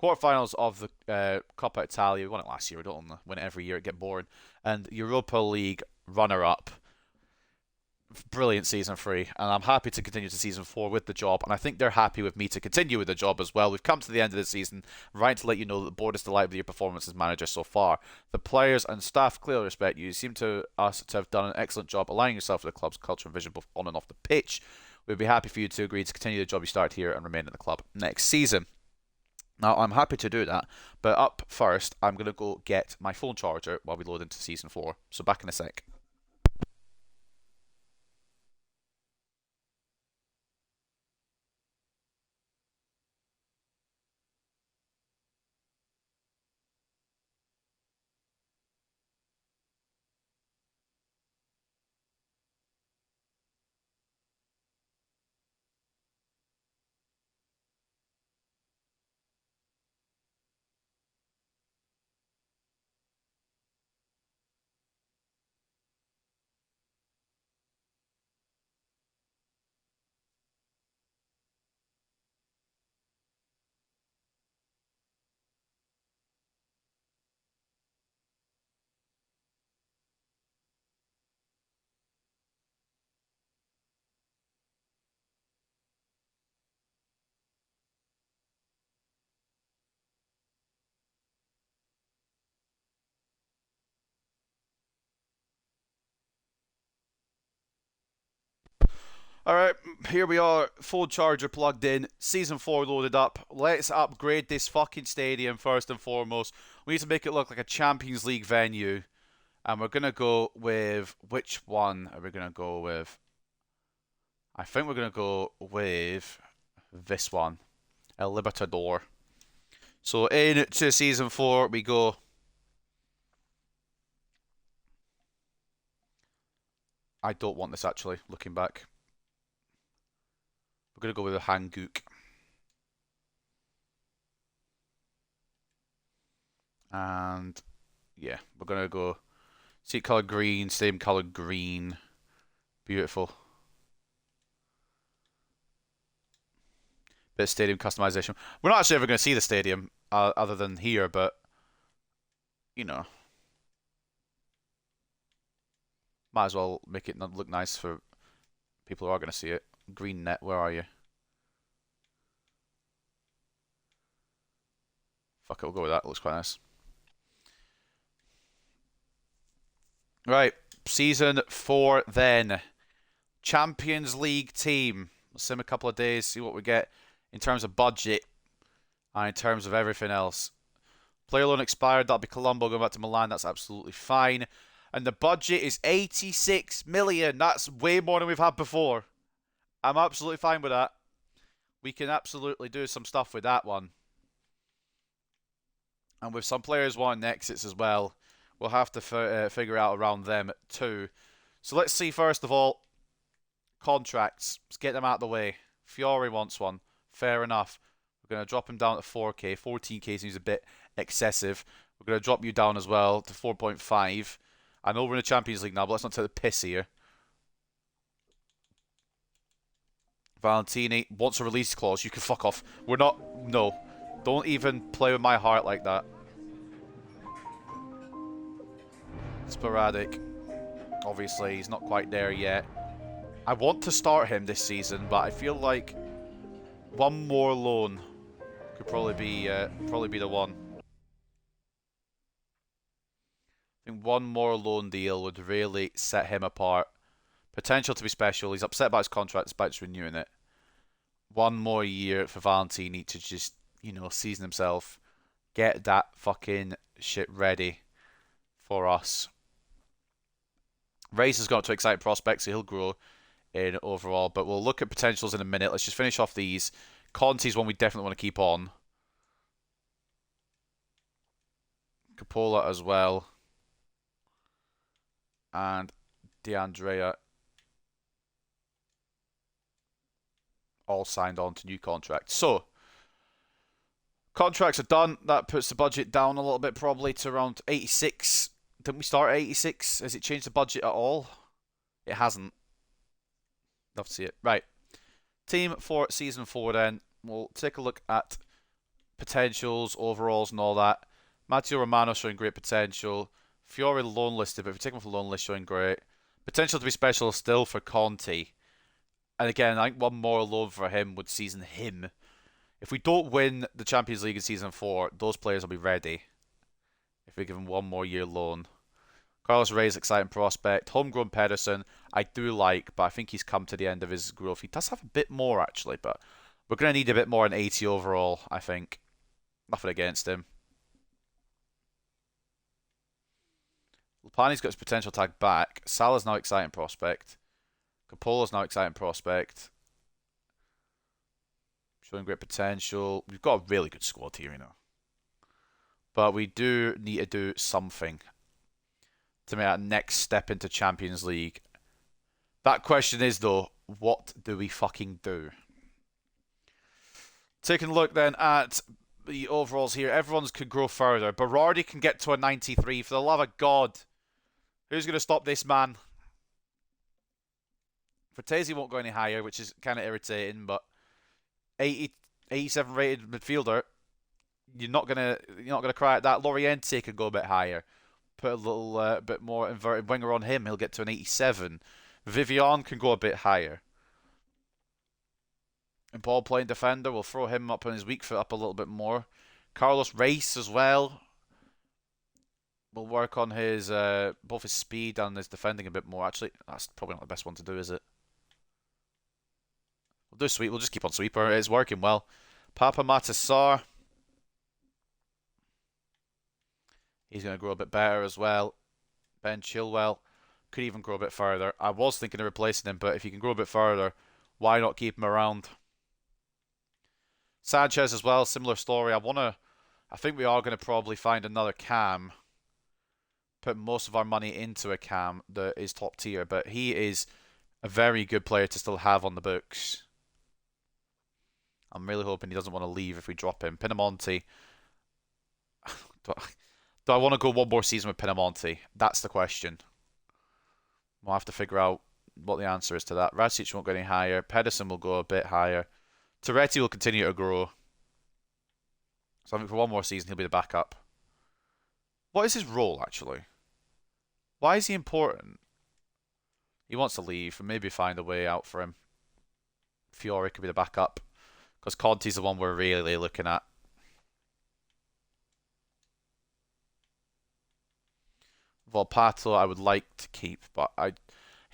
S1: quarterfinals of the Coppa Italia. We won it last year. We don't win it every year. It get boring. And Europa League runner-up. Brilliant Season 3, and I'm happy to continue to Season 4 with the job, and I think they're happy with me to continue with the job as well. We've come to the end of the season, right, to let you know that the board is delighted with your performance as manager so far. The players and staff clearly respect you. You seem to us to have done an excellent job aligning yourself with the club's culture and vision both on and off the pitch. We'd be happy for you to agree to continue the job you started here and remain in the club next season. Now, I'm happy to do that, but up first, I'm going to go get my phone charger while we load into Season 4, so back in a sec. Alright, here we are, full charger plugged in, Season 4 loaded up. Let's upgrade this fucking stadium first and foremost. We need to make it look like a Champions League venue. And we're going to go with, which one are we going to go with? I think we're going to go with this one, El Libertador. So into Season 4 we go. I don't want this actually, looking back. We're going to go with a Hanguk. And yeah, we're going to go seat colour green, stadium colour green. Beautiful. Bit of stadium customization. We're not actually ever going to see the stadium other than here, but you know, might as well make it look nice for people who are going to see it. Green net, where are you? Fuck it, we'll go with that. It looks quite nice. Right, Season 4 then. Champions League team. We'll sim a couple of days, see what we get in terms of budget and in terms of everything else. Player loan expired, that'll be Colombo going back to Milan, that's absolutely fine. And the budget is 86 million. That's way more than we've had before. I'm absolutely fine with that. We can absolutely do some stuff with that one. And with some players wanting exits as well, we'll have to figure out around them too. So let's see, first of all, contracts. Let's get them out of the way. Fiore wants one. Fair enough. We're going to drop him down to 4k. 14k seems a bit excessive. We're going to drop you down as well to 4.5. I know we're in the Champions League now, but let's not take the piss here. Valentini wants a release clause. You can fuck off. We're not... No. Don't even play with my heart like that. Sporadic. Obviously, he's not quite there yet. I want to start him this season, but I feel like one more loan could probably be the one. I think one more loan deal would really set him apart. Potential to be special. He's upset about his contract despite renewing it. One more year for Valentini to just, season himself. Get that fucking shit ready for us. Reyes has got to exciting prospects, so he'll grow in overall. But we'll look at potentials in a minute. Let's just finish off these. Conti's one we definitely want to keep on. Coppola as well. And DeAndrea all signed on to new contracts. So, contracts are done. That puts the budget down a little bit, probably to around 86. Didn't we start at 86? Has it changed the budget at all? It hasn't. Love to see it. Right. Team for Season 4 then. We'll take a look at potentials, overalls and all that. Matteo Romano showing great potential. Fiore loan listed, but if we take him off the loan list, showing great. Potential to be special still for Conti. And again, I think one more loan for him would season him. If we don't win the Champions League in Season 4, those players will be ready. If we give him one more year loan. Carlos Reyes, exciting prospect. Homegrown Pedersen, I do like, but I think he's come to the end of his growth. He does have a bit more, actually, but we're going to need a bit more than 80 overall, I think. Nothing against him. Lupani's got his potential tag back. Salah's now exciting prospect. Cappola's now exciting prospect. Showing great potential. We've got a really good squad here, But we do need to do something to make that next step into Champions League. That question is, though, what do we fucking do? Taking a look then at the overalls here. Everyone's could grow further. Berardi can get to a 93. For the love of God. Who's going to stop this man? Frattesi won't go any higher, which is kind of irritating, but 87 rated midfielder, you're not gonna cry at that. Loriente could go a bit higher. Put a little bit more inverted winger on him, he'll get to an 87. Vivian can go a bit higher. And ball playing defender, we'll throw him up on his weak foot up a little bit more. Carlos Reyes as well. We'll work on his both his speed and his defending a bit more. Actually, that's probably not the best one to do, is it? We'll do sweep. We'll just keep on sweeper. It's working well. Papa Matassar. He's going to grow a bit better as well. Ben Chilwell could even grow a bit further. I was thinking of replacing him, but if he can grow a bit further, why not keep him around? Sanchez as well, similar story. I think we are going to probably find another cam. Put most of our money into a cam that is top tier, but he is a very good player to still have on the books. I'm really hoping he doesn't want to leave if we drop him. Pinamonti. Do I want to go one more season with Pinamonti? That's the question. We'll have to figure out what the answer is to that. Racic won't go any higher. Pedersen will go a bit higher. Toretti will continue to grow. So I think for one more season he'll be the backup. What is his role, actually? Why is he important? He wants to leave, and maybe find a way out for him. Fiore could be the backup. Because Conti's the one we're really looking at. Volpato I would like to keep, but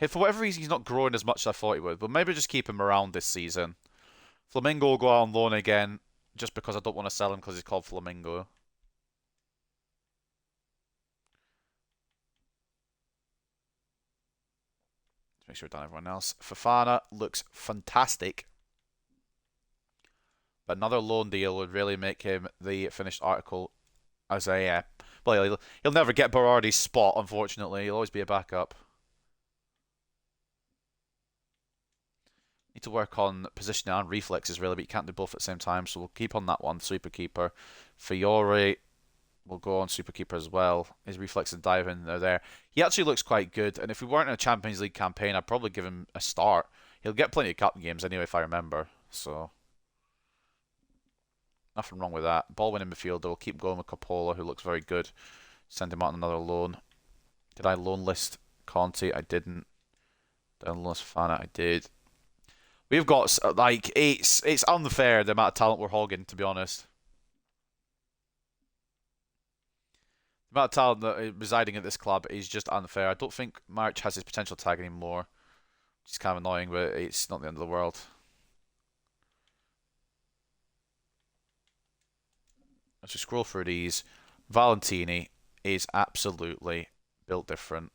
S1: for whatever reason he's not growing as much as I thought he would. But maybe just keep him around this season. Flamingo will go out on loan again, just because I don't want to sell him because he's called Flamingo. Make sure we've done everyone else. Fofana looks fantastic. But another loan deal would really make him the finished article as a... well, he'll never get Berardi's spot, unfortunately. He'll always be a backup. Need to work on positioning and reflexes, really, but you can't do both at the same time, so we'll keep on that one. Sweeper keeper. Fiore will go on super keeper as well. His reflex and diving are there. He actually looks quite good, and if we weren't in a Champions League campaign, I'd probably give him a start. He'll get plenty of cup games anyway, if I remember. So nothing wrong with that. Ball winning midfielder. We'll keep going with Coppola, who looks very good. Send him out on another loan. Did I loan list Conti? I didn't. Did I loan list Fana? I did. We've got, like, it's unfair the amount of talent we're hogging, to be honest. The amount of talent that is residing at this club is just unfair. I don't think March has his potential tag anymore. Which is kind of annoying, but it's not the end of the world. Let's just scroll through these. Valentini is absolutely built different.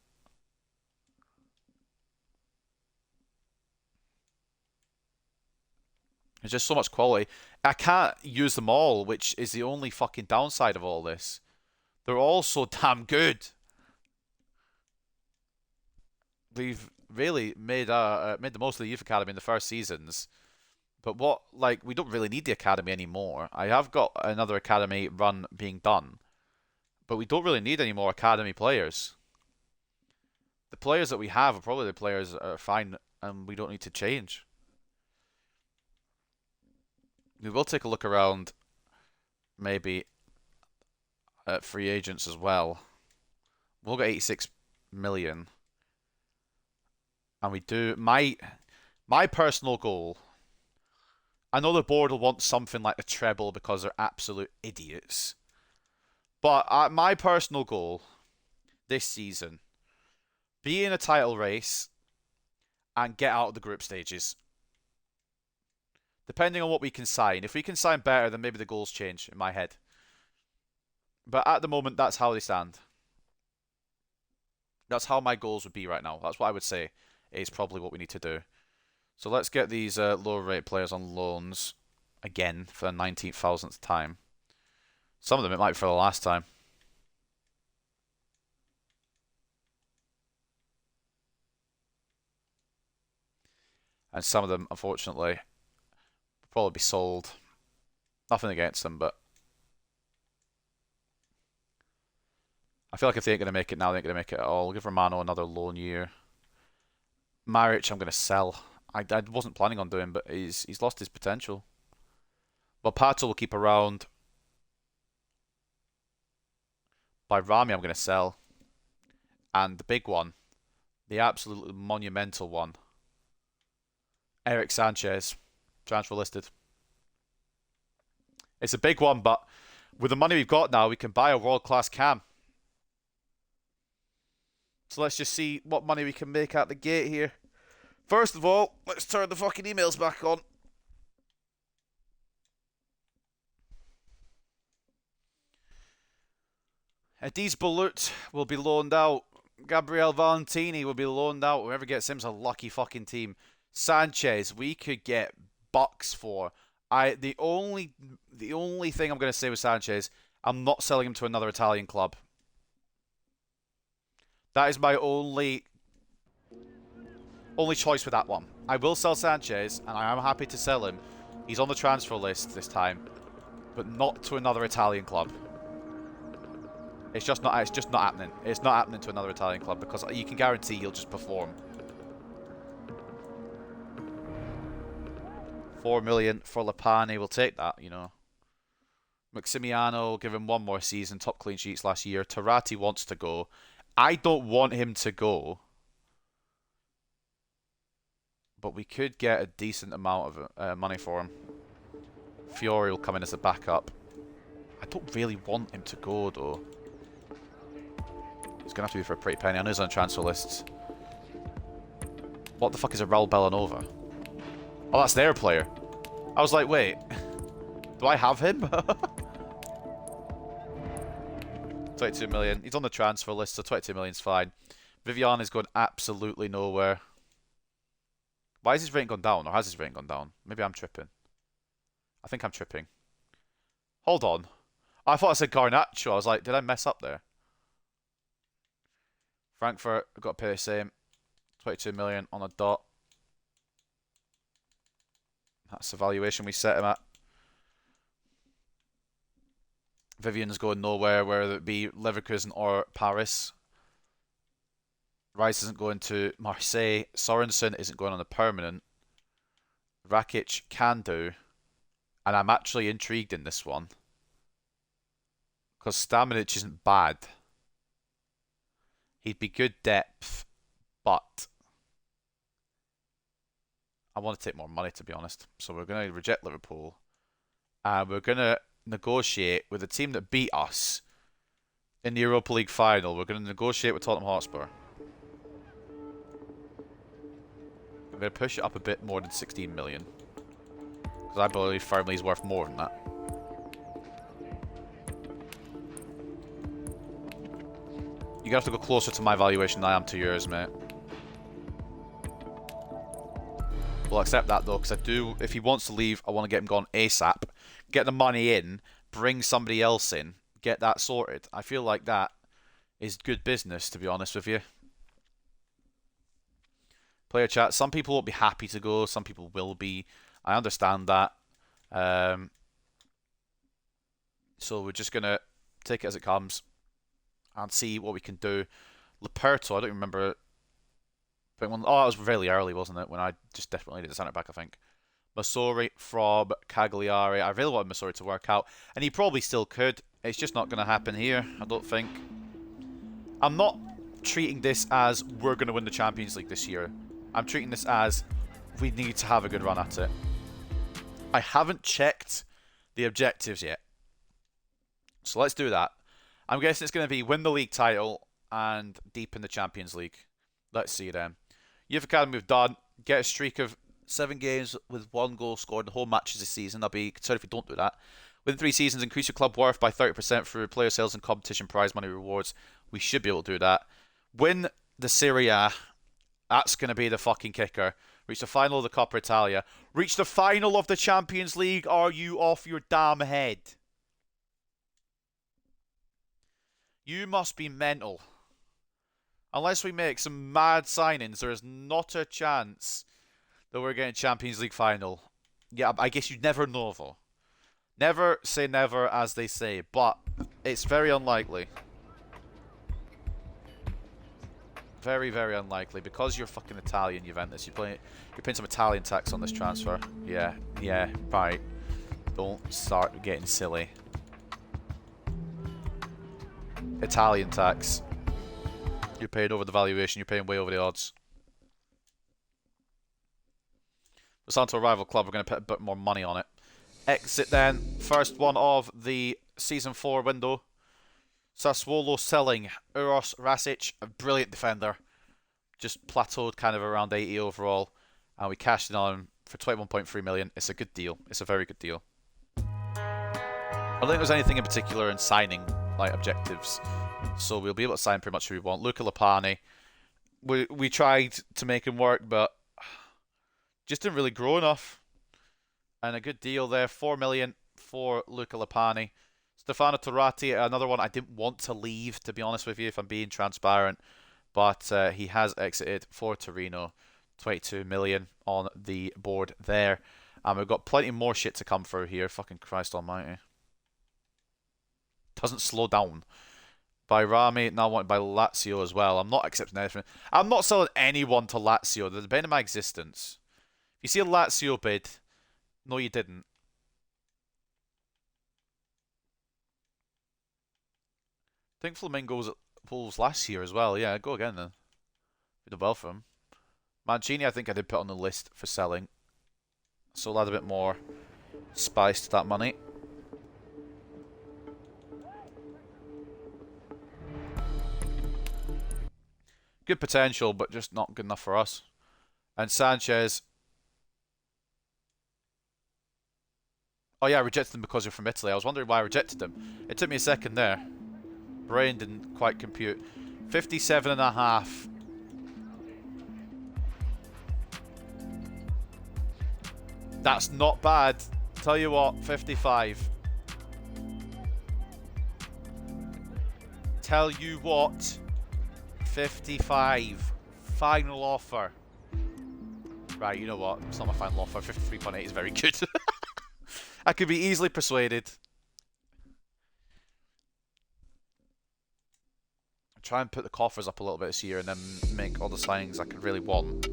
S1: There's just so much quality. I can't use them all, which is the only fucking downside of all this. They're all so damn good. We've really made the most of the youth academy in the first seasons, but we don't really need the academy anymore. I have got another academy run being done, but we don't really need any more academy players. The players that we have are probably the players that are fine, and we don't need to change. We will take a look around, maybe at free agents as well. We'll get 86 million. And we do my personal goal. I know the board will want something like the treble because they're absolute idiots. But my personal goal this season, be in a title race and get out of the group stages. Depending on what we can sign. If we can sign better, then maybe the goals change in my head. But at the moment, that's how they stand. That's how my goals would be right now. That's what I would say is probably what we need to do. So let's get these lower rate players on loans again for the 19,000th time. Some of them it might be for the last time. And some of them, unfortunately, will probably be sold. Nothing against them, but I feel like if they ain't going to make it now, they ain't going to make it at all. We'll give Romano another loan year. Maric, I'm going to sell. I wasn't planning on doing, but he's lost his potential. Well, Pato will keep around. By Rami, I'm going to sell. And the big one, the absolutely monumental one, Eric Sanchez, transfer listed. It's a big one, but with the money we've got now, we can buy a world-class cam. So let's just see what money we can make out the gate here. First of all, let's turn the fucking emails back on. Adiz Balut will be loaned out. Gabriel Valentini will be loaned out. Whoever gets him's a lucky fucking team. Sanchez, we could get bucks for. The only thing I'm going to say with Sanchez, I'm not selling him to another Italian club. That is my only choice with that one. I will sell Sanchez, and I am happy to sell him. He's on the transfer list this time, but not to another Italian club. It's just not happening. It's not happening to another Italian club because you can guarantee he'll just perform. 4 million for Lapani. We'll take that, you know. Maximiano, give him one more season. Top clean sheets last year. Tarati wants to go. I don't want him to go. But we could get a decent amount of money for him. Fiore will come in as a backup. I don't really want him to go, though. It's going to have to be for a pretty penny. I know he's on transfer lists. What the fuck is a Raul Bellanova? Oh, that's their player. I was like, wait. Do I have him? 22 million. He's on the transfer list, so 22 million's fine. Vivian is going absolutely nowhere. Why has his rating gone down? Or has his rating gone down? Maybe I'm tripping. I think I'm tripping. Hold on. I thought I said Garnacho. I was like, did I mess up there? Frankfurt, we've got to pay the same. 22 million on a dot. That's the valuation we set him at. Vivian's going nowhere, whether it be Leverkusen or Paris. Rice isn't going to Marseille. Sorensen isn't going on a permanent. Rakic can do. And I'm actually intrigued in this one. Because Stamenic isn't bad. He'd be good depth, but I want to take more money, to be honest. So we're going to reject Liverpool. And we're going to negotiate with a team that beat us in the Europa League final. We're going to negotiate with Tottenham Hotspur. I'm going to push it up a bit more than 16 million. Because I believe firmly he's worth more than that. You're going to have to go closer to my valuation than I am to yours, mate. We'll accept that, though, because I do... If he wants to leave, I want to get him gone ASAP. Get the money in, bring somebody else in, get that sorted. I feel like that is good business, to be honest with you. Player chat. Some people won't be happy to go. Some people will be. I understand that. So we're just going to take it as it comes and see what we can do. Leperto, I don't remember. Oh, it was really early, wasn't it? When I just definitely did the centre back, I think. Masori from Cagliari. I really wanted Masori to work out. And he probably still could. It's just not going to happen here, I don't think. I'm not treating this as we're going to win the Champions League this year. I'm treating this as we need to have a good run at it. I haven't checked the objectives yet. So let's do that. I'm guessing it's going to be win the league title and deep in the Champions League. Let's see then. Youth Academy we've done. Get a streak of 7 games with 1 goal scored in the whole matches this season. I'll be concerned if we don't do that. Within 3 seasons, increase your club worth by 30% through player sales and competition prize money rewards. We should be able to do that. Win the Serie A. That's going to be the fucking kicker. Reach the final of the Coppa Italia. Reach the final of the Champions League. Are you off your damn head? You must be mental. Unless we make some mad signings, there is not a chance that we're getting Champions League final. Yeah, I guess you never know, though. Never say never, as they say, but it's very unlikely. Very, very unlikely. Because you're fucking Italian, Juventus. You're paying some Italian tax on this transfer. Yeah, right. Don't start getting silly. Italian tax. You're paying over the valuation. You're paying way over the odds. It's onto a rival club. We're going to put a bit more money on it. Exit then. First one of the Season 4 window. Sassuolo selling Uros Rasic, a brilliant defender. Just plateaued kind of around 80 overall. And we cashed in on him for 21.3 million. It's a good deal. It's a very good deal. I don't think there's anything in particular in signing like objectives. So we'll be able to sign pretty much who we want. Luca Lopani. We tried to make him work, but just didn't really grow enough. And a good deal there. 4 million for Luca Lopani. Stefano Turati, another one I didn't want to leave, to be honest with you, if I'm being transparent. But he has exited for Torino. 22 million on the board there. And we've got plenty more shit to come through here. Fucking Christ almighty. Doesn't slow down. By Rami, now wanted by Lazio as well. I'm not accepting anything. I'm not selling anyone to Lazio. They're the bane of my existence. If you see a Lazio bid, no you didn't. I think Flamingo was at Wolves last year as well. Yeah, go again then. We did well for him. Mancini, I think I did put on the list for selling. So we'll add a bit more spice to that money. Good potential, but just not good enough for us. And Sanchez. Oh yeah, I rejected him because you're from Italy. I was wondering why I rejected him. It took me a second there. Brain didn't quite compute. 57.5. That's not bad. Tell you what, 55. Tell you what, 55. Final offer. Right, you know what? It's not my final offer. 53.8 is very good. I could be easily persuaded. Try and put the coffers up a little bit this year and then make all the signings I could really want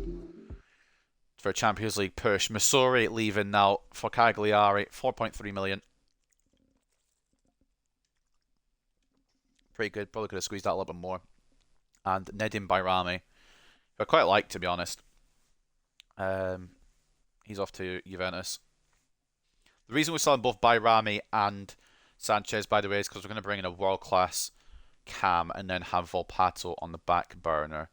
S1: for a Champions League push. Missouri leaving now for Cagliari. 4.3 million. Pretty good. Probably could have squeezed that a little bit more. And Nedim Bayrami, who I quite like, to be honest. He's off to Juventus. The reason we're selling both Bayrami and Sanchez, by the way, is because we're going to bring in a world-class Cam, and then have Volpato on the back burner.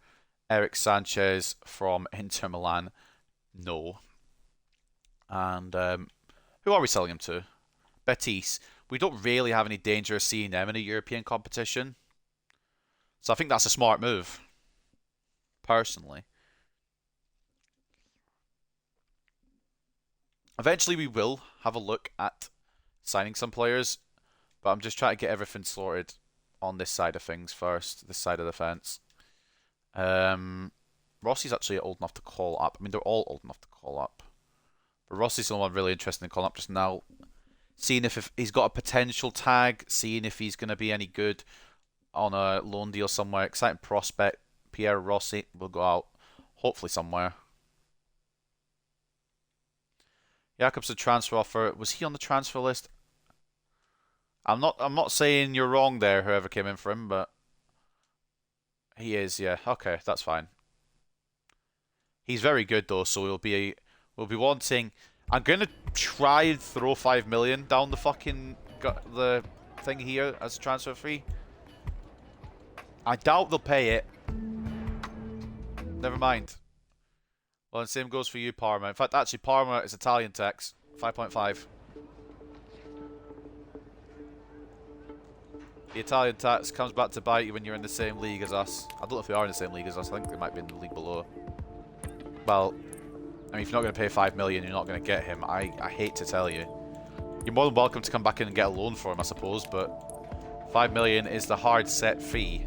S1: Eric Sanchez from Inter Milan, no. And who are we selling him to? Betis. We don't really have any danger of seeing them in a European competition. So I think that's a smart move, personally. Eventually we will have a look at signing some players, but I'm just trying to get everything sorted on this side of things first, this side of the fence. Rossi's actually old enough to call up. I mean, they're all old enough to call up. But Rossi's the one really interested in calling up just now. Seeing if he's got a potential tag, seeing if he's going to be any good on a loan deal somewhere. Exciting prospect. Pierre Rossi will go out, hopefully somewhere. Jakob's a transfer offer. Was he on the transfer list? I'm not saying you're wrong there, whoever came in for him, but he is, yeah. Okay, that's fine. He's very good though, so we'll be wanting. I'm gonna try and throw 5 million down the fucking the thing here as a transfer fee. I doubt they'll pay it. Never mind. Well, the same goes for you, Parma. In fact, actually, Parma is Italian tax, 5.5. The Italian tax comes back to bite you when you're in the same league as us. I don't know if they are in the same league as us. I think they might be in the league below. Well, I mean, if you're not going to pay 5 million, you're not going to get him. I hate to tell you. You're more than welcome to come back in and get a loan for him, I suppose, but 5 million is the hard set fee.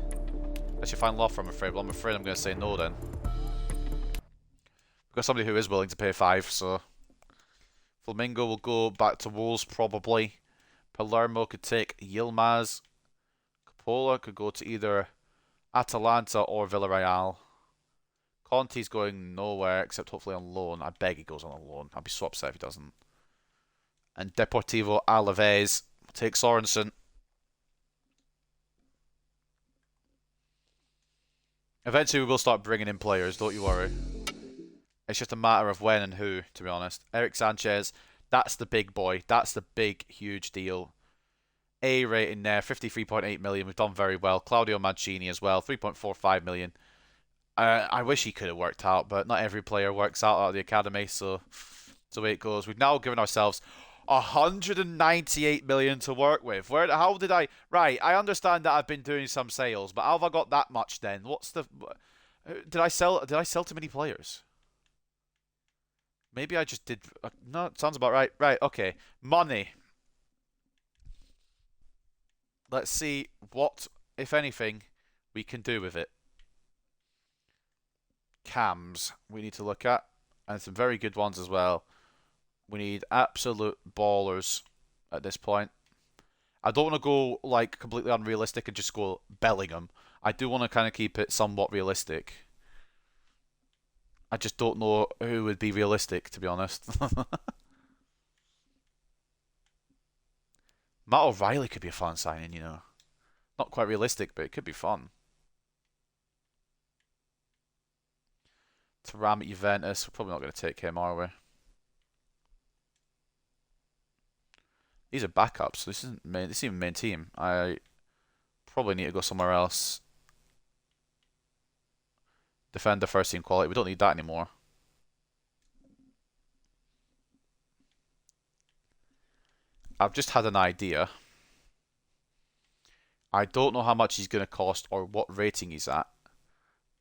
S1: Unless you find law for him, I'm afraid. Well, I'm afraid I'm going to say no then. We've got somebody who is willing to pay 5, so Flamingo will go back to Wolves probably. Palermo could take Yilmaz. Coppola could go to either Atalanta or Villarreal. Conte's going nowhere except hopefully on loan. I beg he goes on a loan. I'd be so upset if he doesn't. And Deportivo Alaves will take Sorensen. Eventually we will start bringing in players, don't you worry. It's just a matter of when and who, to be honest. Eric Sanchez, that's the big boy. That's the big, huge deal. A rating there, 53.8 million. We've done very well. Claudio Mancini as well, 3.45 million. I wish he could have worked out, but not every player works out of the academy, so that's the way it goes. We've now given ourselves 198 million to work with. How did I... Right, I understand that I've been doing some sales, but how have I got that much then? What's the... Did I sell too many players? Maybe I just did... No, it sounds about right. Right, okay. Money. Let's see what, if anything, we can do with it. Cams we need to look at, and some very good ones as well. We need absolute ballers at this point. I don't want to go like completely unrealistic and just go Bellingham. I do want to kind of keep it somewhat realistic. I just don't know who would be realistic, to be honest. Matt O'Reilly could be a fun signing, you know. Not quite realistic, but it could be fun. Thuram at Juventus. We're probably not going to take him, are we? These are backups. This isn't main. This isn't main team. I probably need to go somewhere else. Defender first team quality. We don't need that anymore. I've just had an idea. I don't know how much he's going to cost or what rating he's at.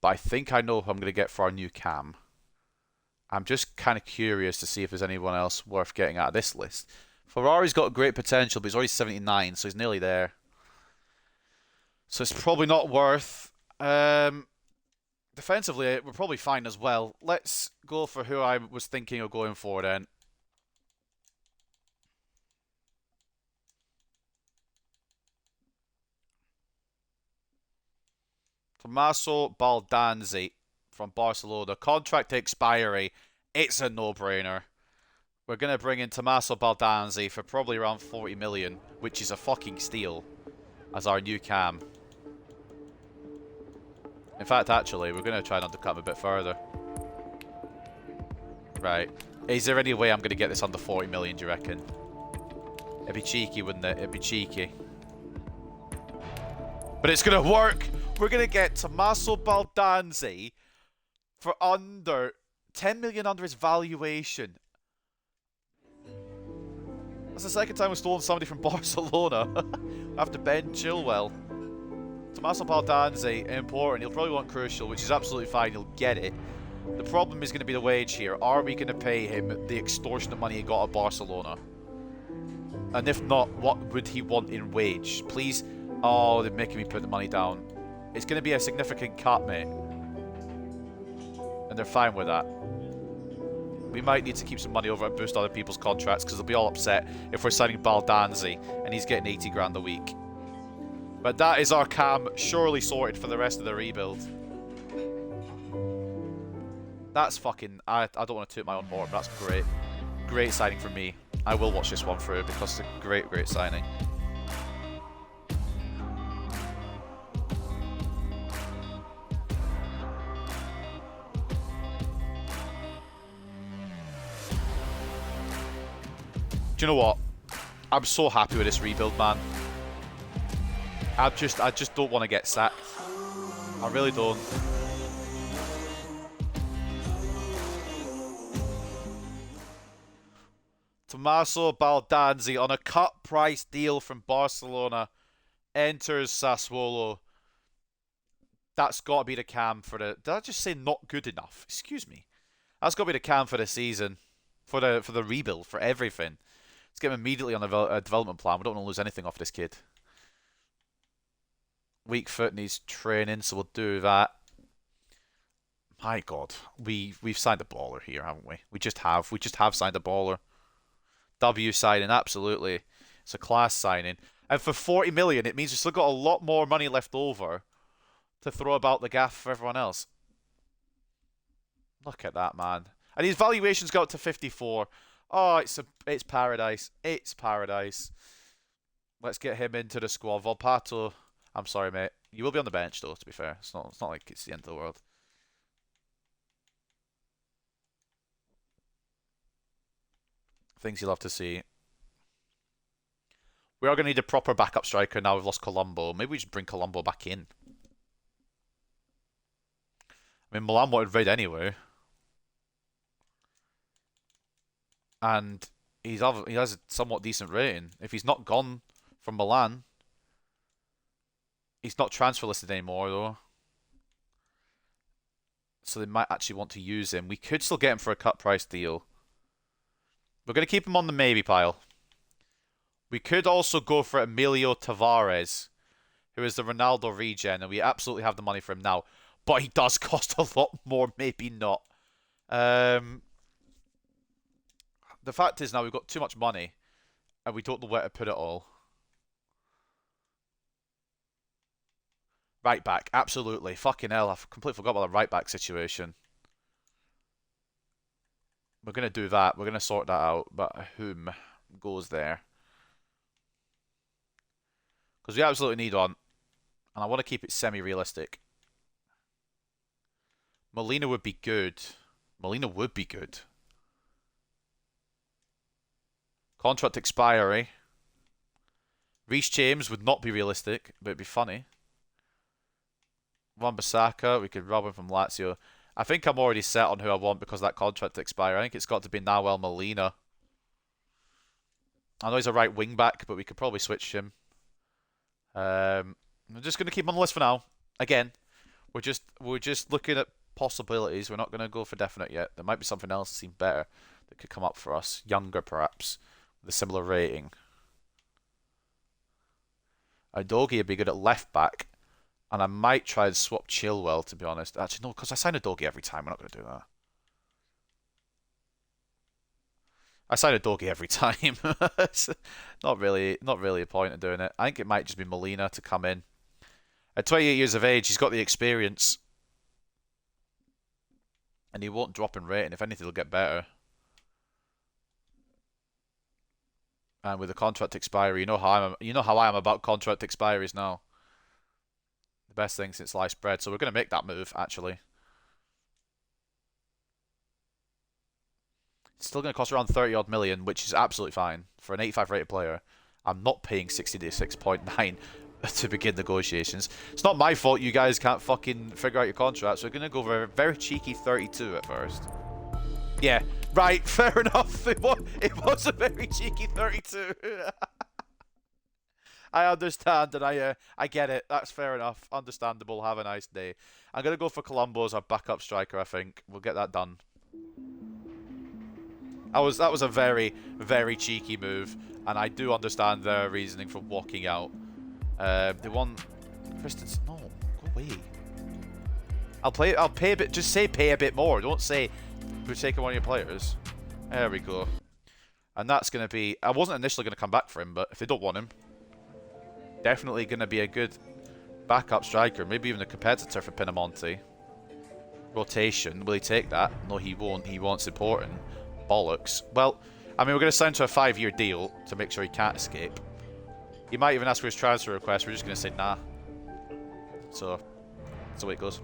S1: But I think I know who I'm going to get for our new cam. I'm just kind of curious to see if there's anyone else worth getting out of this list. Ferrari's got great potential, but he's already 79, so he's nearly there. So it's probably not worth. Defensively, we're probably fine as well. Let's go for who I was thinking of going for then. Tommaso Baldanzi from Barcelona. Contract expiry. It's a no-brainer. We're going to bring in Tommaso Baldanzi for probably around 40 million, which is a fucking steal, as our new cam. In fact, actually, we're going to try and undercut him a bit further. Right. Is there any way I'm going to get this under 40 million, do you reckon? It'd be cheeky, wouldn't it? It'd be cheeky. But it's going to work. We're going to get Tommaso Baldanzi for under 10 million under his valuation. That's the second time we've stolen somebody from Barcelona after Ben Chilwell. Tommaso Baldanzi, important. He'll probably want Crucial, which is absolutely fine. He'll get it. The problem is going to be the wage here. Are we going to pay him the extortionate money he got at Barcelona? And if not, what would he want in wage? Please. Oh, they're making me put the money down. It's going to be a significant cut, mate. And they're fine with that. We might need to keep some money over and boost other people's contracts because they'll be all upset if we're signing Baldanzi and he's getting 80 grand a week. But that is our cam surely sorted for the rest of the rebuild. That's fucking... I don't want to toot my own horn, but that's great. Great signing for me. I will watch this one through because it's a great, great signing. Do you know what? I'm so happy with this rebuild, man. I just don't want to get sacked. I really don't. Tommaso Baldanzi on a cut price deal from Barcelona enters Sassuolo. That's got to be the cam for the... Did I just say not good enough? Excuse me. That's got to be the cam for the season. For the rebuild, for everything. Let's get him immediately on a development plan. We don't want to lose anything off this kid. Weak foot needs training, so we'll do that. My God, we've signed a baller here, haven't we? We just have signed a baller. W signing, absolutely. It's a class signing, and for 40 million, it means we've still got a lot more money left over to throw about the gaff for everyone else. Look at that, man. And his valuation's got up to 54. Oh, it's paradise. It's paradise. Let's get him into the squad. Volpato, I'm sorry, mate. You will be on the bench, though, to be fair. It's not like it's the end of the world. Things you love to see. We are going to need a proper backup striker now we've lost Colombo. Maybe we just bring Colombo back in. I mean, Milan wanted rid anyway. And he has a somewhat decent rating. If he's not gone from Milan, he's not transfer listed anymore, though. So they might actually want to use him. We could still get him for a cut price deal. We're going to keep him on the maybe pile. We could also go for Emilio Tavares, who is the Ronaldo regen, and we absolutely have the money for him now. But he does cost a lot more, maybe not. The fact is now we've got too much money, and we don't know where to put it all. Right back, absolutely. Fucking hell, I've completely forgot about the right back situation. We're going to do that. We're going to sort that out. But whom goes there? Because we absolutely need one. And I want to keep it semi-realistic. Molina would be good. Molina would be good. Contract expiry. Reece James would not be realistic, but it'd be funny. Wan-Bissaka, we could rob him from Lazio. I think I'm already set on who I want because of that contract expiry. I think it's got to be Nahuel Molina. I know he's a right wing back, but we could probably switch him. I'm just going to keep him on the list for now. Again, we're just looking at possibilities. We're not going to go for definite yet. There might be something else that seems better that could come up for us. Younger, perhaps, with a similar rating. Udogie would be good at left back. And I might try and swap Chilwell, to be honest. Actually, no, because I sign Udogie every time. We're not going to do that. I sign Udogie every time. It's not really a point in doing it. I think it might just be Molina to come in. At 28 years of age, he's got the experience. And he won't drop in rating. If anything, he'll get better. And with the contract expiry, you know how I am about contract expiries now. The best thing since sliced bread. So we're going to make that move, actually. It's still going to cost around 30 odd million, which is absolutely fine. For an 85 rated player, I'm not paying 66.9 to begin negotiations. It's not my fault you guys can't fucking figure out your contract, so we're going to go for a very cheeky 32 at first. Yeah, right, fair enough. It was a very cheeky 32. I understand and I get it. That's fair enough. Understandable. Have a nice day. I'm going to go for Colombo as our backup striker, I think. We'll get that done. That was a very, very cheeky move, and I do understand their reasoning for walking out. They won. Christensen, no, go away. I'll pay a bit. Just say pay a bit more. Don't say we're taking one of your players. There we go. And that's gonna be. I wasn't initially gonna come back for him, but if they don't want him, definitely gonna be a good backup striker. Maybe even a competitor for Pinamonti. Rotation. Will he take that? No, he won't. He wants supporting. Bollocks. Well, I mean, we're going to sign to a 5-year deal to make sure he can't escape. He might even ask for his transfer request. We're just going to say nah. So, that's the way it goes.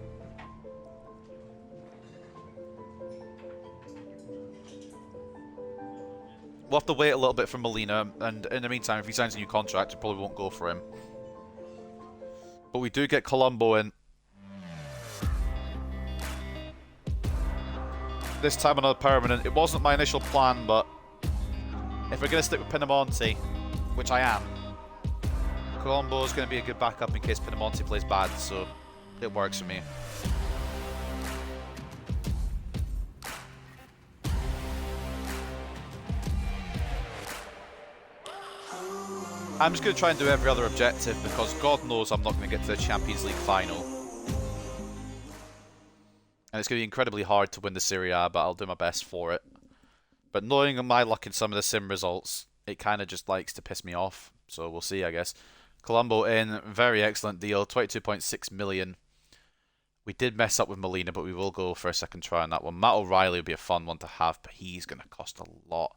S1: We'll have to wait a little bit for Molina, and in the meantime, if he signs a new contract, we probably won't go for him. But we do get Colombo in. This time another permanent. It wasn't my initial plan, but if we're going to stick with Pinamonti, which I am, Colombo is going to be a good backup in case Pinamonti plays bad, so it works for me. I'm just going to try and do every other objective because God knows I'm not going to get to the Champions League final. And it's going to be incredibly hard to win the Serie A, but I'll do my best for it. But knowing my luck in some of the sim results, it kind of just likes to piss me off. So we'll see, I guess. Colombo in, very excellent deal, 22.6 million. We did mess up with Molina, but we will go for a second try on that one. Matt O'Reilly would be a fun one to have, but he's going to cost a lot.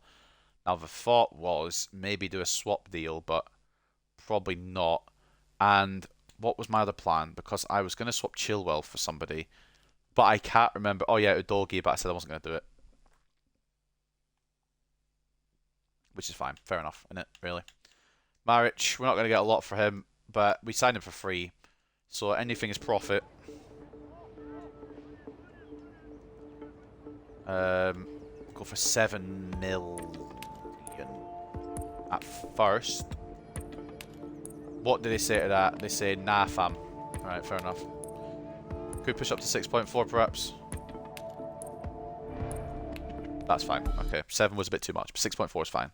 S1: Now the thought was maybe do a swap deal, but probably not. And what was my other plan? Because I was going to swap Chilwell for somebody. But I can't remember. Oh yeah, Udogie, but I said I wasn't going to do it. Which is fine. Fair enough, isn't it? Really. Maric, we're not going to get a lot for him, but we signed him for free. So anything is profit. Go for 7 million at first. What do they say to that? They say, nah fam. Alright, fair enough. Could push up to 6.4 perhaps. That's fine. Okay, 7 was a bit too much, but 6.4 is fine.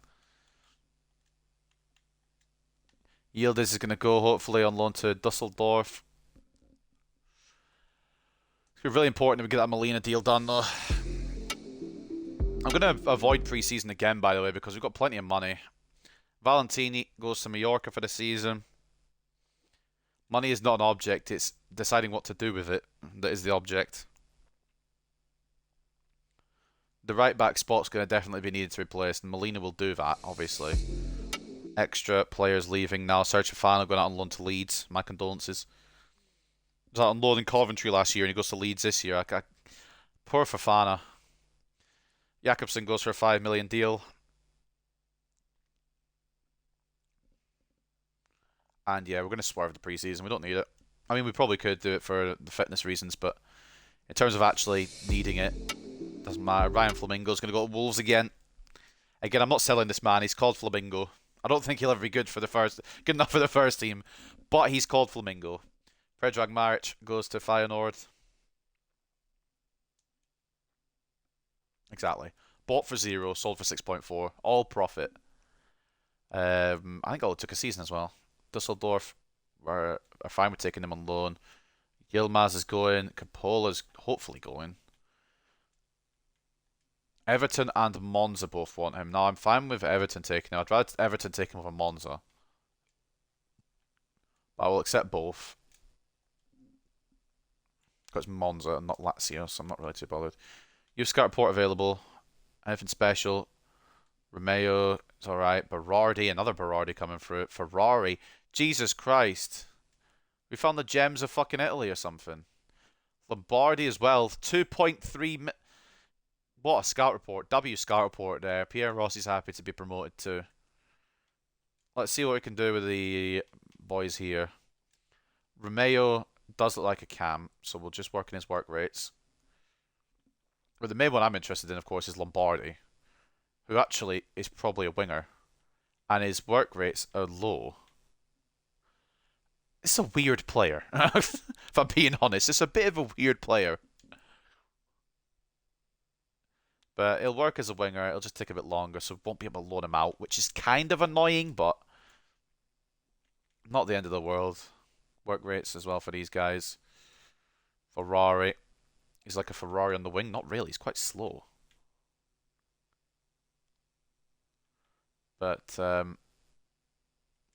S1: Yildiz is going to go hopefully on loan to Dusseldorf. It's going to be really important that we get that Molina deal done though. I'm going to avoid pre-season again, by the way, because we've got plenty of money. Valentini goes to Mallorca for the season. Money is not an object, it's deciding what to do with it that is the object. The right back spot's going to definitely be needed to replace, and Molina will do that, obviously. Extra players leaving now. Sergio Fano going out on loan to Leeds. My condolences. He was out on loan in Coventry last year, and he goes to Leeds this year. Poor Fofana. Jakobsen goes for a 5 million deal. And yeah, we're going to swerve the preseason. We don't need it. I mean, we probably could do it for the fitness reasons, but in terms of actually needing it, doesn't matter. Ryan Flamingo's going to go to Wolves again. Again, I'm not selling this man. He's called Flamingo. I don't think he'll ever be good enough for the first team, but he's called Flamingo. Predrag Maric goes to Feyenoord. Exactly. Bought for 0, sold for 6.4. All profit. I think it took a season as well. Dusseldorf are fine with taking him on loan. Yilmaz is going. Capola's hopefully going. Everton and Monza both want him. Now, I'm fine with Everton taking him. I'd rather Everton take him over Monza. But I will accept both. Because Monza and not Lazio, so I'm not really too bothered. You've Scout Report available. Anything special? Romeo, it's alright. Berardi, another Berardi coming through. Ferrari. Jesus Christ. We found the gems of fucking Italy or something. Lombardi as well. 2.3... What a scout report. W scout report there. Pierre Rossi's happy to be promoted too. Let's see what we can do with the boys here. Romeo does look like a cam, so we'll just work in his work rates. But the main one I'm interested in, of course, is Lombardi, who actually is probably a winger, and his work rates are low. It's a weird player. If I'm being honest, it's a bit of a weird player. But he'll work as a winger. It'll just take a bit longer, so we won't be able to loan him out, which is kind of annoying, but not the end of the world. Work rates as well for these guys. Ferrari. He's like a Ferrari on the wing. Not really. He's quite slow. But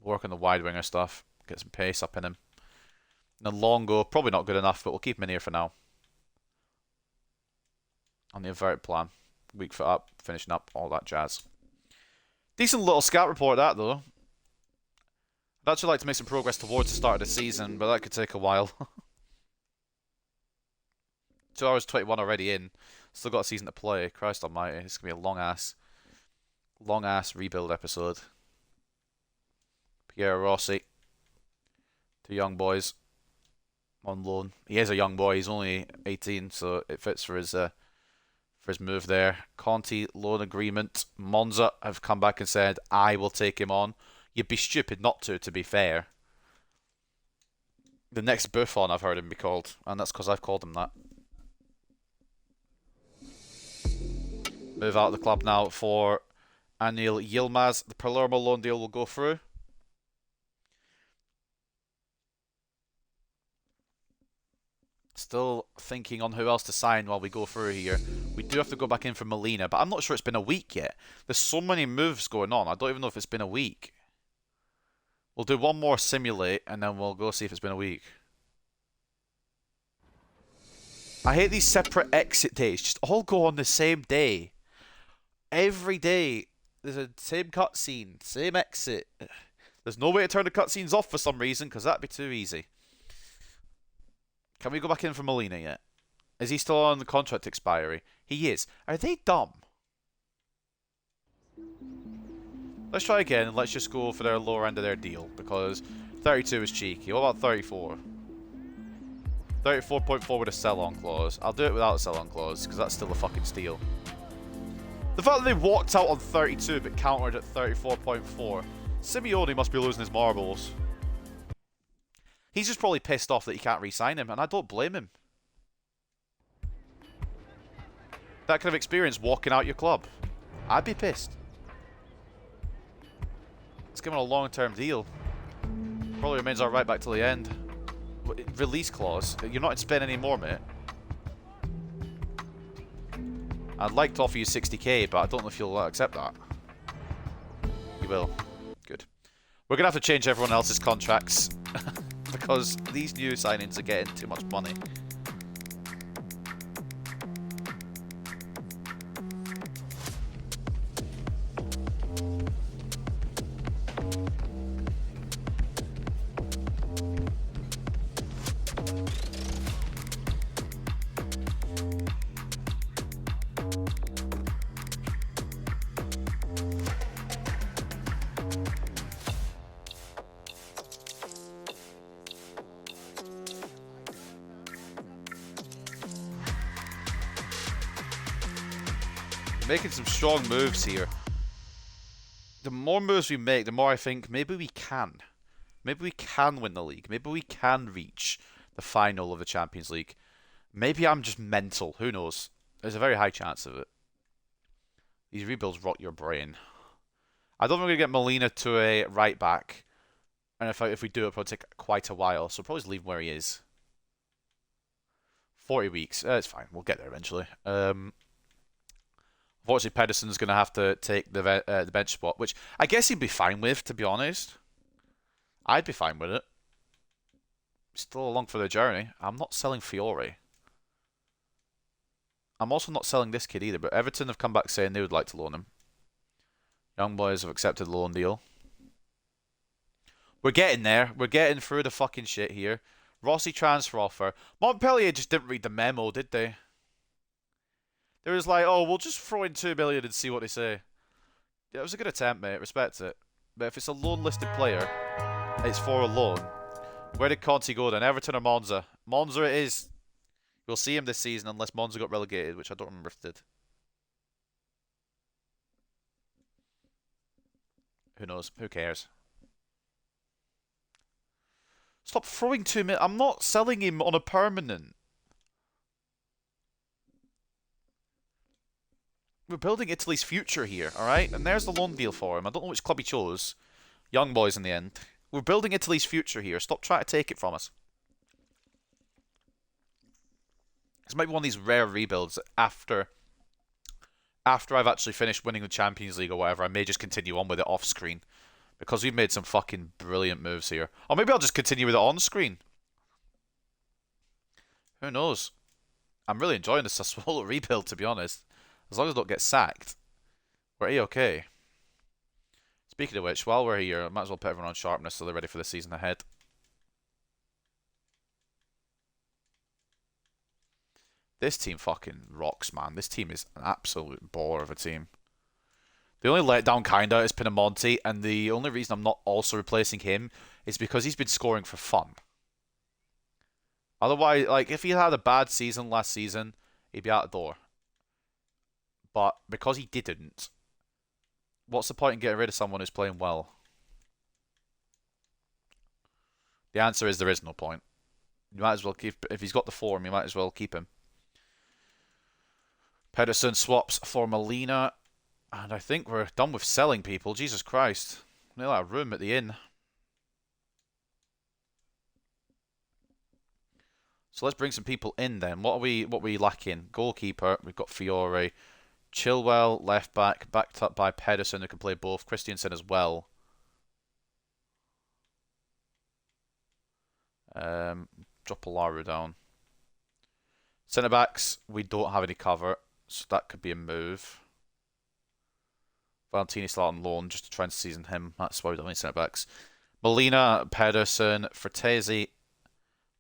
S1: work on the wide winger stuff. Get some pace up in him. And Longo, probably not good enough, but we'll keep him in here for now. On the inverted plan. Weak foot up, finishing up, all that jazz. Decent little scout report, that, though. I'd actually like to make some progress towards the start of the season, but that could take a while. 2 hours 21 already in. Still got a season to play. Christ almighty. It's going to be a long ass rebuild episode. Piero Rossi. 2 young boys. On loan. He is a young boy. He's only 18, so it fits for his move there. Conti, loan agreement. Monza have come back and said, I will take him on. You'd be stupid not to be fair. The next Buffon, I've heard him be called, and that's because I've called him that. Move out of the club now for Anil Yilmaz. The Palermo loan deal will go through. Still thinking on who else to sign while we go through here. We do have to go back in for Molina, but I'm not sure it's been a week yet. There's so many moves going on. I don't even know if it's been a week. We'll do one more simulate, and then we'll go see if it's been a week. I hate these separate exit days. Just all go on the same day. Every day, there's a same cutscene, same exit. There's no way to turn the cutscenes off for some reason, because that'd be too easy. Can we go back in for Molina yet? Is he still on the contract expiry? He is. Are they dumb? Let's try again and let's just go for their lower end of their deal, because 32 is cheeky. What about 34? 34.4 with a sell-on clause. I'll do it without a sell-on clause, because that's still a fucking steal. The fact that they walked out on 32 but countered at 34.4. Simeone must be losing his marbles. He's just probably pissed off that you can't re-sign him, and I don't blame him. That kind of experience walking out your club. I'd be pissed. Let's give him a long-term deal. Probably remains alright back till the end. Release clause. You're not in Spain anymore, mate. I'd like to offer you 60k, but I don't know if you'll accept that. You will. Good. We're going to have to change everyone else's contracts. Because these new signings are getting too much money. Making some strong moves here. The more moves we make, the more I think maybe we can. Maybe we can win the league. Maybe we can reach the final of the Champions League. Maybe I'm just mental. Who knows? There's a very high chance of it. These rebuilds rot your brain. I don't think we're going to get Molina to a right back. And if we do, it'll probably take quite a while. So probably just leave him where he is. 40 weeks. It's fine. We'll get there eventually. Unfortunately, Pedersen's going to have to take the bench spot, which I guess he'd be fine with, to be honest. I'd be fine with it. Still along for the journey. I'm not selling Fiore. I'm also not selling this kid either, but Everton have come back saying they would like to loan him. Young boys have accepted the loan deal. We're getting there. We're getting through the fucking shit here. Rossi transfer offer. Montpellier just didn't read the memo, did they? They was like, oh, we'll just throw in 2 million and see what they say. Yeah, it was a good attempt, mate. Respect it. But if it's a loan listed player, it's for a loan. Where did Conte go then? Everton or Monza? Monza it is. We'll see him this season unless Monza got relegated, which I don't remember if it did. Who knows? Who cares? Stop throwing 2 million. I'm not selling him on a permanent. We're building Italy's future here, alright? And there's the loan deal for him. I don't know which club he chose. Young boys in the end. We're building Italy's future here. Stop trying to take it from us. This might be one of these rare rebuilds after I've actually finished winning the Champions League or whatever. I may just continue on with it off screen. Because we've made some fucking brilliant moves here. Or maybe I'll just continue with it on screen. Who knows? I'm really enjoying the Sassuolo rebuild, to be honest. As long as I don't get sacked, we're A-okay. Speaking of which, while we're here, I might as well put everyone on sharpness so they're ready for the season ahead. This team fucking rocks, man. This team is an absolute baller of a team. The only letdown, kinda, is Pinamonti, and the only reason I'm not also replacing him is because he's been scoring for fun. Otherwise, like, if he had a bad season last season, he'd be out the door. But because he didn't, what's the point in getting rid of someone who's playing well? The answer is there is no point. You might as well keep, if he's got the form, you might as well keep him. Pedersen swaps for Molina. And I think we're done with selling people. Jesus Christ. Nearly out of room at the inn. So let's bring some people in then. What are we lacking? Goalkeeper, we've got Fiore. Chilwell, left back, backed up by Pedersen, who can play both. Christiansen as well. Drop Alaru down. Centre backs, we don't have any cover, so that could be a move. Valentini still on loan just to try and season him. That's why we don't have any centre backs. Molina, Pedersen, Fratesi.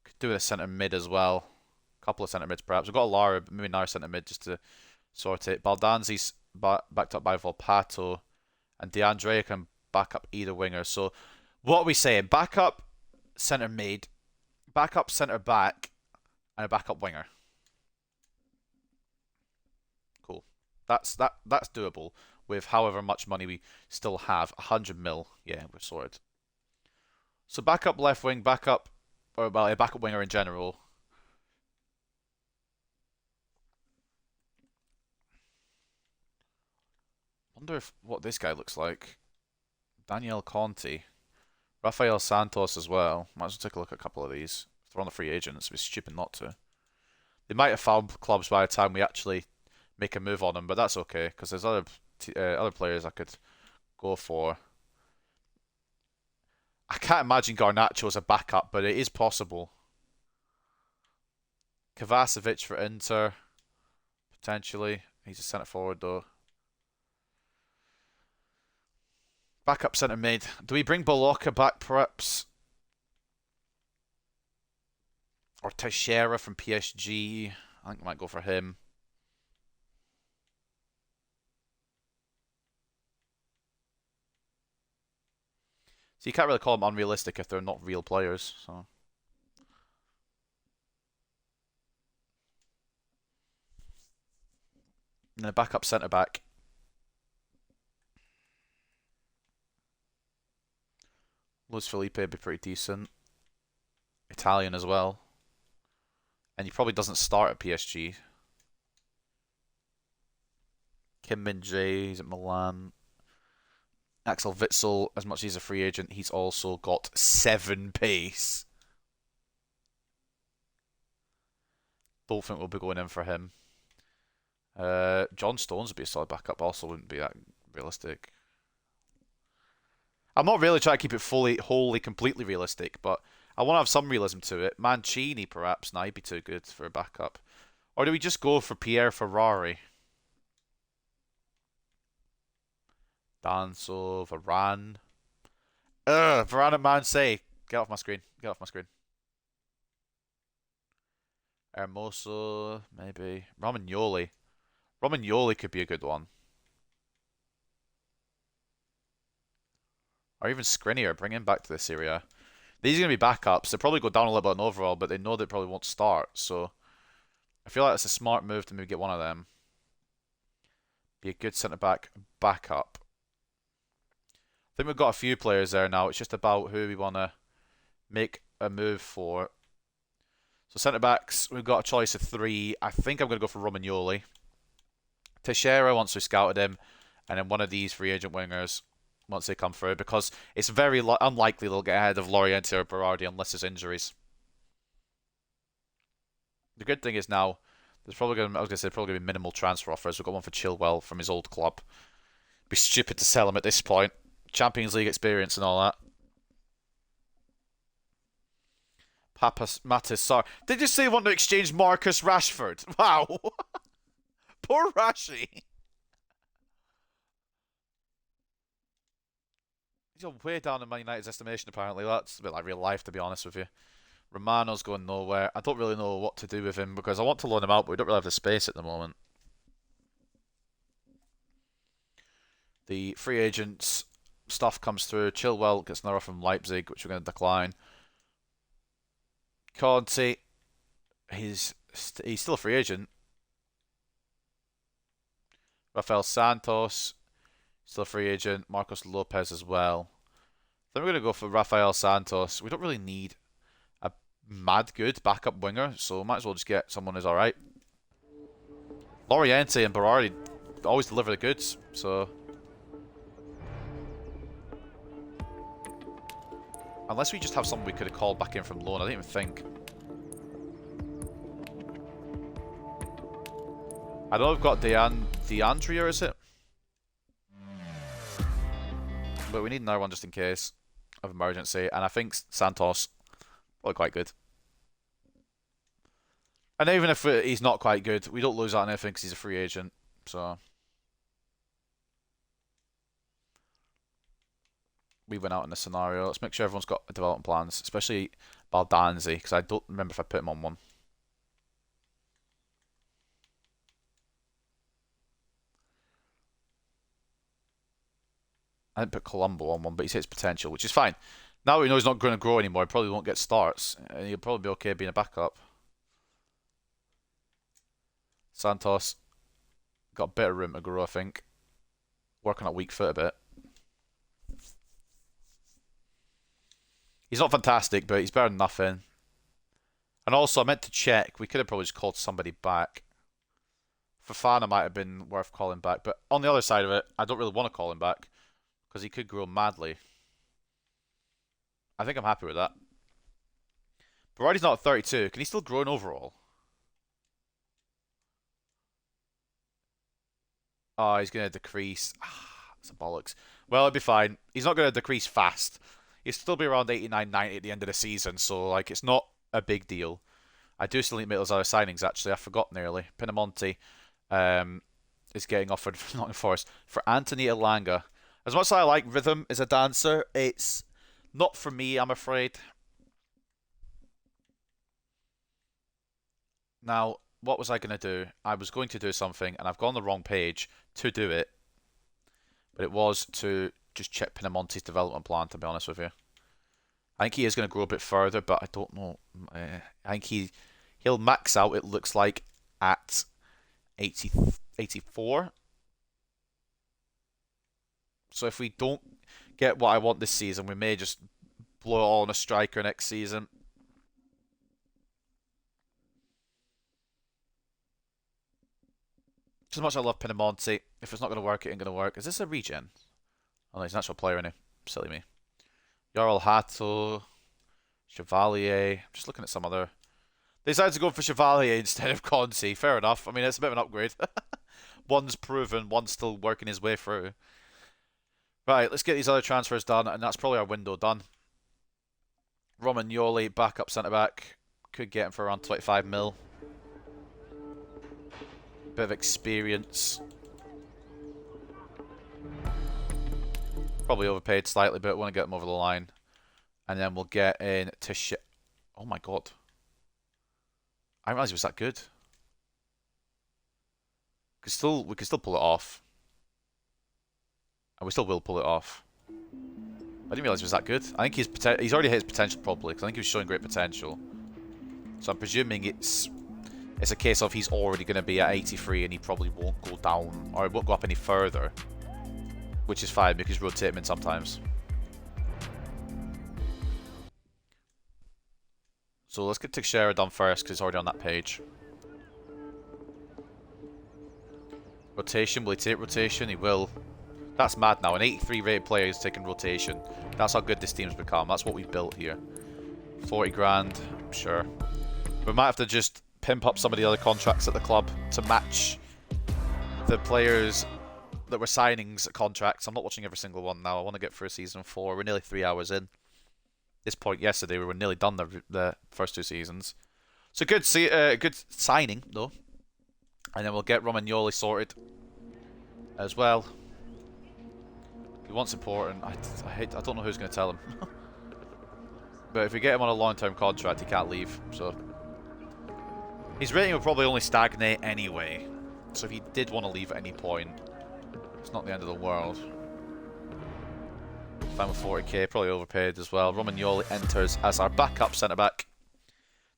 S1: Could do a centre mid as well. A couple of centre mids perhaps. We've got Lara, maybe another centre mid just to sort it. Baldanzi's backed up by Volpato. And DeAndrea can back up either winger. So what are we saying? Back up centre mid, back up centre back, and a backup winger. Cool. That's doable. With however much money we still have. 100 mil. Yeah, we're sorted. So backup left wing, backup, or well, a backup winger in general. Wonder if what this guy looks like. Daniel Conti. Rafael Santos as well. Might as well take a look at a couple of these. If they're on the free agents, it'd be stupid not to. They might have found clubs by the time we actually make a move on them, but that's okay, because there's other players I could go for. I can't imagine Garnacho as a backup, but it is possible. Kovacevic for Inter, potentially. He's a centre forward though. Backup centre mid. Do we bring Bolocka back perhaps? Or Teixeira from PSG. I think we might go for him. So you can't really call them unrealistic if they're not real players. So and then a backup centre back. Luis Felipe would be pretty decent. Italian as well. And he probably doesn't start at PSG. Kim Min-jae, he's at Milan. Axel Witsel, as much as he's a free agent, he's also got 7 pace. Don't think we'll be going in for him. John Stones would be a solid backup, also wouldn't be that realistic. I'm not really trying to keep it fully, wholly, completely realistic, but I want to have some realism to it. Mancini, perhaps. Nah, he'd be too good for a backup. Or do we just go for Pierre Ferrari? Danso, Varane. Varane and Mansay. Get off my screen. Get off my screen. Hermoso, maybe. Romagnoli. Romagnoli could be a good one. Or even Skriniar. Bring him back to this area. These are going to be backups. They probably go down a little bit in overall, but they know they probably won't start. So I feel like it's a smart move to maybe get one of them. Be a good centre-back backup. I think we've got a few players there now. It's just about who we want to make a move for. So centre-backs, we've got a choice of 3. I think I'm going to go for Romagnoli. Teixeira once we scouted him, and then one of these free agent wingers once they come through, because it's very unlikely they'll get ahead of Lorienti or Berardi unless there's injuries. The good thing is now, there's probably going to, I was going to say, probably going to be minimal transfer offers. We've got one for Chilwell from his old club. Be stupid to sell him at this point. Champions League experience and all that. Matis, sorry. Did you say you want to exchange Marcus Rashford? Wow. Poor Rashi. He's way down in Man United's estimation, apparently. That's a bit like real life, to be honest with you. Romano's going nowhere. I don't really know what to do with him because I want to loan him out, but we don't really have the space at the moment. The free agents stuff comes through. Chilwell gets another from Leipzig, which we're going to decline. Conte, he's still a free agent. Rafael Santos, still a free agent. Marcos Lopez as well. Then we're going to go for Rafael Santos. We don't really need a mad good backup winger, so might as well just get someone who's alright. Lorienti and Berardi always deliver the goods, so... Unless we just have someone we could have called back in from loan, I didn't even think. I know I've got DeAndrea, is it? But we need another one just in case of emergency. And I think Santos, probably quite good. And even if he's not quite good, we don't lose out on anything because he's a free agent. So we went out in this scenario. Let's make sure everyone's got development plans, especially Baldanzi, because I don't remember if I put him on one. I didn't put Colombo on one, but he hits potential, which is fine. Now we know he's not going to grow anymore, he probably won't get starts, and he'll probably be okay being a backup. Santos got a bit of room to grow, I think. Working on weak foot a bit. He's not fantastic, but he's better than nothing. And also, I meant to check. We could have probably just called somebody back. Fofana might have been worth calling back. But on the other side of it, I don't really want to call him back. Because he could grow madly. I think I'm happy with that. Berardi's not at 32. Can he still grow in overall? Oh, he's going to decrease. That's a bollocks. Well, it'll be fine. He's not going to decrease fast. He'll still be around 89, 90 at the end of the season, so like it's not a big deal. I do still need to make those other signings, actually. I forgot nearly. Pinamonti is getting offered for Nottingham Forest. For Anthony Elanga. As much as I like rhythm as a dancer, it's not for me, I'm afraid. Now, what was I going to do? I was going to do something, and I've gone the wrong page to do it. But it was to just check Pinamonti's development plan, to be honest with you. I think he is going to grow a bit further, but I don't know. I think he'll max out, it looks like, at 84. So if we don't get what I want this season, we may just blow it all on a striker next season. Just as much as I love Pinamonti, if it's not going to work, it ain't going to work. Is this a regen? Oh, no, he's an actual player, isn't he? Silly me. Jarl Hato, Chevalier. I'm just looking at some other. They decided to go for Chevalier instead of Conte. Fair enough. I mean, it's a bit of an upgrade. One's proven, one's still working his way through. Right, let's get these other transfers done, and that's probably our window done. Romagnoli, backup centre-back. Could get him for around 25 mil. Bit of experience. Probably overpaid slightly, but want to get him over the line. And then we'll get in Teixeira. Oh my god. I didn't realise he was that good. We could still pull it off. And we still will pull it off. I didn't realize he was that good. I think he's already hit his potential probably, because I think he was showing great potential. So I'm presuming it's a case of he's already going to be at 83 and he probably won't go down, or it won't go up any further. Which is fine, because you rotate him in sometimes. So let's get Teixeira done first, because he's already on that page. Rotation, will he take rotation? He will. That's mad now. An 83 rated player is taking rotation. That's how good this team's become. That's what we've built here. 40 grand, sure. We might have to just pimp up some of the other contracts at the club to match the players that were signings contracts. I'm not watching every single one now. I want to get through season 4. We're nearly 3 hours in. At this point yesterday, we were nearly done the first 2 seasons. So good signing, though. And then we'll get Romagnoli sorted as well. He wants important. I don't know who's going to tell him. But if we get him on a long-term contract, he can't leave. So his rating will probably only stagnate anyway. So if he did want to leave at any point, it's not the end of the world. Fine with 40k, probably overpaid as well. Romagnoli enters as our backup centre-back.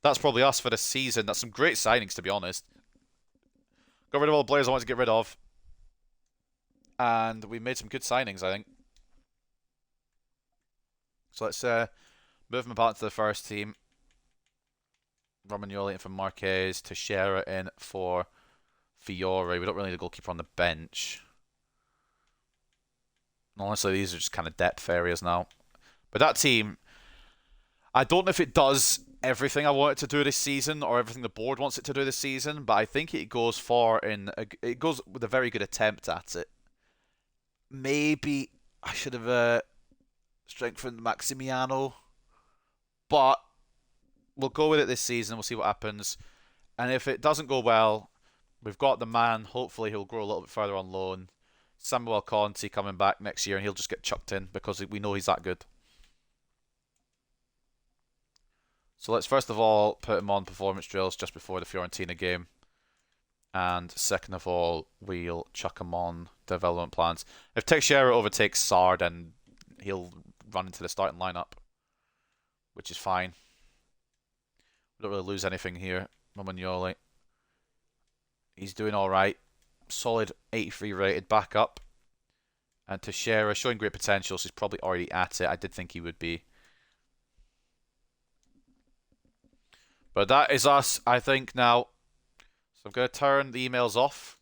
S1: That's probably us for the season. That's some great signings, to be honest. Got rid of all the players I wanted to get rid of. And we made some good signings, I think. So let's move him back to the first team. Romagnoli in for Marquez. Teixeira in for Fiore. We don't really need a goalkeeper on the bench. Honestly, these are just kind of depth areas now. But that team, I don't know if it does everything I want it to do this season or everything the board wants it to do this season, but I think it goes far in. It goes with a very good attempt at it. Maybe I should have strengthened Maximiano, but we'll go with it this season. We'll see what happens. And if it doesn't go well, we've got the man. Hopefully he'll grow a little bit further on loan. Samuel Conte coming back next year and he'll just get chucked in because we know he's that good. So let's first of all put him on performance drills just before the Fiorentina game. And second of all, we'll chuck him on development plans. If Teixeira overtakes Sard, then he'll run into the starting lineup, which is fine. We don't really lose anything here. Romagnoli, he's doing all right. Solid 83 rated backup. And Teixeira showing great potential, so he's probably already at it. I did think he would be. But that is us, I think, now. So I'm going to turn the emails off.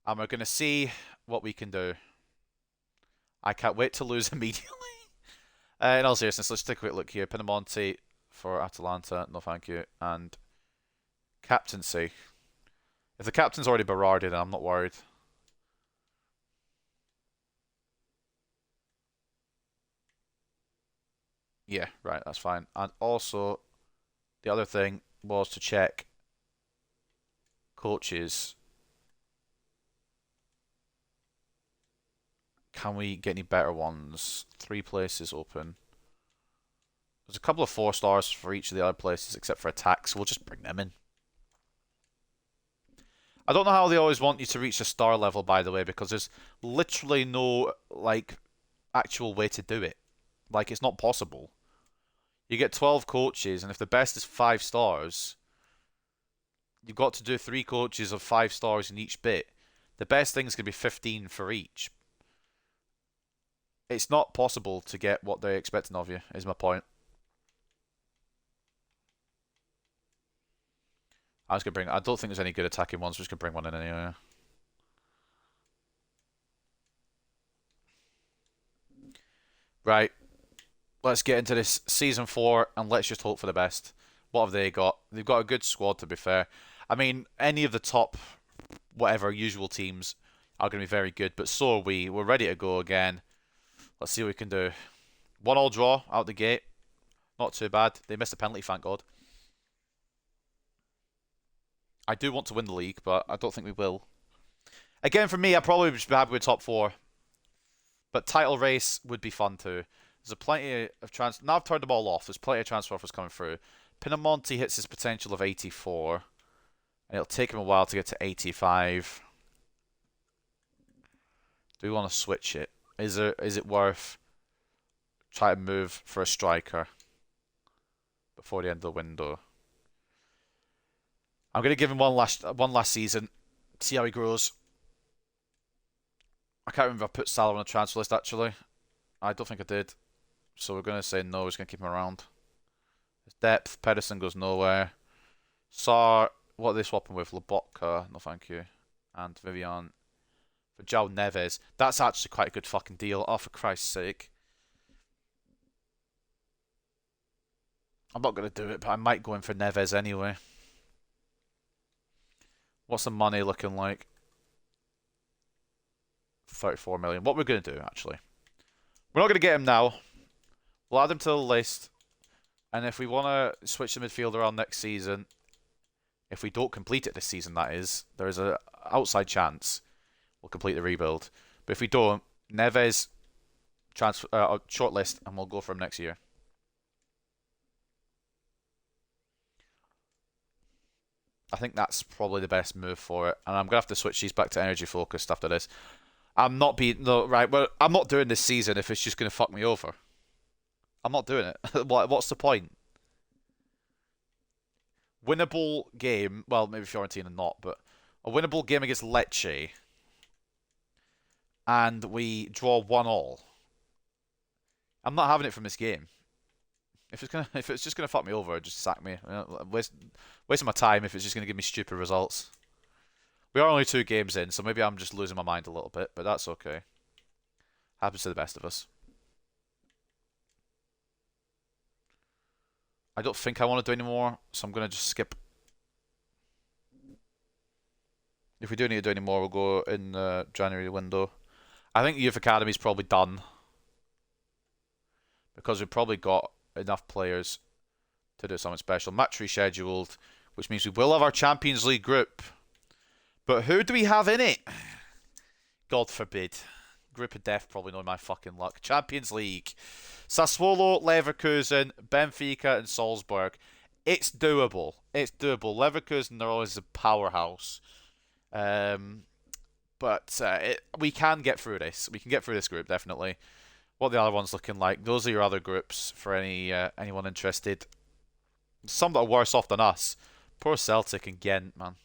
S1: And we're going to see what we can do. I can't wait to lose immediately. In all seriousness, let's take a quick look here. Pinamonti for Atalanta. No, thank you. And captaincy. If the captain's already Berardi, then I'm not worried. Yeah, right, that's fine. And also, the other thing was to check coaches. Can we get any better ones? 3 places open. There's a couple of 4 stars for each of the other places except for attack, so we'll just bring them in. I don't know how they always want you to reach a star level, by the way, because there's literally no, like, actual way to do it. Like, it's not possible. You get 12 coaches, and if the best is 5 stars, you've got to do 3 coaches of 5 stars in each bit. The best thing is going to be 15 for each. It's not possible to get what they're expecting of you, is my point. I don't think there's any good attacking ones. We're just going to bring one in anyway. Right. Let's get into this Season 4 and let's just hope for the best. What have they got? They've got a good squad, to be fair. I mean, any of the top, whatever, usual teams are going to be very good, but so are we. We're ready to go again. Let's see what we can do. 1-1 draw out the gate. Not too bad. They missed a penalty, thank God. I do want to win the league, but I don't think we will. Again, for me, I'd probably just be happy with top 4. But title race would be fun too. There's plenty of transfer. Now I've turned them all off. There's plenty of transfer offers coming through. Pinamonti hits his potential of 84. And it'll take him a while to get to 85. Do we want to switch it? Is it worth try to move for a striker before the end of the window. I'm going to give him one last season, see how he grows. I can't remember if I put Salah on the transfer list, actually. I don't think I did. So we're going to say no, we're just going to keep him around. His depth, Pedersen goes nowhere. Sar, what are they swapping with? Lobotka, no thank you. And Vivian for João Neves. That's actually quite a good fucking deal. Oh, for Christ's sake. I'm not going to do it, but I might go in for Neves anyway. What's the money looking like? 34 million. What we're going to do, actually. We're not going to get him now. We'll add him to the list. And if we want to switch the midfielder on next season, if we don't complete it this season, that is, there is an outside chance we'll complete the rebuild. But if we don't, Neves, shortlist, and we'll go for him next year. I think that's probably the best move for it. And I'm going to have to switch these back to energy focused after this. I'm not doing this season if it's just going to fuck me over. I'm not doing it. What's the point? Winnable game. Well, maybe Fiorentina not, but a winnable game against Lecce. And we draw 1-1. I'm not having it from this game. If it's just gonna fuck me over, just sack me. Wasting my time if it's just gonna give me stupid results. We are only 2 games in, so maybe I'm just losing my mind a little bit, but that's okay. Happens to the best of us. I don't think I want to do any more, so I'm gonna just skip. If we do need to do any more, we'll go in the January window. I think Youth Academy is probably done because we've probably got enough players to do something special. Match rescheduled, which means we will have our Champions League group. But who do we have in it? God forbid. Group of death, probably not my fucking luck. Champions League. Sassuolo, Leverkusen, Benfica, and Salzburg. It's doable. It's doable. Leverkusen, they're always a powerhouse. But we can get through this. We can get through this group, definitely. What are the other ones looking like? Those are your other groups for anyone interested. Some that are worse off than us. Poor Celtic and Ghent, man.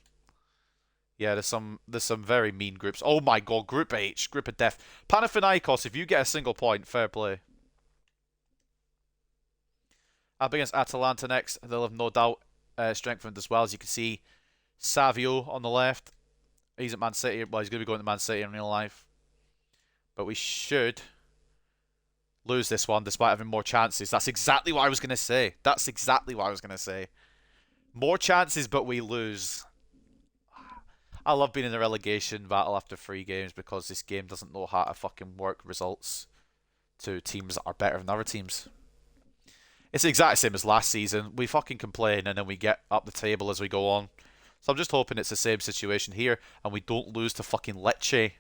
S1: Yeah, there's some very mean groups. Oh my god, Group H, Group of Death. Panathinaikos, if you get a single point, fair play. Up against Atalanta next. They'll have no doubt strengthened as well. As you can see, Savio on the left. He's at Man City. Well, he's going to be going to Man City in real life. But we should lose this one despite having more chances. That's exactly what I was going to say. That's exactly what I was going to say. More chances, but we lose. I love being in a relegation battle after 3 games because this game doesn't know how to fucking work results to teams that are better than other teams. It's the exact same as last season. We fucking complain and then we get up the table as we go on. So I'm just hoping it's the same situation here and we don't lose to fucking Lecce.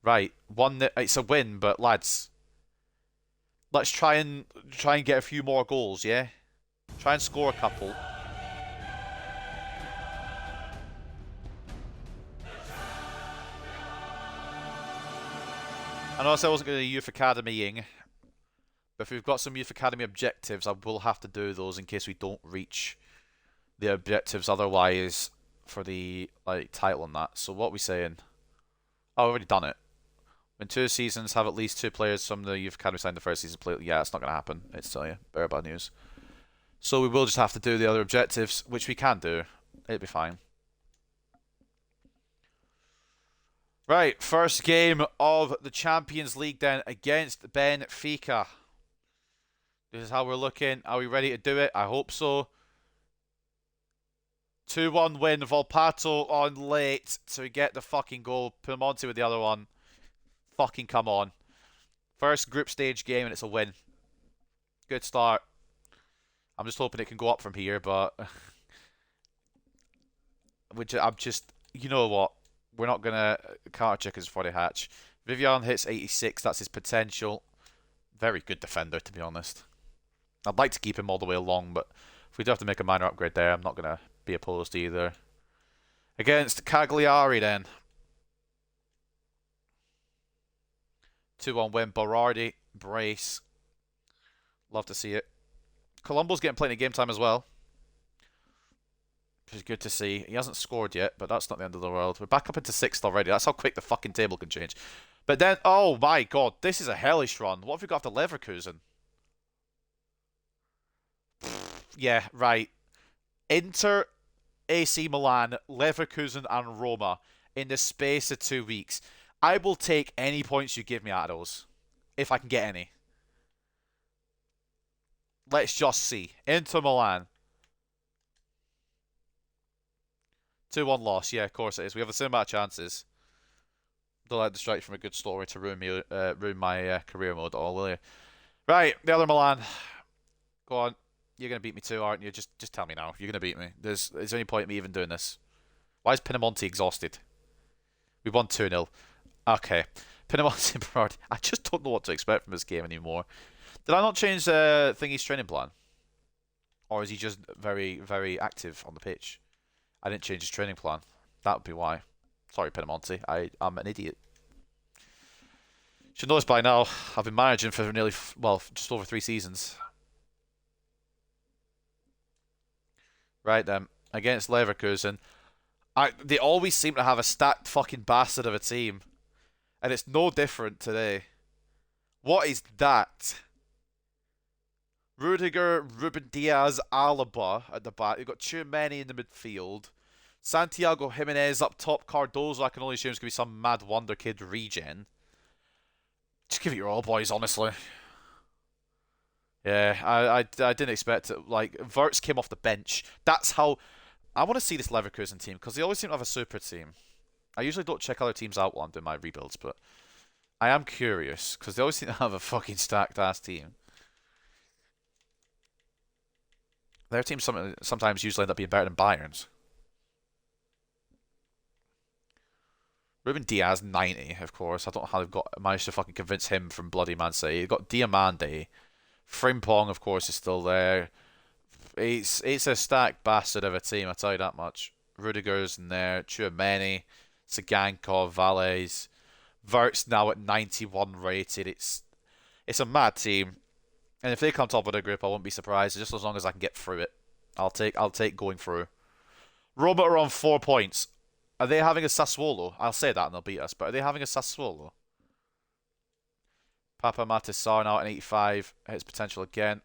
S1: Right, it's a win, but lads, let's try and get a few more goals, yeah? Try and score a couple. I know I said I wasn't going to Youth Academying, but if we've got some Youth Academy objectives, I will have to do those in case we don't reach the objectives otherwise for the title and that. So what are we saying? Oh, I've already done it. In 2 seasons, have at least 2 players from the Youth Academy sign the first season play. Yeah, it's not going to happen. It's tell you. Very bad news. So we will just have to do the other objectives, which we can do. It'll be fine. Right, first game of the Champions League then against Benfica. This is how we're looking. Are we ready to do it? I hope so. 2-1 win. Volpato on late to get the fucking goal. Piemonte with the other one. Fucking come on. First group stage game and it's a win. Good start. I'm just hoping it can go up from here, but I'm just, you know what? We're not going to counter chickens before they hatch. Vivian hits 86. That's his potential. Very good defender, to be honest. I'd like to keep him all the way along, but if we do have to make a minor upgrade there, I'm not going to be opposed either. Against Cagliari then. 2-1 win. Berardi, brace. Love to see it. Colombo's getting plenty of game time as well, which is good to see. He hasn't scored yet, but that's not the end of the world. We're back up into 6th already. That's how quick the fucking table can change. But then, oh my god, this is a hellish run. What have we got after Leverkusen? Yeah, right. Inter, AC Milan, Leverkusen, and Roma in the space of 2 weeks. I will take any points you give me out of those, if I can get any. Let's just see. Inter Milan. 2-1 loss. Yeah, of course it is. We have the same amount of chances. Don't let distract from a good story to ruin my career mode at all, will you? Right, the other Milan. Go on. You're going to beat me too, aren't you? Just tell me now. You're going to beat me. Is there any point in me even doing this? Why is Pinamonti exhausted? We won 2-0. Okay. Pinamonti and Berardi. I just don't know what to expect from this game anymore. Did I not change Thingy's training plan? Or is he just very, very active on the pitch? I didn't change his training plan. That would be why. Sorry, Pinamonti. I'm an idiot. Should know this by now. I've been managing for nearly, well, just over 3 seasons. Right then. Against Leverkusen. They always seem to have a stacked fucking bastard of a team. And it's no different today. What is that? Rudiger, Ruben Diaz, Alaba at the back. You've got Tchouameni in the midfield. Santiago Jimenez up top. Cardozo, I can only assume, is going to be some mad wonder kid regen. Just give it your all, boys, honestly. Yeah, I didn't expect it. Like, Wirtz came off the bench. That's how... I want to see this Leverkusen team, because they always seem to have a super team. I usually don't check other teams out while I'm doing my rebuilds, but I am curious, because they always seem to have a fucking stacked-ass team. Their teams sometimes usually end up being better than Bayern's. Ruben Diaz, 90, of course. I don't know how they've managed to fucking convince him from bloody Man City. You've got Diamande. Frimpong, of course, is still there. It's a stacked bastard of a team, I'll tell you that much. Rudiger's in there. Tchouameni, Sagankov, Valles. Wirtz now at 91 rated. It's a mad team. And if they come top of the group, I won't be surprised. Just as long as I can get through it. I'll take going through. Roma are on 4 points. Are they having a Sassuolo? I'll say that and they'll beat us, but are they having a Sassuolo? Papa Matisar now at 85. Hits potential again.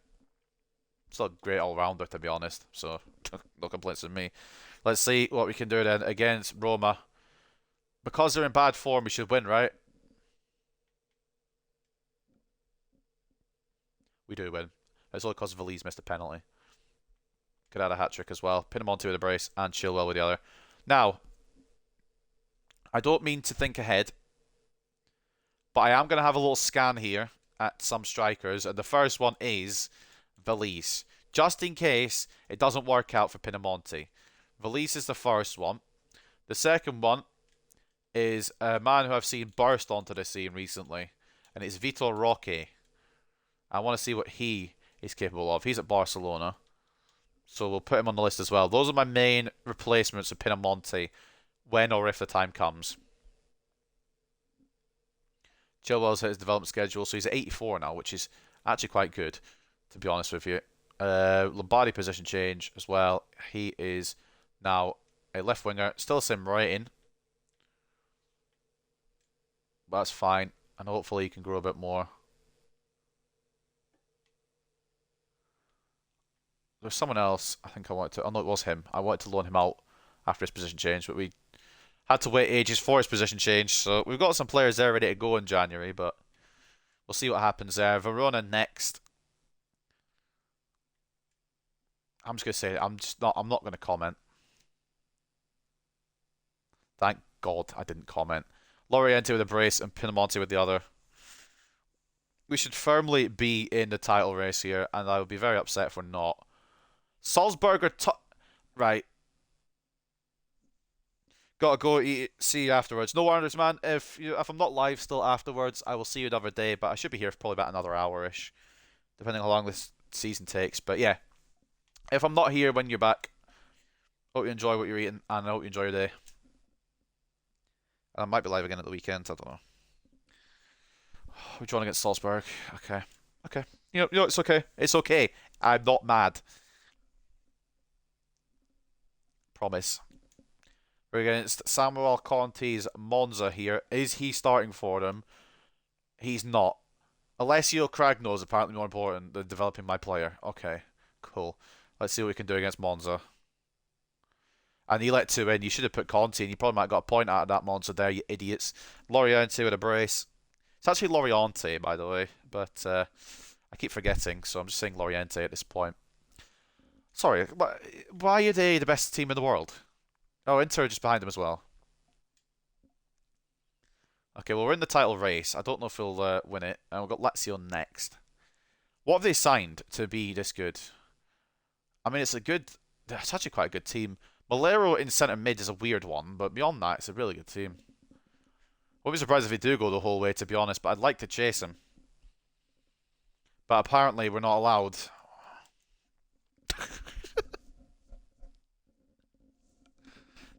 S1: Still a great all-rounder, to be honest. So, no complaints from me. Let's see what we can do then against Roma. Because they're in bad form, we should win, right? We do win. It's only because Valise missed a penalty. Could add a hat-trick as well. Pinamonti with a brace and Chilwell with the other. Now, I don't mean to think ahead, but I am going to have a little scan here at some strikers, and the first one is Valise. Just in case it doesn't work out for Pinamonti. Valise is the first one. The second one is a man who I've seen burst onto the scene recently, and it's Vitor Roque. I want to see what he is capable of. He's at Barcelona, so we'll put him on the list as well. Those are my main replacements of Pinamonti when or if the time comes. Chilwell's hit his development schedule, so he's at 84 now, which is actually quite good, to be honest with you. Lombardi position change as well. He is now a left winger. Still the same rating. But that's fine. And hopefully he can grow a bit more. There's someone else I think I wanted to... Oh, no, it was him. I wanted to loan him out after his position change, but we had to wait ages for his position change. So we've got some players there ready to go in January, but we'll see what happens there. Verona next. I'm just going to say I'm not going to comment. Thank God I didn't comment. Loriente with a brace and Pinamonti with the other. We should firmly be in the title race here, and I would be very upset if we're not. Salzburg are right. Gotta go see you afterwards. No worries, man. If I'm not live still afterwards, I will see you another day. But I should be here for probably about another hour-ish, depending on how long this season takes. But yeah, if I'm not here when you're back, hope you enjoy what you're eating, and I hope you enjoy your day. I might be live again at the weekend. I don't know. We're drawing against Salzburg. Okay. Okay. It's okay. It's okay. I'm not mad. Promise. We're against Samuel Conte's Monza here. Is he starting for them? He's not. Alessio Cragno is apparently more important than developing my player. Okay, cool. Let's see what we can do against Monza. And he let two in. You should have put Conte, and you probably might have got a point out of that Monza there, you idiots. Loriente with a brace. It's actually Loriente, by the way, but I keep forgetting, so I'm just saying Loriente at this point. Sorry, why are they the best team in the world? Oh, Inter are just behind them as well. Okay, well, we're in the title race. I don't know if we'll win it. And we've got Lazio next. What have they signed to be this good? I mean, it's actually quite a good team. Malero in centre mid is a weird one, but beyond that, it's a really good team. Won't be surprised if they do go the whole way, to be honest, but I'd like to chase them. But apparently, we're not allowed.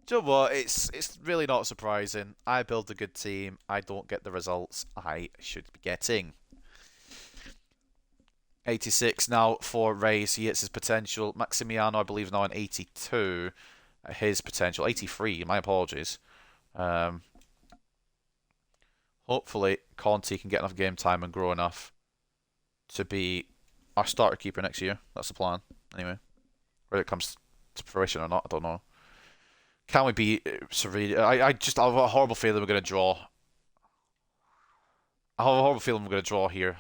S1: Do you know what? It's really not surprising. I build a good team. I don't get the results I should be getting. 86 now for Reyes. He hits his potential. Maximiano, I believe, now on 82. His potential. 83, my apologies. Hopefully, Conte can get enough game time and grow enough to be our starter keeper next year. That's the plan, anyway. Whether it comes to fruition or not, I don't know. Can we beat Sevilla? I have a horrible feeling we're going to draw. I have a horrible feeling we're going to draw here.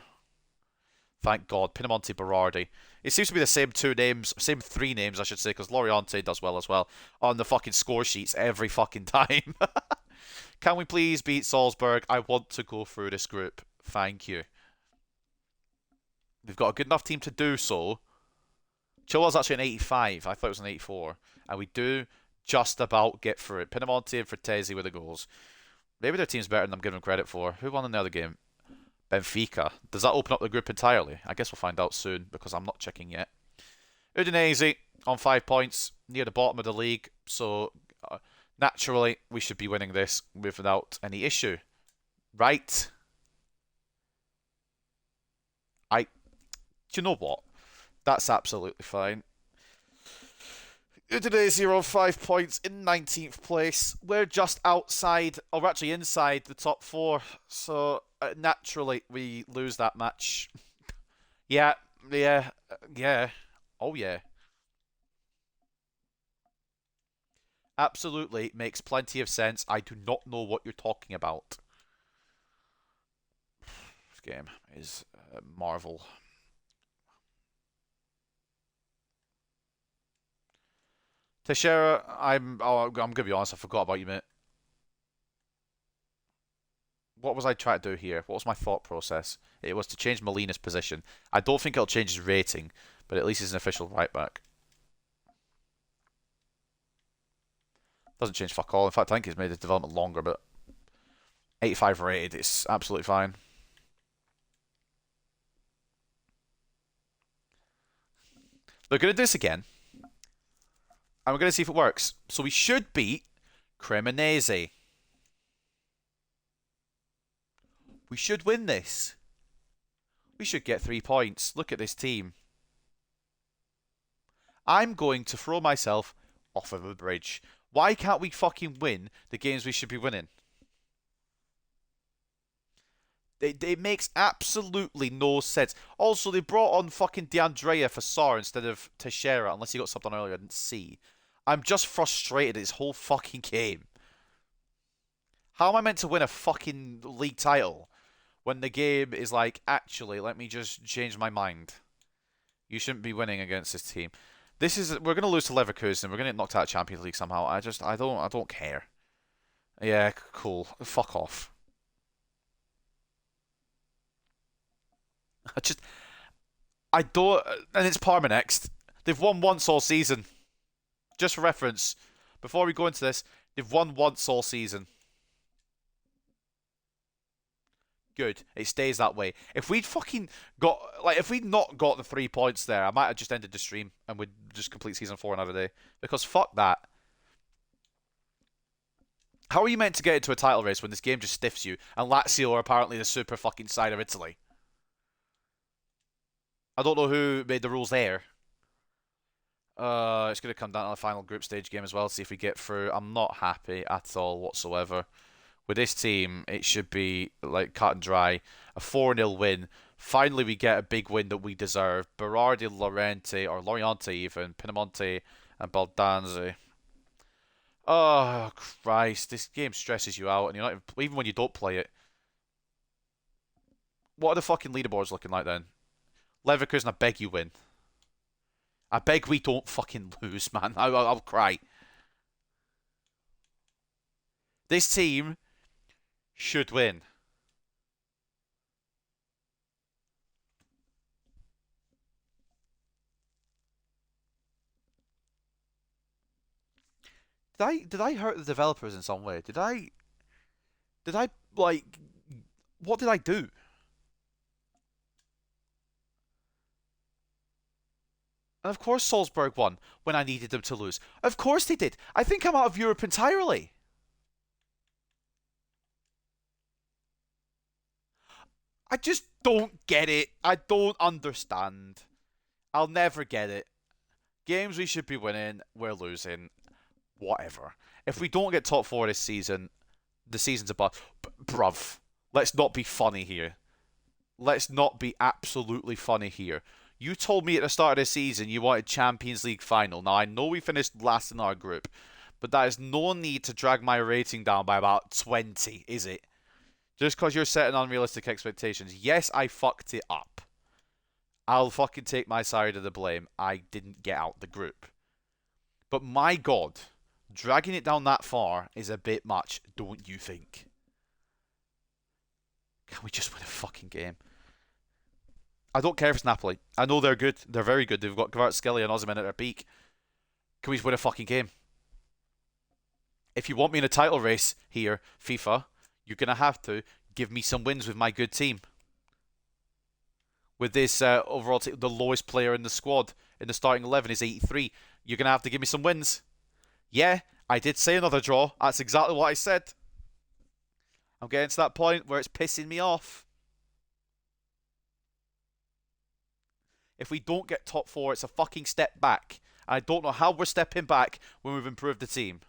S1: Thank God. Pinamonti, Berardi. It seems to be the same same three names, I should say, because Loriente does well as well on the fucking score sheets every fucking time. Can we please beat Salzburg? I want to go through this group. Thank you. We've got a good enough team to do so. Chihuahua's actually an 85. I thought it was an 84. And we do just about get through it. Pinamonti and Fratesi with the goals. Maybe their team's better than I'm giving them credit for. Who won in the other game? Benfica. Does that open up the group entirely? I guess we'll find out soon because I'm not checking yet. Udinese on 5 points, near the bottom of the league. So naturally, we should be winning this without any issue. Right? Do you know what? That's absolutely fine. Udinese are on 5 points in 19th place. We're just outside, or we're actually inside the top 4. So naturally, we lose that match. Yeah. Oh, yeah. Absolutely makes plenty of sense. I do not know what you're talking about. This game is Marvel. Teixeira, I'm gonna be honest, I forgot about you, mate. What was I trying to do here? What was my thought process? It was to change Molina's position. I don't think it'll change his rating, but at least he's an official right back. Doesn't change fuck all. In fact, I think he's made his development longer, but 85 rated, it's absolutely fine. We're going to do this again. And we're going to see if it works. So we should beat Cremonese. We should win this. We should get 3 points. Look at this team. I'm going to throw myself off of a bridge. Why can't we fucking win the games we should be winning? It makes absolutely no sense. Also, they brought on fucking DeAndrea for Sarr instead of Teixeira, unless he got something earlier I didn't see. I'm just frustrated at this whole fucking game. How am I meant to win a fucking league title when the game is like, actually, let me just change my mind. You shouldn't be winning against this team. We're gonna lose to Leverkusen. We're gonna get knocked out of Champions League somehow. I don't care. Yeah, cool. Fuck off. I don't, and it's Parma next. They've won once all season. Just for reference, before we go into this, they've won once all season. Good. It stays that way. If we'd fucking got, if we'd not got the 3 points there, I might have just ended the stream and we'd just complete season 4 another day. Because fuck that. How are you meant to get into a title race when this game just stiffs you and Lazio are apparently the super fucking side of Italy? I don't know who made the rules there. It's going to come down to the final group stage game as well, see if we get through. I'm not happy at all whatsoever. With this team, it should be like cut and dry. A 4-0 win. Finally, we get a big win that we deserve. Berardi, Lorente, or Loriente even, Pinamonte, and Baldanzi. Oh, Christ. This game stresses you out, and you're not even when you don't play it. What are the fucking leaderboards looking like then? Leverkusen, I beg you win. I beg we don't fucking lose, man. I'll cry. This team should win. Did I hurt the developers in some way? Did I like what did I do? And of course Salzburg won when I needed them to lose. Of course they did. I think I'm out of Europe entirely. I just don't get it. I don't understand. I'll never get it. Games we should be winning, we're losing. Whatever. If we don't get top four this season, the season's above. Bruv, let's not be funny here. Let's not be absolutely funny here. You told me at the start of the season you wanted Champions League final. Now, I know we finished last in our group, but that is no need to drag my rating down by about 20, is it? Just because you're setting unrealistic expectations. Yes, I fucked it up. I'll fucking take my side of the blame. I didn't get out the group. But my god, dragging it down that far is a bit much, don't you think? Can we just win a fucking game? I don't care if it's Napoli. I know they're good. They're very good. They've got Kvaratskhelia and Osimhen at their peak. Can we just win a fucking game? If you want me in a title race here, FIFA, you're going to have to give me some wins with my good team. With this overall team, the lowest player in the squad in the starting 11 is 83. You're going to have to give me some wins. Yeah, I did say another draw. That's exactly what I said. I'm getting to that point where it's pissing me off. If we don't get top four, it's a fucking step back. I don't know how we're stepping back when we've improved the team.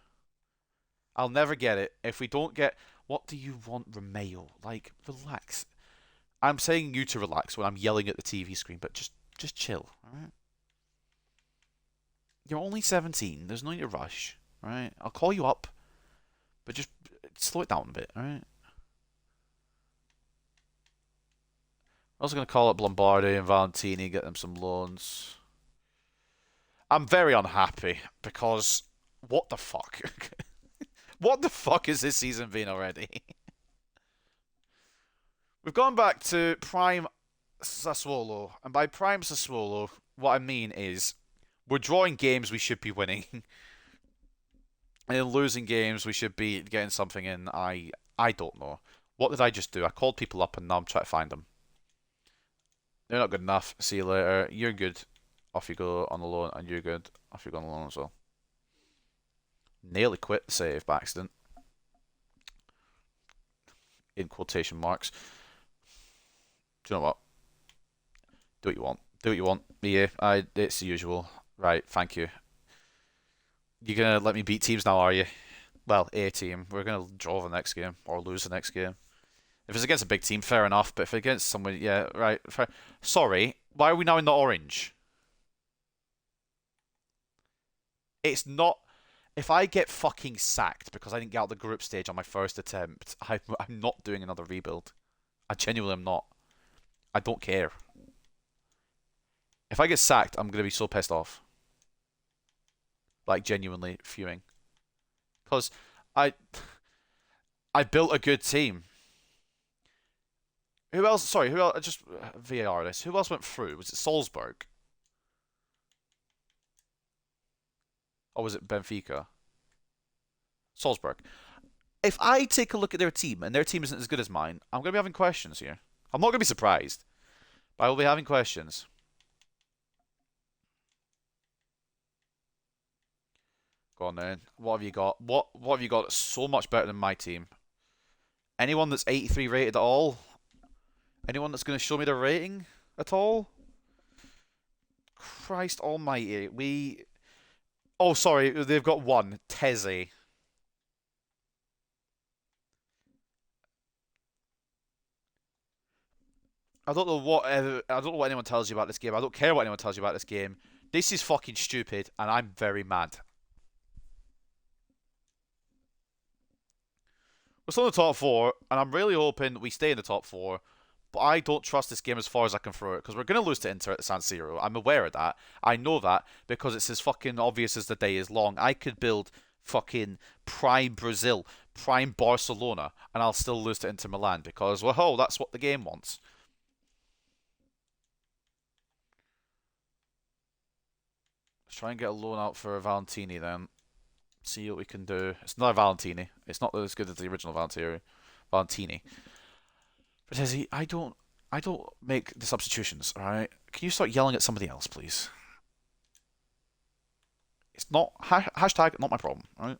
S1: I'll never get it. If we don't get... What do you want, Romeo? Like, relax. I'm saying you to relax when I'm yelling at the TV screen, but just chill, alright? You're only 17. There's no need to rush, alright? I'll call you up, but just slow it down a bit, alright? I'm also going to call up Lombardi and Valentini, get them some loans. I'm very unhappy because what the fuck? What the fuck has this season been already? We've gone back to prime Sassuolo, and by prime Sassuolo, what I mean is we're drawing games we should be winning, and in losing games we should be getting something in. I don't know. What did I just do? I called people up and now I'm trying to find them. They're not good enough. See you later. You're good. Off you go on the loan, and you're good. Off you go on the loan as well. Nearly quit the save by accident. In quotation marks. Do you know what? Do what you want. Do what you want. Yeah, it's the usual. Right, thank you. You're gonna let me beat teams now, are you? Well, a team. We're gonna draw the next game or lose the next game. If it's against a big team, fair enough. But if it's against someone, yeah, right. Fair. Sorry, why are we now in the orange? It's not. If I get fucking sacked because I didn't get out the group stage on my first attempt, I'm not doing another rebuild. I genuinely am not. I don't care. If I get sacked, I'm going to be so pissed off. Like, genuinely fuming. Because I built a good team. Who else? Sorry, who else? Just VAR this. Who else went through? Was it Salzburg? Or was it Benfica? Salzburg. If I take a look at their team and their team isn't as good as mine, I'm going to be having questions here. I'm not going to be surprised, but I will be having questions. Go on then. What have you got? What have you got that's so much better than my team? Anyone that's 83 rated at all? Anyone that's going to show me their rating at all? Christ almighty. Oh, sorry, they've got one. Teze. I don't know what anyone tells you about this game. I don't care what anyone tells you about this game. This is fucking stupid, and I'm very mad. We're still in the top four, and I'm really hoping we stay in the top four. But I don't trust this game as far as I can throw it because we're going to lose to Inter at the San Siro. I'm aware of that. I know that because it's as fucking obvious as the day is long. I could build fucking prime Brazil, prime Barcelona, and I'll still lose to Inter Milan because, well, that's what the game wants. Let's try and get a loan out for Valentini then. See what we can do. It's not a Valentini. It's not as good as the original Valentini. But Izzy, I don't make the substitutions, alright? Can you start yelling at somebody else, please? It's not hashtag not my problem, alright?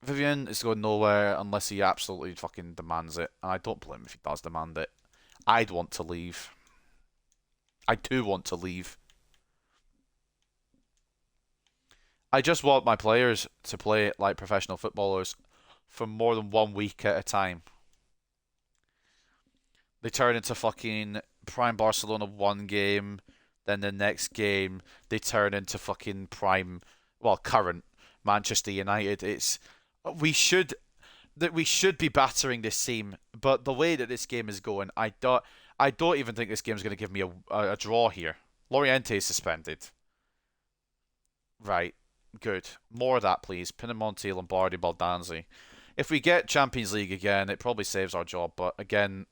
S1: Vivian is going nowhere unless he absolutely fucking demands it, and I don't blame him if he does demand it. I'd want to leave. I do want to leave. I just want my players to play like professional footballers for more than 1 week at a time. They turn into fucking prime Barcelona one game, then the next game they turn into fucking prime, well, current Manchester United. We should we should be battering this team, but the way that this game is going, I don't even think this game is going to give me a draw here. Loriente is suspended. Right. Good. More of that, please. Pinamonti, Lombardi, Baldanzi. If we get Champions League again, it probably saves our job. But again,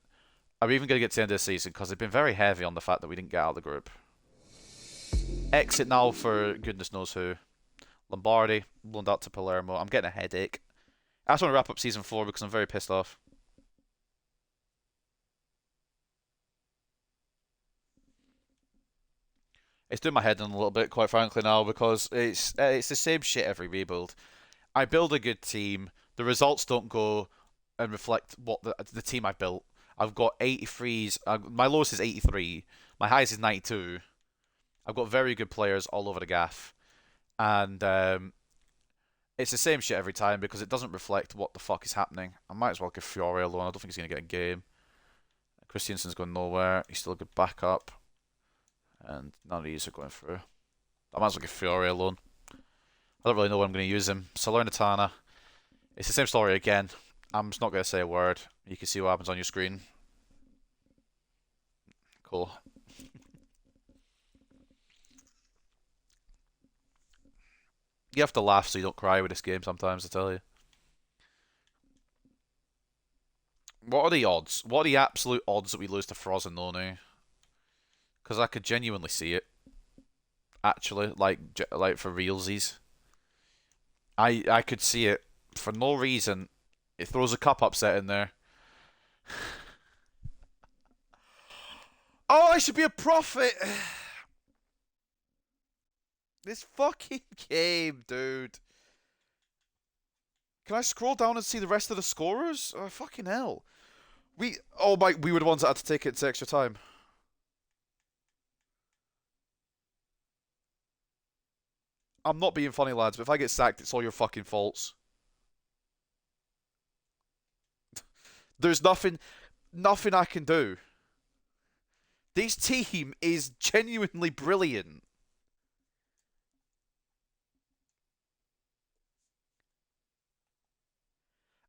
S1: are we even going to get to the end of the season? Because they've been very heavy on the fact that we didn't get out of the group. Exit now for goodness knows who. Lombardi, loaned out to Palermo. I'm getting a headache. I just want to wrap up season 4 because I'm very pissed off. It's doing my head in a little bit, quite frankly, now because it's the same shit every rebuild. I build a good team. The results don't go and reflect what the team I built. I've got 83s. My lowest is 83. My highest is 92. I've got very good players all over the gaff, and it's the same shit every time because it doesn't reflect what the fuck is happening. I might as well give Fiore a loan. I don't think he's gonna get a game. Christiansen's going nowhere. He's still a good backup, and none of these are going through. I might as well give Fiore a loan. I don't really know when I'm going to use him. Salernitana. It's the same story again. I'm just not going to say a word. You can see what happens on your screen. Cool. You have to laugh so you don't cry with this game sometimes, I tell you. What are the odds? What are the absolute odds that we lose to Frosinone? Because I could genuinely see it. Actually, like for realsies. I could see it for no reason. It throws a cup upset in there. Oh, I should be a prophet. This fucking game, dude. Can I scroll down and see the rest of the scorers? Oh, fucking hell. We were the ones that had to take it to extra time. I'm not being funny, lads, but if I get sacked, it's all your fucking faults. There's nothing I can do. This team is genuinely brilliant.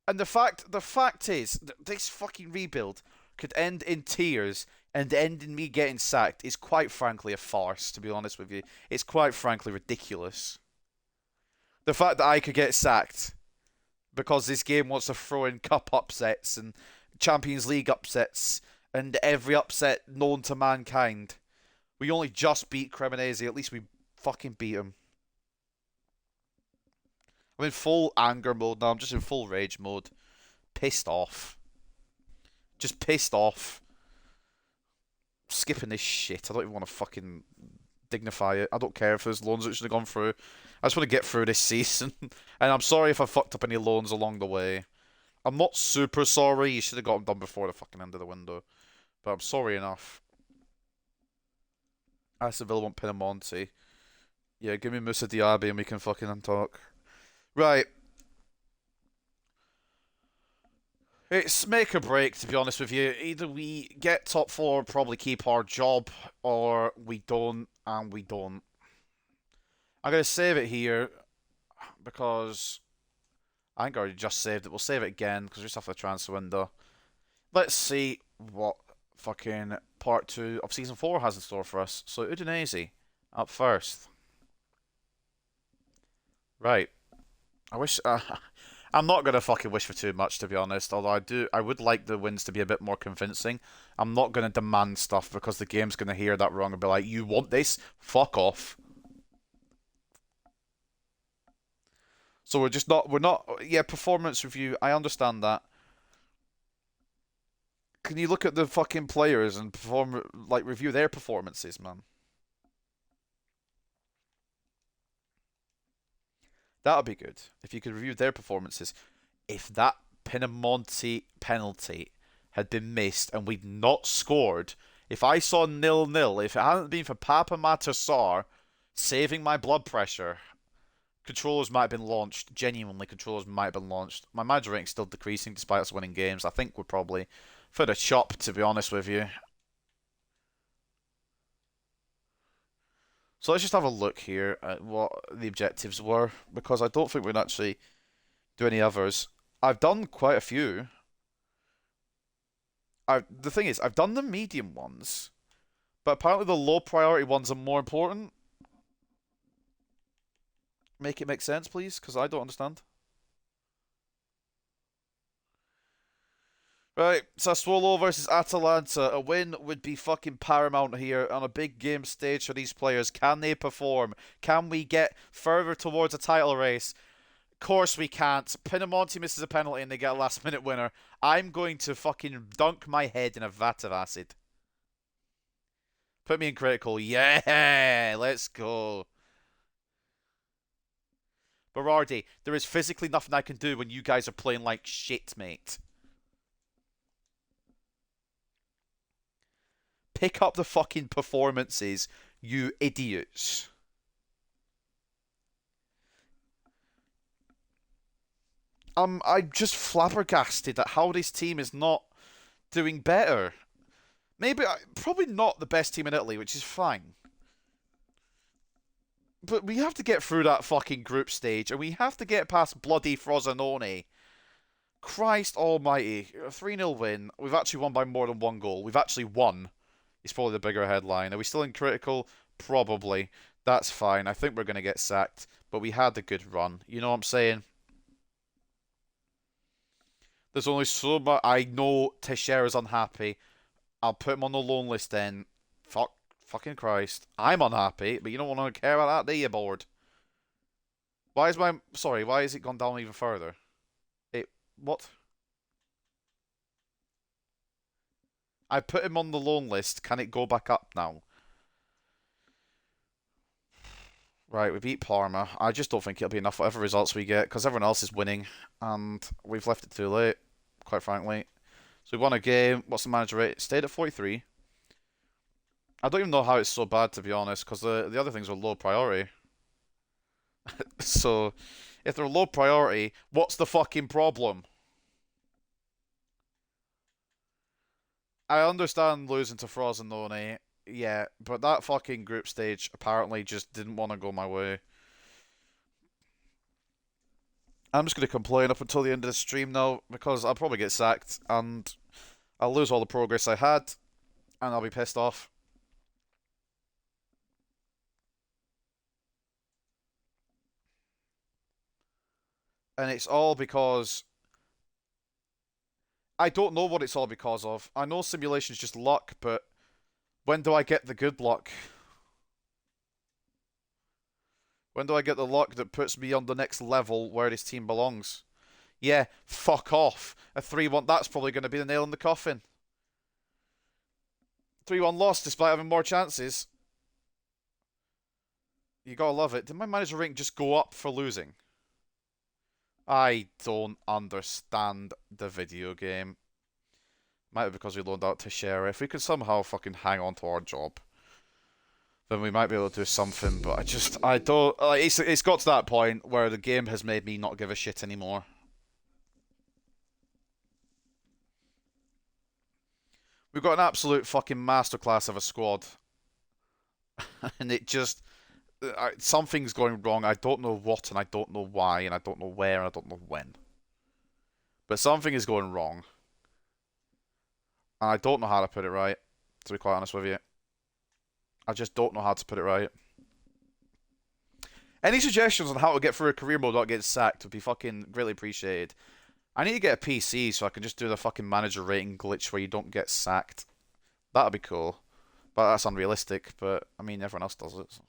S1: And the fact is, this fucking rebuild could end in tears and end in me getting sacked is quite frankly a farce, to be honest with you. It's quite frankly ridiculous. The fact that I could get sacked because this game wants to throw in cup upsets and Champions League upsets and every upset known to mankind. We only just beat Cremonese, at least we fucking beat him. I'm in full anger mode now, I'm just in full rage mode. Pissed off. Just pissed off. Skipping this shit. I don't even want to fucking dignify it. I don't care if there's loans that should have gone through. I just want to get through this season. And I'm sorry if I fucked up any loans along the way. I'm not super sorry. You should have got them done before the fucking end of the window. But I'm sorry enough. I Sevilla want Pinamonti. Yeah, give me Musa Diaby and we can fucking talk. Right. It's make or break, to be honest with you. Either we get top four, probably keep our job, or we don't, and we don't. I'm going to save it here because I think I already just saved it. We'll save it again because we're just after the transfer window. Let's see what fucking part 2 of season 4 has in store for us. So Udinese up first. Right. I wish I'm not gonna fucking wish for too much, to be honest. Although I would like the wins to be a bit more convincing. I'm not gonna demand stuff because the game's gonna hear that wrong and be like, "You want this? Fuck off." So we're not. Yeah, performance review. I understand that. Can you look at the fucking players and review their performances, man? That would be good if you could review their performances. If that Pinamonti penalty had been missed and we'd not scored, if I saw 0-0, if it hadn't been for Papa Matassar saving my blood pressure, controllers might have been launched. Genuinely, controllers might have been launched. My manager rating's still decreasing despite us winning games. I think we're probably for the chop, to be honest with you. So let's just have a look here at what the objectives were, because I don't think we'd actually do any others. I've done quite a few. The thing is, I've done the medium ones, but apparently the low priority ones are more important. Make it make sense, please, because I don't understand. Right, Sassuolo versus Atalanta. A win would be fucking paramount here on a big game stage for these players. Can they perform? Can we get further towards a title race? Of course we can't. Pinamonti misses a penalty and they get a last minute winner. I'm going to fucking dunk my head in a vat of acid. Put me in critical. Yeah, let's go. Berardi, there is physically nothing I can do when you guys are playing like shit, mate. Pick up the fucking performances, you idiots. I'm just flabbergasted at how this team is not doing better. Probably not the best team in Italy, which is fine. But we have to get through that fucking group stage, and we have to get past bloody Frosinone. Christ almighty. A 3-0 win. We've actually won by more than one goal. We've actually won. It's probably the bigger headline. Are we still in critical? Probably. That's fine. I think we're going to get sacked, but we had a good run. You know what I'm saying? There's only so much. I know Teixeira's unhappy. I'll put him on the loan list then. Fucking Christ. I'm unhappy, but you don't want to care about that, do you, bored? Why is my... Sorry, why has it gone down even further? What? I put him on the loan list. Can it go back up now? Right, we beat Parma. I just don't think it'll be enough whatever results we get, because everyone else is winning, and we've left it too late, quite frankly. So we won a game. What's the manager rate? Stayed at 43. I don't even know how it's so bad, to be honest, because the other things are low priority. So, if they're low priority, what's the fucking problem? I understand losing to Frosinone, yeah, but that fucking group stage apparently just didn't want to go my way. I'm just going to complain up until the end of the stream now, because I'll probably get sacked, and I'll lose all the progress I had, and I'll be pissed off. And it's all because I don't know what it's all because of. I know simulation's just luck, but when do I get the good luck? When do I get the luck that puts me on the next level where this team belongs? Yeah, fuck off. A 3-1, that's probably going to be the nail in the coffin. 3-1 loss despite having more chances. You gotta love it. Did my manager rank just go up for losing? I don't understand the video game. Might be because we loaned out Teixeira. If we could somehow fucking hang on to our job, then we might be able to do something. But I don't. Like, it's got to that point where the game has made me not give a shit anymore. We've got an absolute fucking masterclass of a squad, and it just something's going wrong. I don't know what, and I don't know why, and I don't know where, and I don't know when. But something is going wrong, and I don't know how to put it right. To be quite honest with you, I just don't know how to put it right. Any suggestions on how to get through a career mode without getting sacked would be fucking greatly appreciated. I need to get a PC so I can just do the fucking manager rating glitch where you don't get sacked. That'd be cool. But that's unrealistic, but I mean, everyone else does it. So.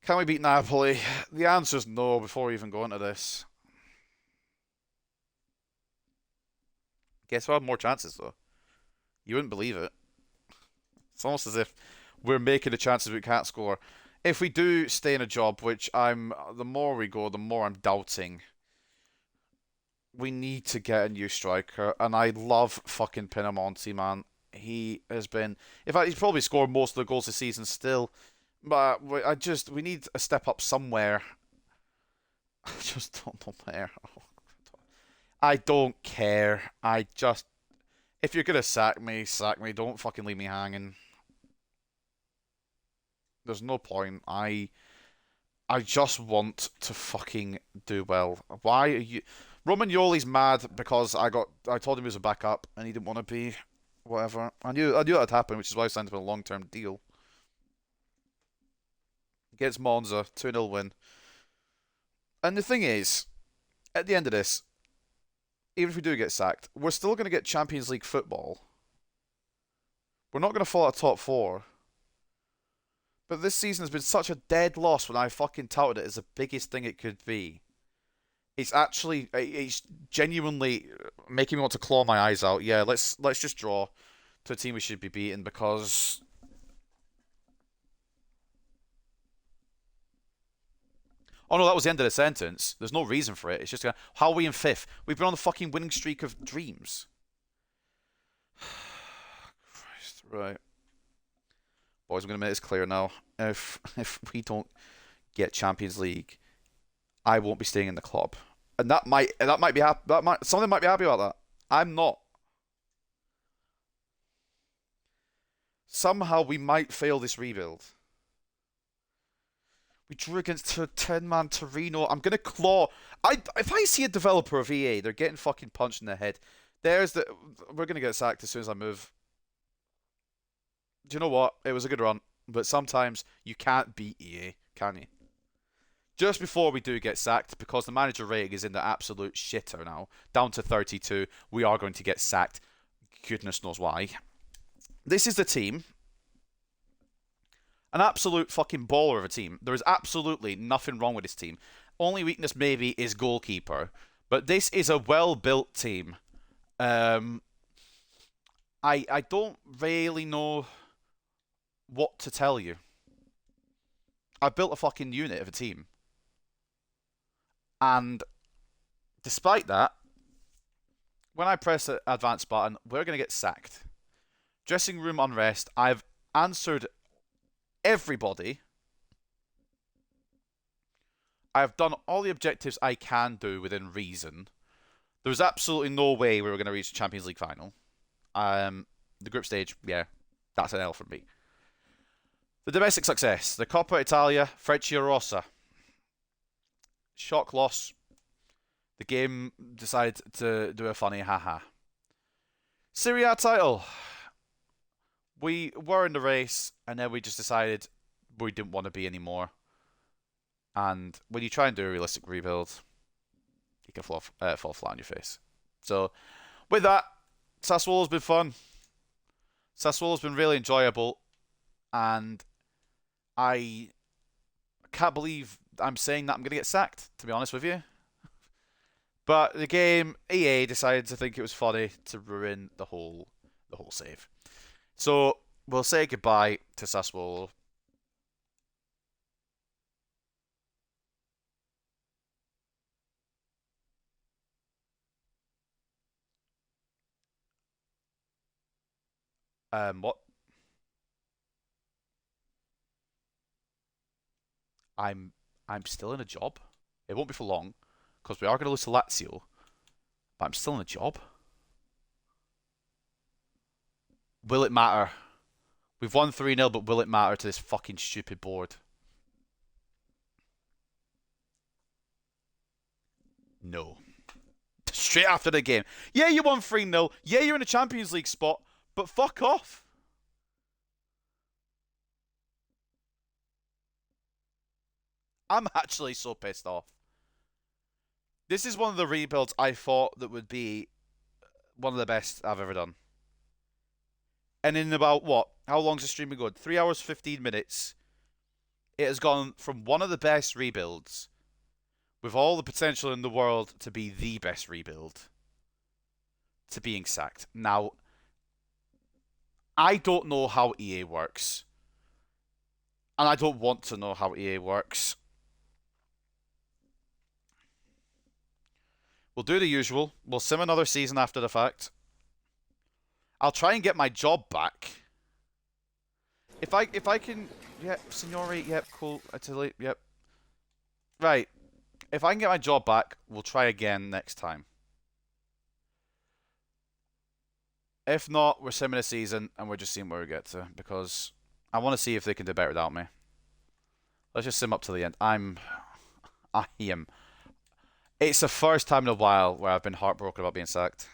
S1: Can we beat Napoli? The answer is no before we even go into this. Guess we'll have more chances, though. You wouldn't believe it. It's almost as if we're making the chances we can't score. If we do stay in a job, which the more we go, the more I'm doubting. We need to get a new striker, and I love fucking Pinamonti, man. He has been, in fact, he's probably scored most of the goals this season still. But we need a step up somewhere. I just don't know where. I don't care. If you're gonna sack me, sack me. Don't fucking leave me hanging. There's no point. I just want to fucking do well. Why are you? Romagnoli's mad because I told him he was a backup and he didn't want to be. Whatever. I knew that'd happen, which is why I signed him a long-term deal. Against Monza, 2-0 win. And the thing is, at the end of this, even if we do get sacked, we're still going to get Champions League football. We're not going to fall out of top four. But this season has been such a dead loss when I fucking touted it as the biggest thing it could be. It's genuinely making me want to claw my eyes out. Yeah, let's just draw to a team we should be beating because oh no, that was the end of the sentence. There's no reason for it. It's just how are we in fifth? We've been on the fucking winning streak of dreams. Christ, right. Boys, I'm gonna make this clear now. If we don't get Champions League, I won't be staying in the club. And something might be happy about that. I'm not. Somehow we might fail this rebuild. We drew against a 10-man Torino. I'm gonna claw. If I see a developer of EA, they're getting fucking punched in the head. We're gonna get sacked as soon as I move. Do you know what? It was a good run, but sometimes you can't beat EA, can you? Just before we do get sacked, because the manager rating is in the absolute shitter now, down to 32, we are going to get sacked. Goodness knows why. This is the team. An absolute fucking baller of a team. There is absolutely nothing wrong with this team. Only weakness maybe is goalkeeper. But this is a well-built team. I don't really know what to tell you. I built a fucking unit of a team. And despite that, when I press the advance button, we're going to get sacked. Dressing room unrest. I've answered everybody. I've done all the objectives I can do within reason. There was absolutely no way we were going to reach the Champions League final. The group stage, yeah, that's an L from me. The domestic success. The Coppa Italia, Frecciarossa. Shock loss. The game decided to do a funny haha. Serie A title. We were in the race, and then we just decided we didn't want to be anymore. And when you try and do a realistic rebuild, you can fall flat on your face. So, with that, Sassuolo's been fun. Sassuolo's been really enjoyable, and I can't believe I'm saying that I'm going to get sacked, to be honest with you. But the game, EA decided to think it was funny to ruin the whole save. So we'll say goodbye to Sassuolo. What? I'm I'm still in a job. It won't be for long because we are going to lose to Lazio, but I'm still in a job. Will it matter? We've won 3-0, but will it matter to this fucking stupid board? No. Straight after the game. Yeah, you won 3-0. Yeah, you're in a Champions League spot, but fuck off. I'm actually so pissed off. This is one of the rebuilds I thought that would be one of the best I've ever done. And in about what? How long's the stream been going? 3 hours, 15 minutes. It has gone from one of the best rebuilds with all the potential in the world to be the best rebuild to being sacked. Now, I don't know how EA works. And I don't want to know how EA works. We'll do the usual. We'll sim another season after the fact. I'll try and get my job back. If I can, yep, Signori, yep, cool, Italy, yep. Right. If I can get my job back, we'll try again next time. If not, we're simming a season and we're just seeing where we get to because I want to see if they can do better without me. Let's just sim up to the end. I am. It's the first time in a while where I've been heartbroken about being sacked.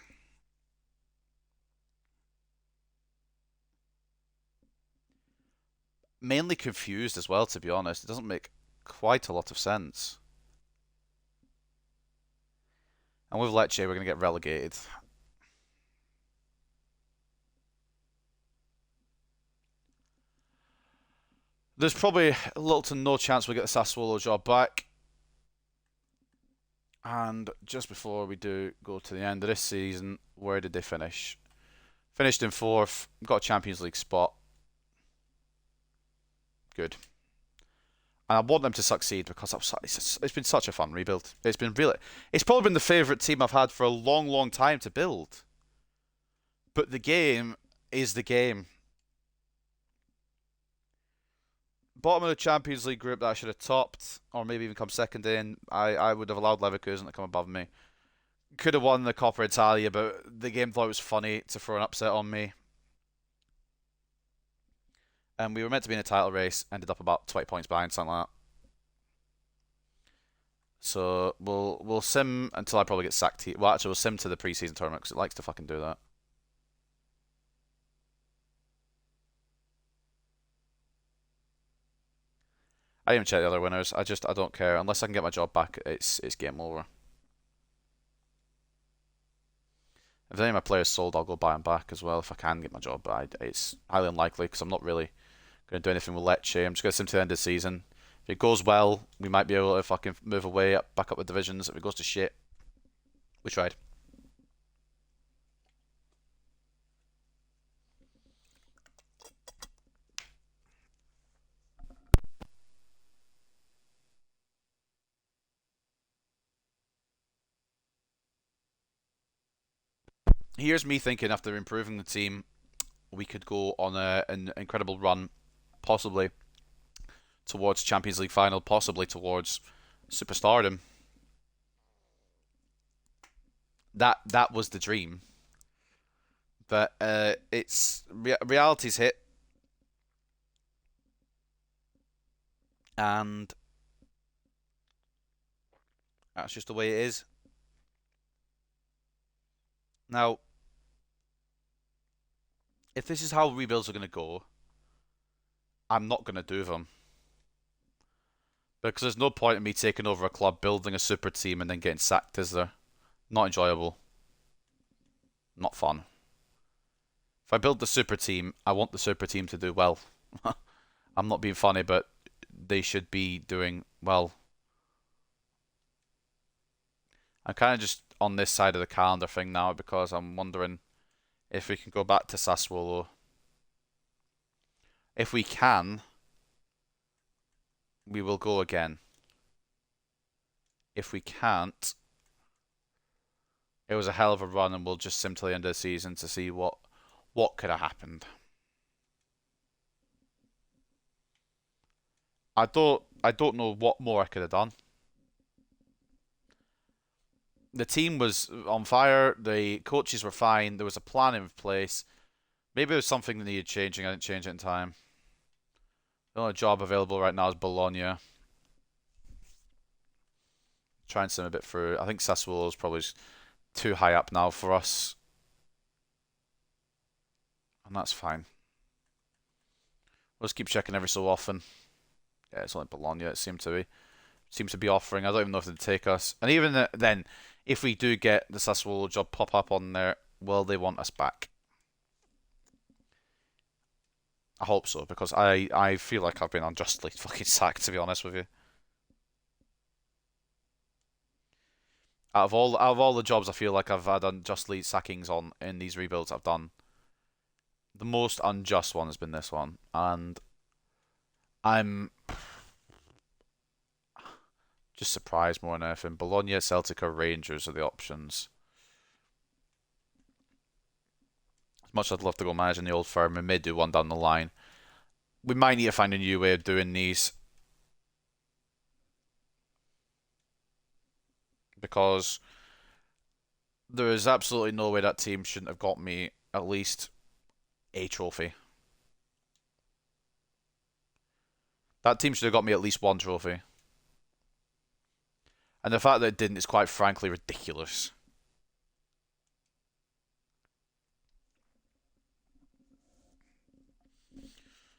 S1: Mainly confused as well, to be honest. It doesn't make quite a lot of sense. And with Lecce, we're going to get relegated. There's probably little to no chance we get the Sassuolo job back. And just before we do go to the end of this season, where did they finish? Finished in 4th, got a Champions League spot. Good. And I want them to succeed because it's been such a fun rebuild. It's probably been the favourite team I've had for a long, long time to build. But the game is the game. Bottom of the Champions League group that I should have topped, or maybe even come second in. I would have allowed Leverkusen to come above me. Could have won the Coppa Italia, but the game thought it was funny to throw an upset on me. And we were meant to be in a title race, ended up about 20 points behind, something like that. So we'll sim until I probably get sacked. Well, actually, we'll sim to the preseason tournament because it likes to fucking do that. I didn't even check the other winners. I don't care unless I can get my job back. It's game over. If any of my players sold, I'll go buy them back as well if I can get my job. But it's highly unlikely because I'm not really going to do anything with Lecce. I'm just going to sim to the end of the season. If it goes well, we might be able to fucking move away, back up the divisions. If it goes to shit, we tried. Here's me thinking after improving the team, we could go on an incredible run, possibly towards Champions League final, possibly towards superstardom. That was the dream, but it's reality's hit, and that's just the way it is. Now, if this is how rebuilds are going to go, I'm not going to do them. Because there's no point in me taking over a club, building a super team, and then getting sacked, is there? Not enjoyable. Not fun. If I build the super team, I want the super team to do well. I'm not being funny, but they should be doing well. I'm kind of just on this side of the calendar thing now because I'm wondering if we can go back to Sassuolo. If we can, we will go again. If we can't, it was a hell of a run and we'll just sim till the end of the season to see what could have happened. I don't I don't know what more I could have done. The team was on fire. The coaches were fine. There was a plan in place. Maybe it was something that needed changing. I didn't change it in time. The only job available right now is Bologna. Try and sim a bit through. I think Sassuolo is probably too high up now for us. And that's fine. We'll just keep checking every so often. Yeah, it's only Bologna it seems to be offering. I don't even know if they'd take us. And even then, if we do get the Sassuolo job pop up on there, will they want us back? I hope so, because I feel like I've been unjustly fucking sacked, to be honest with you. Out of all the jobs I feel like I've had unjustly sackings on in these rebuilds I've done, the most unjust one has been this one, and I'm just surprised more than anything. Bologna, Celtic, or Rangers are the options. As much as I'd love to go managing the old firm, we may do one down the line. We might need to find a new way of doing these, because there is absolutely no way that team shouldn't have got me at least a trophy. That team should have got me at least one trophy. And the fact that it didn't is quite frankly ridiculous.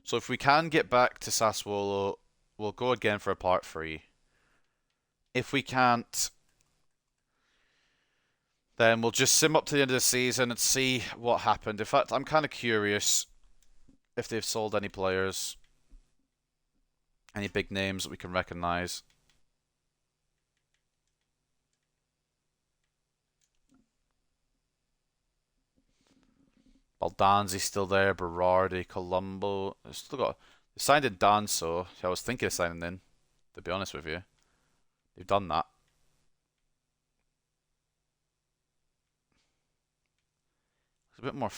S1: So if we can get back to Sassuolo, we'll go again for a part 3. If we can't, then we'll just sim up to the end of the season and see what happened. In fact, I'm kind of curious if they've sold any players, any big names that we can recognise. Baldanzi's still there, Berardi, Colombo. They've still got. They signed in Danso. I was thinking of signing in, to be honest with you. They've done that. There's a bit more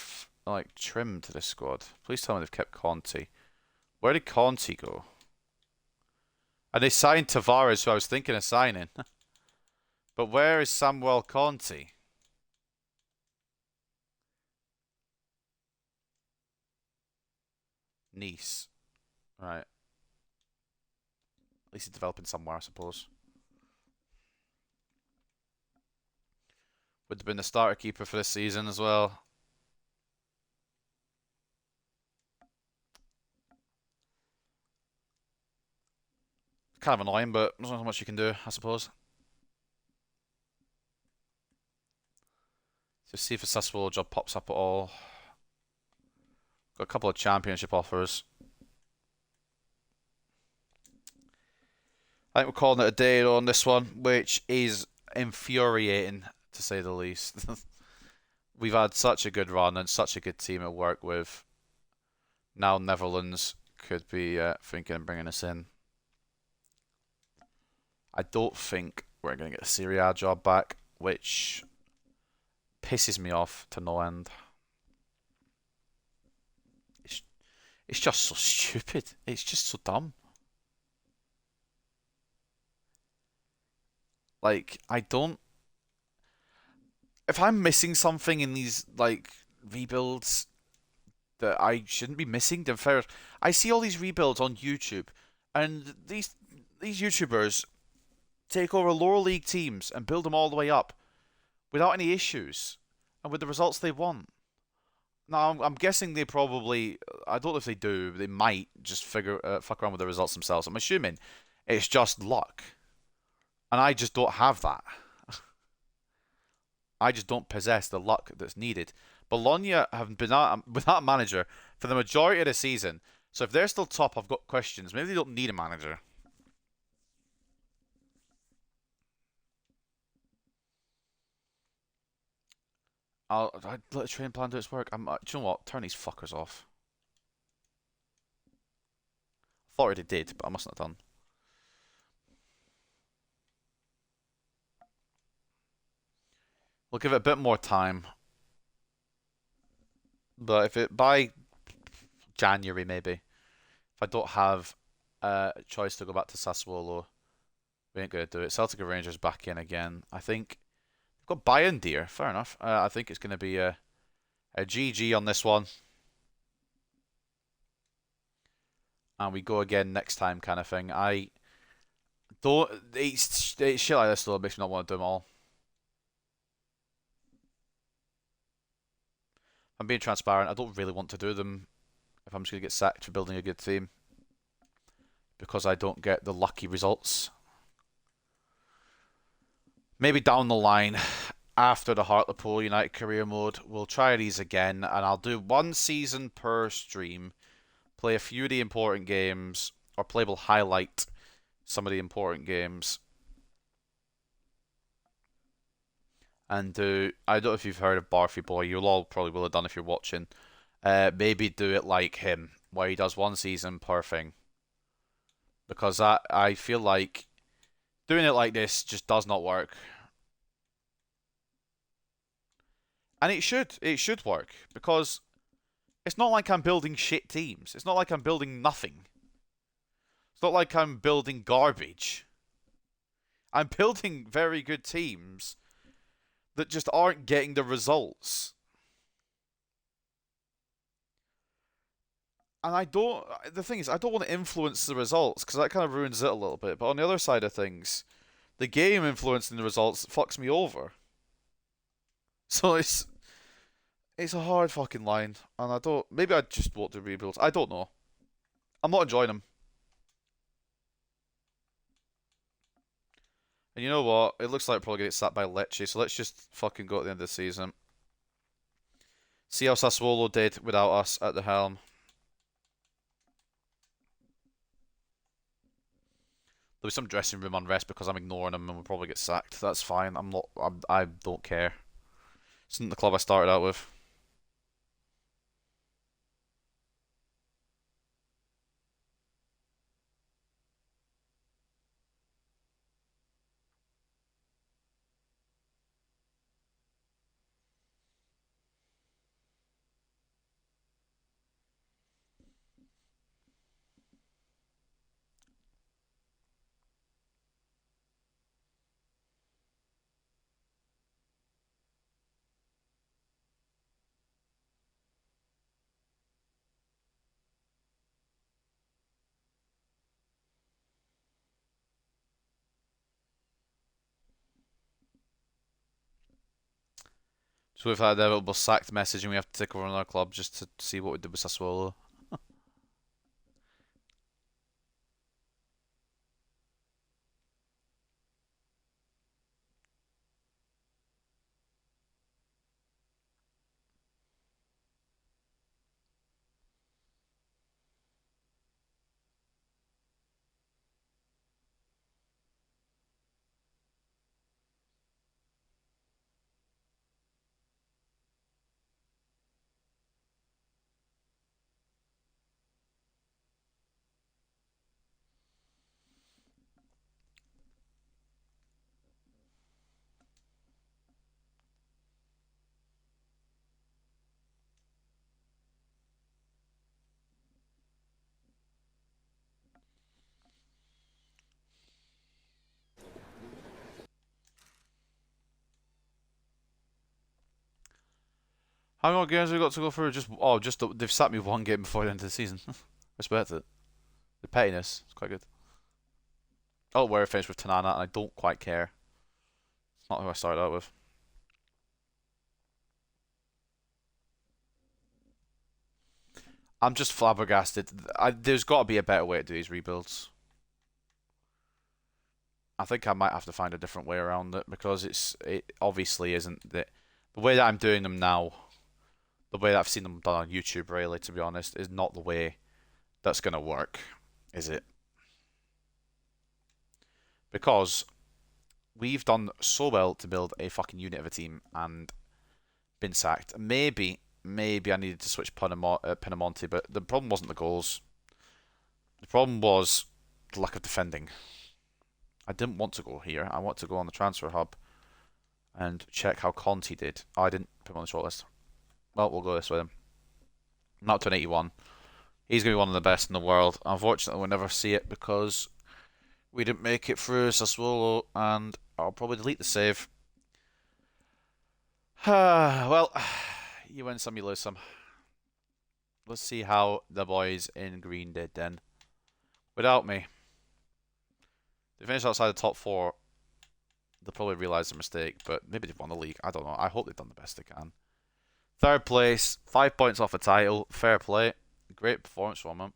S1: like trim to this squad. Please tell me they've kept Conti. Where did Conti go? And they signed Tavares, who I was thinking of signing. But where is Samuel Conti? Nice. Right. At least he's developing somewhere, I suppose. Would have been the starter keeper for this season as well. Kind of annoying, but there's not much you can do, I suppose. So see if a Sassuolo job pops up at all. Got a couple of championship offers. I think we're calling it a day on this one, which is infuriating to say the least. We've had such a good run and such a good team to work with. Now Netherlands could be thinking of bringing us in. I don't think we're going to get the Serie A job back, which pisses me off to no end. It's just so stupid. It's just so dumb. Like, I don't. If I'm missing something in these, like, rebuilds that I shouldn't be missing, then fair. I see all these rebuilds on YouTube, and these YouTubers take over lower league teams and build them all the way up without any issues and with the results they want. Now, I'm guessing they probably. I don't know if they do. They might just fuck around with the results themselves. I'm assuming it's just luck, and I just don't have that. I just don't possess the luck that's needed. Bologna have been without a manager for the majority of the season, so if they're still top, I've got questions. Maybe they don't need a manager. I'd let the train plan do its work. Do you know what? Turn these fuckers off. I thought I already did, but I mustn't have done. We'll give it a bit more time. But if it by January maybe, if I don't have choice to go back to Sassuolo. We ain't gonna do it. Celtic and Rangers back in again. I think we've got Bayern dear. Fair enough. I think it's gonna be a GG on this one, and we go again next time, kind of thing. I don't. It's shit like this though. It makes me not want to do them all. I'm being transparent. I don't really want to do them if I'm just gonna get sacked for building a good team because I don't get the lucky results. Maybe down the line, after the Hartlepool United career mode, we'll try these again, and I'll do one season per stream, play a few of the important games, or playable highlight some of the important games, and do. I don't know if you've heard of Barfy Boy. You'll all probably will have done if you're watching. Maybe do it like him, where he does one season per thing, because I feel like doing it like this just does not work. And it should work because it's not like I'm building shit teams. It's not like I'm building nothing. It's not like I'm building garbage. I'm building very good teams that just aren't getting the results. And the thing is, I don't want to influence the results because that kind of ruins it a little bit. But on the other side of things, the game influencing the results fucks me over. So it's a hard fucking line, and I don't. Maybe I just won't do rebuilds. I don't know. I'm not enjoying them. And you know what? It looks like we're probably gonna get slapped by Lecce, so let's just fucking go at the end of the season. See how Sassuolo did without us at the helm. There'll be some dressing room unrest because I'm ignoring them, and we'll probably get sacked. That's fine. I'm not. I don't care. It's not the club I started out with. So we've had a little sacked message, and we have to take over another club just to see what we did with Sassuolo. How many more games have we got to go through? They've sat me one game before the end of the season. Respect it. The pettiness, it's quite good. Oh, where I finished with Tanana, and I don't quite care. It's not who I started out with. I'm just flabbergasted. There's got to be a better way to do these rebuilds. I think I might have to find a different way around it because it obviously isn't the way that I'm doing them now. The way that I've seen them done on YouTube, really, to be honest, is not the way that's gonna work, is it? Because we've done so well to build a fucking unit of a team and been sacked. Maybe I needed to switch Pinamonti, but the problem wasn't the goals. The problem was the lack of defending. I didn't want to go here. I want to go on the transfer hub and check how Conti did. Oh, I didn't put him on the shortlist. Well, we'll go this way then. Not to an 81. He's going to be one of the best in the world. Unfortunately, we'll never see it because we didn't make it through Sassuolo, and I'll probably delete the save. Well, you win some, you lose some. Let's see how the boys in green did then. Without me. They finished outside the top four. They'll probably realise their mistake, but maybe they've won the league. I don't know. I hope they've done the best they can. Third place, 5 points off the title. Fair play. Great performance from them.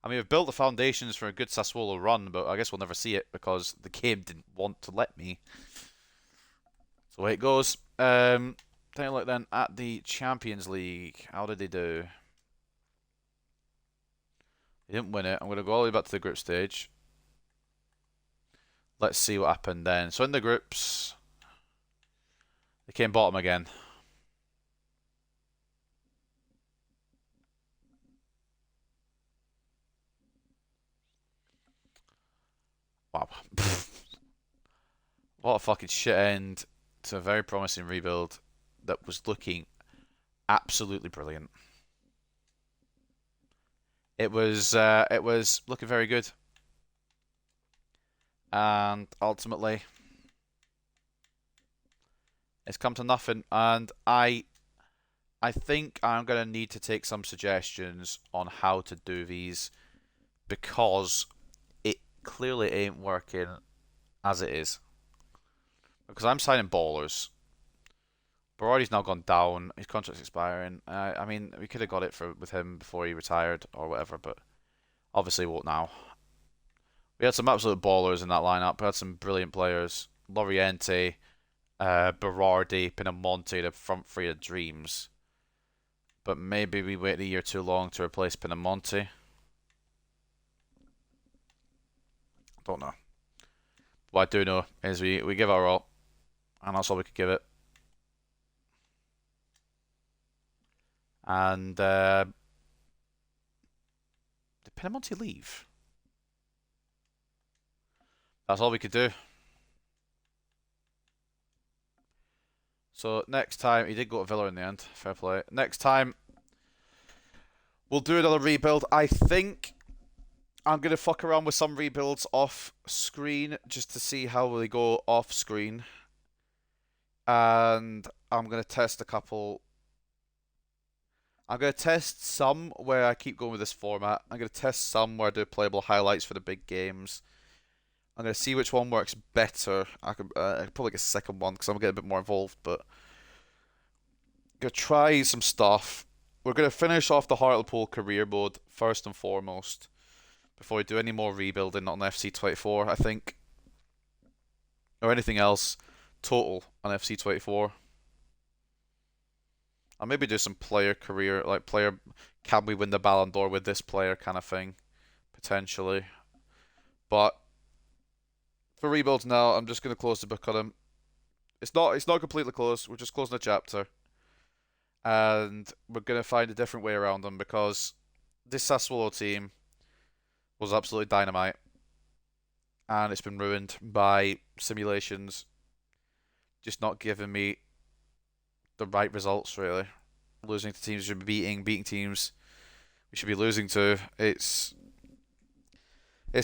S1: I mean, we've built the foundations for a good Sassuolo run, but I guess we'll never see it because the game didn't want to let me. So away it goes. Take a look then at the Champions League. How did they do? They didn't win it. I'm going to go all the way back to the group stage. Let's see what happened then. So in the groups, they came bottom again. Wow. What a fucking shit end to a very promising rebuild that was looking absolutely brilliant. It was looking very good. And ultimately it's come to nothing, and I think I'm gonna need to take some suggestions on how to do these because it clearly ain't working as it is. Because I'm signing ballers. Berardi's now gone down. His contract's expiring. I mean, we could have got it with him before he retired or whatever, but obviously won't now. We had some absolute ballers in that lineup. We had some brilliant players. Loriente, Berardi, Pinamonti, the front three of dreams. But maybe we wait a year too long to replace Pinamonti. Don't know. What I do know is we give our all, and that's all we could give it. And did Pinamonti leave? That's all we could do. So next time, he did go to Villa in the end. Fair play. Next time, we'll do another rebuild. I think I'm going to fuck around with some rebuilds off screen just to see how they go off screen. And I'm going to test a couple. I'm going to test some where I keep going with this format. I'm going to test some where I do playable highlights for the big games. I'm going to see which one works better. I could probably get a second one because I'm getting a bit more involved, but I'm going to try some stuff. We're going to finish off the Hartlepool career mode first and foremost before we do any more rebuilding on FC24, I think. Or anything else total on FC24. I'll maybe do some player career, like player, can we win the Ballon d'Or with this player kind of thing, potentially. But for rebuilds now, I'm just going to close the book on him. It's not completely closed. We're just closing a chapter, and we're going to find a different way around them because this Sassuolo team was absolutely dynamite, and it's been ruined by simulations just not giving me the right results, really. Losing to teams we should be beating teams we should be losing to. It's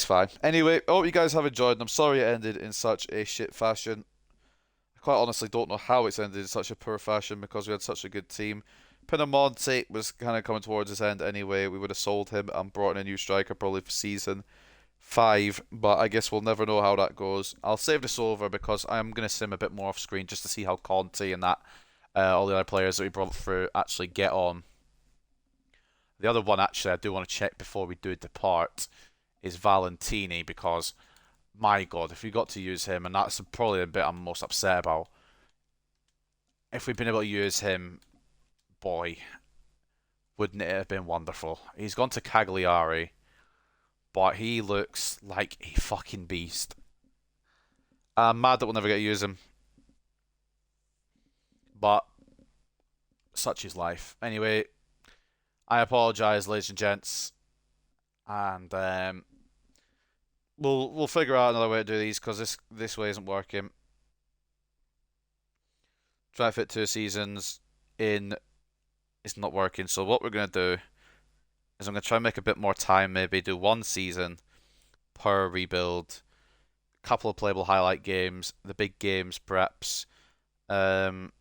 S1: fine. Anyway, I hope you guys have enjoyed, and I'm sorry it ended in such a shit fashion. I quite honestly don't know how it's ended in such a poor fashion because we had such a good team. Pinamonti was kind of coming towards his end anyway. We would have sold him and brought in a new striker probably for season 5, but I guess we'll never know how that goes. I'll save this over because I'm going to sim a bit more off screen just to see how Conte and that all the other players that we brought through actually get on. The other one actually I do want to check before we do depart is Valentini because my god, if we got to use him, and that's probably the bit I'm most upset about. If we'd been able to use him, boy, wouldn't it have been wonderful? He's gone to Cagliari, but he looks like a fucking beast. I'm mad that we'll never get to use him. But such is life. Anyway, I apologise, ladies and gents, and we'll figure out another way to do these because this way isn't working. Try to fit 2 seasons in, it's not working. So what we're gonna do is I'm going to try and make a bit more time, maybe do one season per rebuild, couple of playable highlight games, the big games perhaps. Um,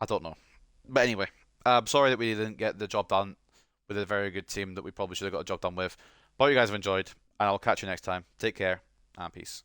S1: I don't know. But anyway, I'm sorry that we didn't get the job done with a very good team that we probably should have got a job done with. But you guys have enjoyed, and I'll catch you next time. Take care, and peace.